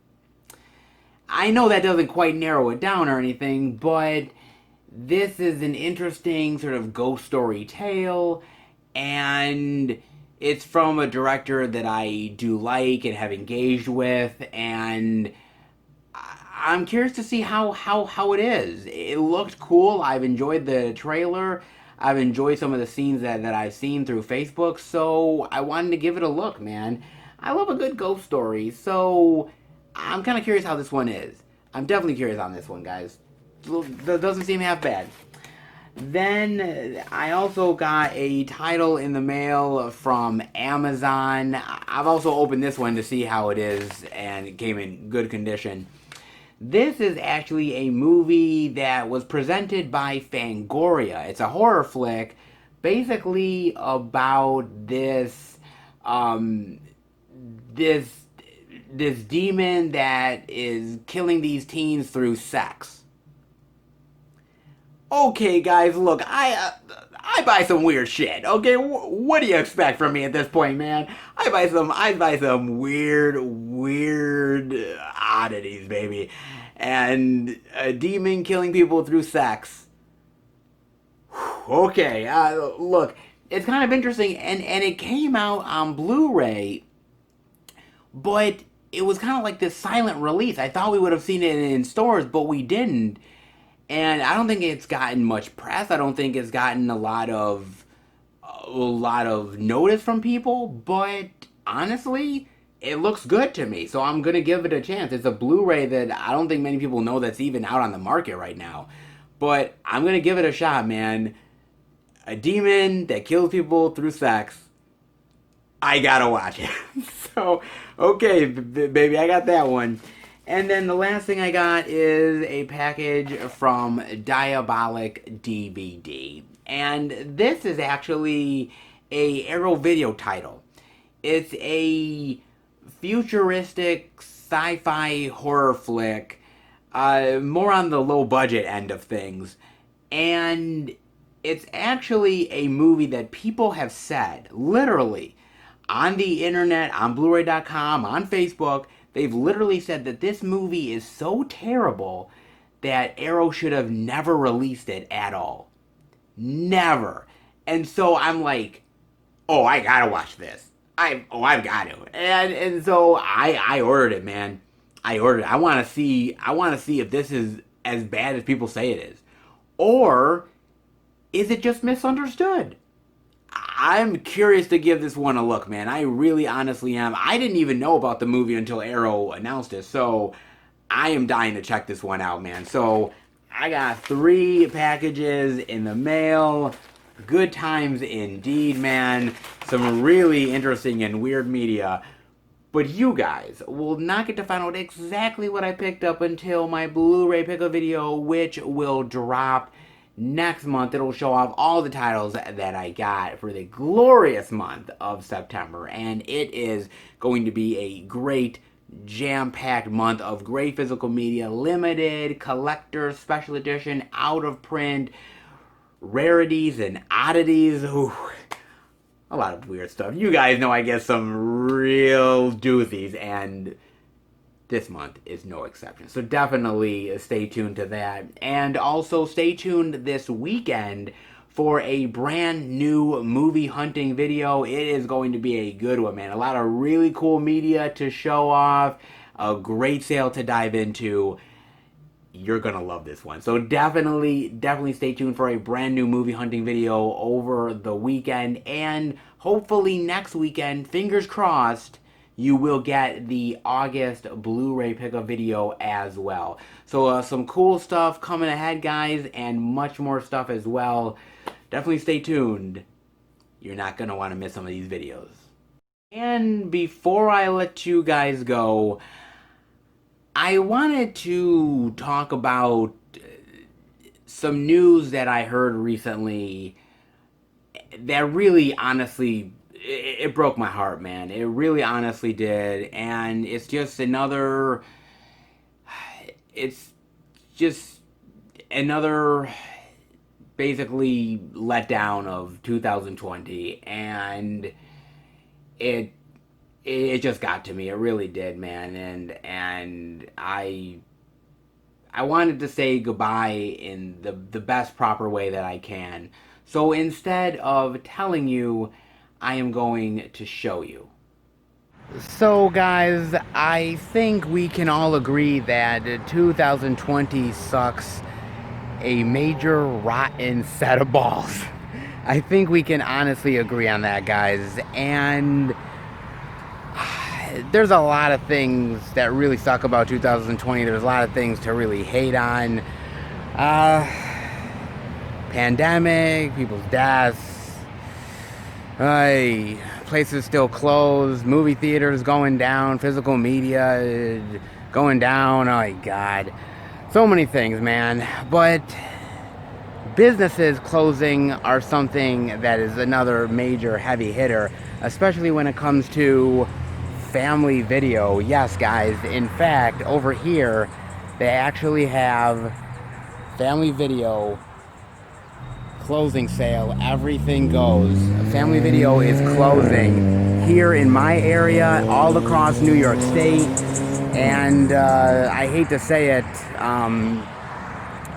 I know that doesn't quite narrow it down or anything, but this is an interesting sort of ghost story tale, and it's from a director that I do like and have engaged with, and I'm curious to see how it is. It looked cool. I've enjoyed the trailer. I've enjoyed some of the scenes that I've seen through Facebook, so I wanted to give it a look, man. I love a good ghost story, so I'm kind of curious how this one is. I'm definitely curious on this one, guys. That doesn't seem half bad. Then I also got a title in the mail from Amazon. I've also opened this one to see how it is, and it came in good condition. This is actually a movie that was presented by Fangoria. It's a horror flick, basically about this this demon that is killing these teens through sex. Okay, guys, look, I buy some weird shit. Okay, what do you expect from me at this point, man? I buy some weird oddities, baby, and a demon killing people through sex. Okay, look, it's kind of interesting, and it came out on Blu-ray, but it was kind of like this silent release. I thought we would have seen it in stores, but we didn't. And I don't think it's gotten much press. I don't think it's gotten a lot of notice from people. But honestly, it looks good to me. So I'm gonna give it a chance. It's a Blu-ray that I don't think many people know that's even out on the market right now. But I'm gonna give it a shot, man. A demon that kills people through sex. I gotta watch it. So, okay, baby, I got that one. And then the last thing I got is a package from Diabolic DVD. And this is actually a Arrow Video title. It's a futuristic sci-fi horror flick, more on the low budget end of things. And it's actually a movie that people have said, literally, on the internet, on Blu-ray.com, on Facebook, they've literally said that this movie is so terrible that Arrow should have never released it at all. Never. And so I'm like, oh, I gotta watch this. I've got to. And so I ordered it, man. I ordered it. I wanna see if this is as bad as people say it is. Or is it just misunderstood? I'm curious to give this one a look, man. I really honestly am. I didn't even know about the movie until Arrow announced it, so I am dying to check this one out, man. So I got 3 packages in the mail. Good times indeed, man. Some really interesting and weird media. But you guys will not get to find out exactly what I picked up until my Blu-ray pick-up video, which will drop next month. It'll show off all the titles that I got for the glorious month of September. And it is going to be a great, jam-packed month of great physical media, limited, collector, special edition, out of print, rarities and oddities. Ooh. a lot of weird stuff. You guys know I get some real doozies, and this month is no exception. So definitely stay tuned to that. And also stay tuned this weekend for a brand new movie hunting video. It is going to be a good one, man. A lot of really cool media to show off, a great sale to dive into. You're gonna love this one. So definitely stay tuned for a brand new movie hunting video over the weekend. And hopefully next weekend, fingers crossed, you will get the August Blu-ray pickup video as well. So some cool stuff coming ahead, guys, and much more stuff as well. Definitely stay tuned. You're not going to want to miss some of these videos. And before I let you guys go, I wanted to talk about some news that I heard recently that really honestly it broke my heart, man. It really honestly did. And it's just another basically letdown of 2020, and it just got to me. It really did, man. And I wanted to say goodbye in the best proper way that I can. So instead of telling you, I am going to show you. So guys, I think we can all agree that 2020 sucks a major rotten set of balls. I think we can honestly agree on that, guys. And there's a lot of things that really suck about 2020. There's a lot of things to really hate on. Pandemic, people's deaths, places still closed, movie theaters going down, physical media going down. Oh my God. So many things, man. But businesses closing are something that is another major heavy hitter, especially when it comes to family video. Yes, guys. In fact, over here, they actually have family video closing sale. Everything goes. Family video is closing here in my area, all across New York State, and I hate to say it,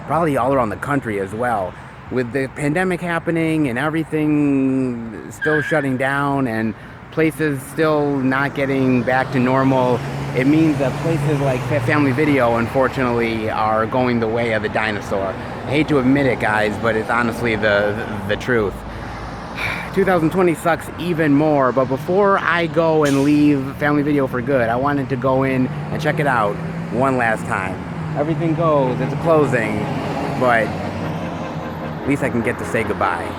probably all around the country as well. With the pandemic happening and everything still shutting down and places still not getting back to normal, it means that places like family video, unfortunately, are going the way of the dinosaur. I hate to admit it, guys, but it's honestly the truth. 2020 sucks even more, but before I go and leave family video for good, I wanted to go in and check it out one last time. Everything goes, it's a closing, but at least I can get to say goodbye.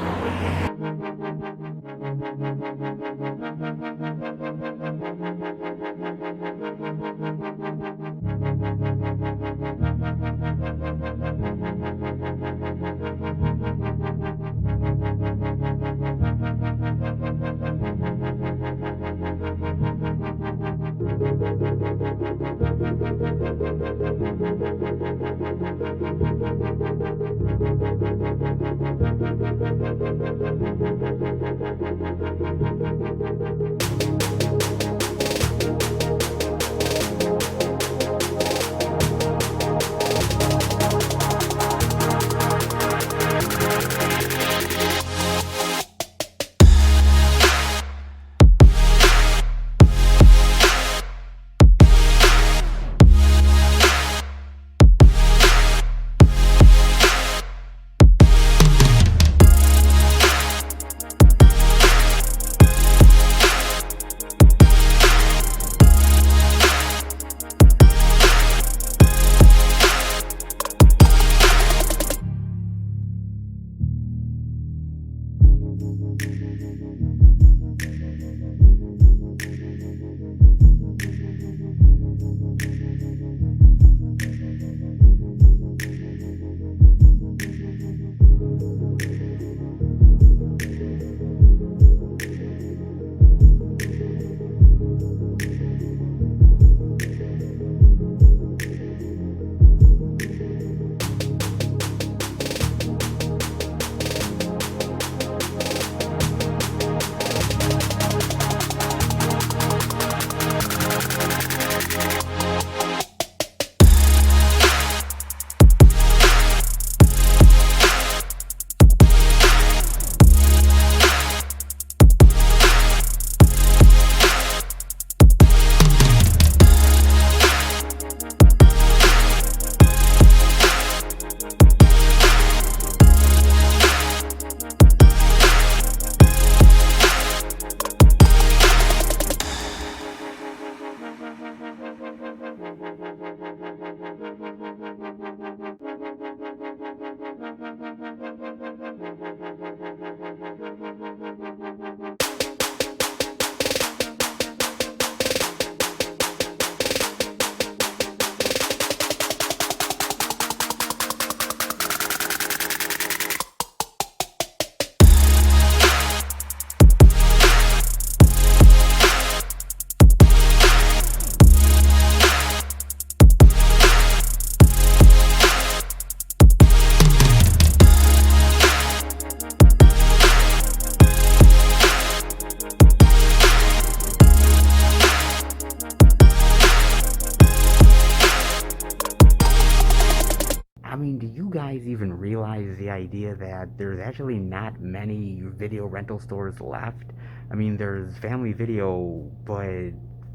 I mean, do you guys even realize the idea that there's actually not many video rental stores left? I mean, there's Family Video, but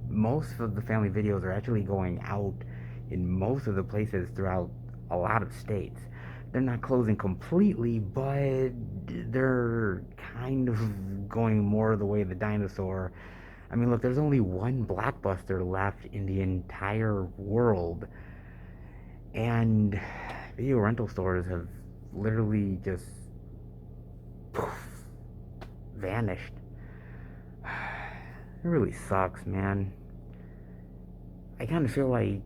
most of the Family Videos are actually going out in most of the places throughout a lot of states. They're not closing completely, but they're kind of going more the way of the dinosaur. I mean, look, there's only one Blockbuster left in the entire world, and video rental stores have literally just poof, vanished. It really sucks, man. I kind of feel like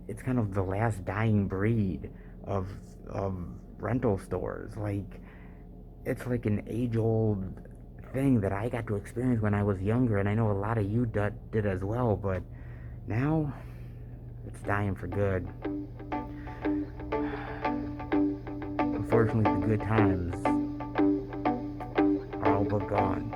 it's kind of the last dying breed of of rental stores. Like, it's like an age-old thing that I got to experience when I was younger, and I know a lot of you did as well, but now it's dying for good. Unfortunately, the good times are all but gone.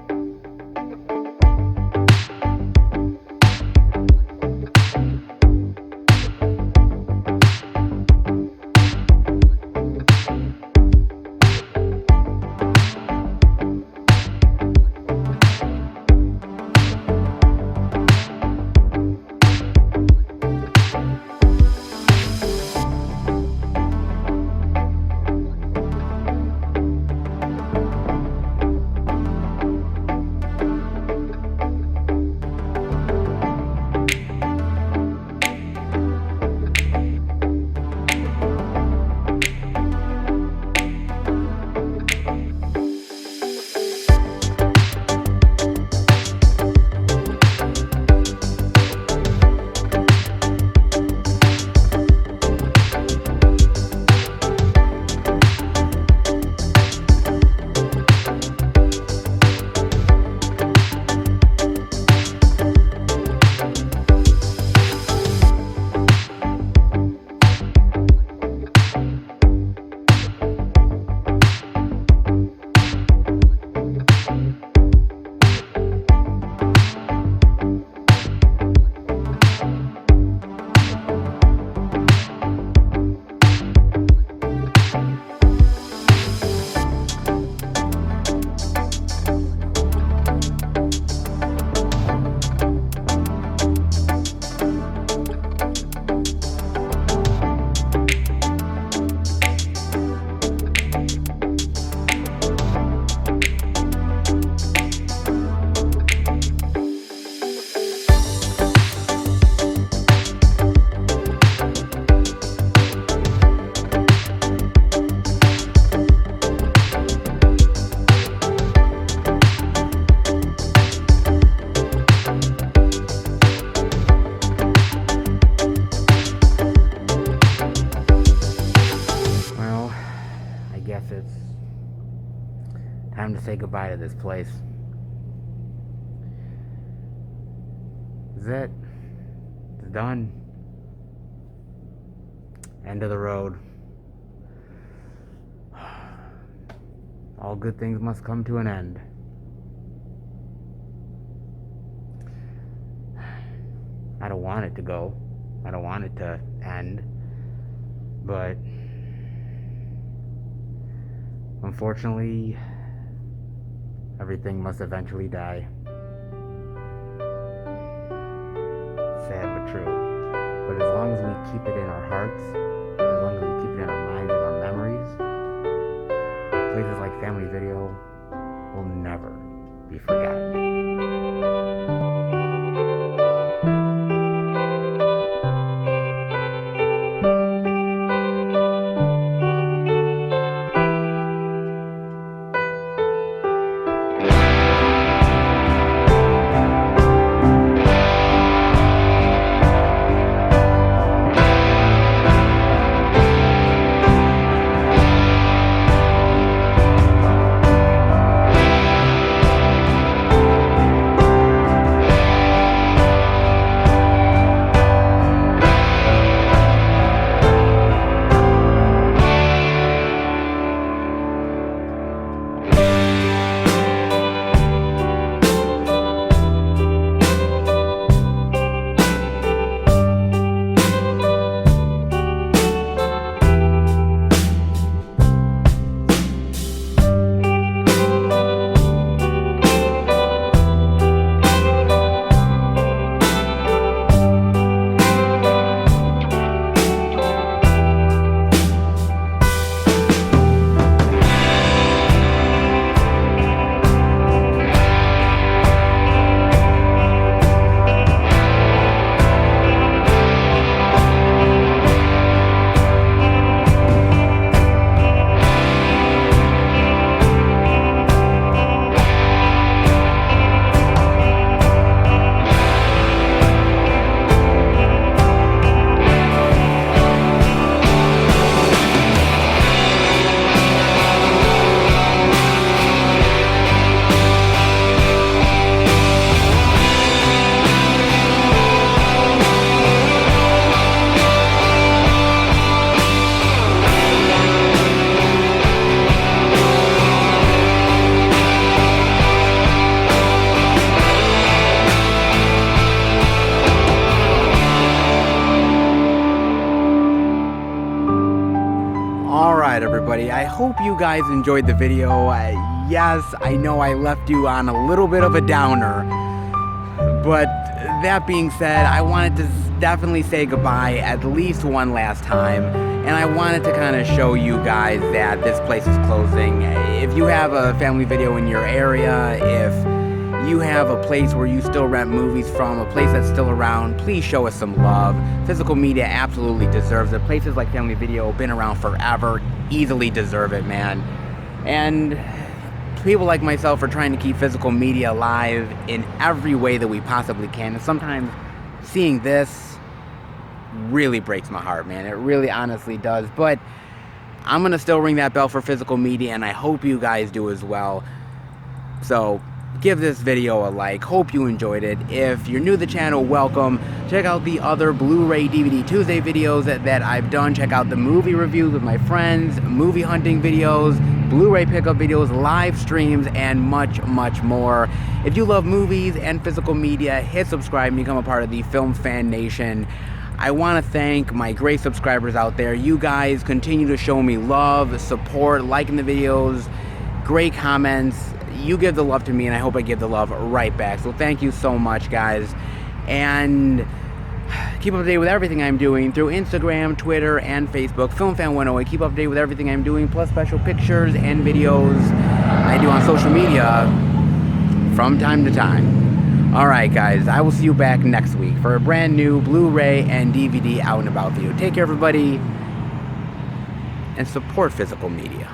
It's time to say goodbye to this place. This is it. It's done. End of the road. All good things must come to an end. I don't want it to go. I don't want it to end. But unfortunately, everything must eventually die. Sad but true. But as long as we keep it in our hearts, as long as we keep it in our minds and our memories, places like Family Video will never be forgotten. everybody. I hope you guys enjoyed the video. Yes, I know I left you on a little bit of a downer, but that being said, I wanted to definitely say goodbye at least one last time, and I wanted to kind of show you guys that this place is closing. If you have a family video in your area, if you have a place where you still rent movies from, a place that's still around, please show us some love. Physical media absolutely deserves it. Places like Family Video, been around forever, easily deserve it, man. And people like myself are trying to keep physical media alive in every way that we possibly can. And sometimes seeing this really breaks my heart, man. It really honestly does. But I'm going to still ring that bell for physical media, and I hope you guys do as well. So give this video a like. Hope you enjoyed it. If you're new to the channel, welcome. Check out the other Blu-ray DVD Tuesday videos that I've done. Check out the movie reviews with my friends, movie hunting videos, Blu-ray pickup videos, live streams, and much, much more. If you love movies and physical media, hit subscribe and become a part of the Film Fan Nation. I want to thank my great subscribers out there. You guys continue to show me love, support, liking the videos, great comments. You give the love to me, and I hope I give the love right back. So thank you so much, guys. And keep up to date with everything I'm doing through Instagram, Twitter, and Facebook. FilmFan108. Keep up to date with everything I'm doing, plus special pictures and videos I do on social media from time to time. Alright, guys. I will see you back next week for a brand new Blu-ray and DVD out and about video. Take care, everybody, and support physical media.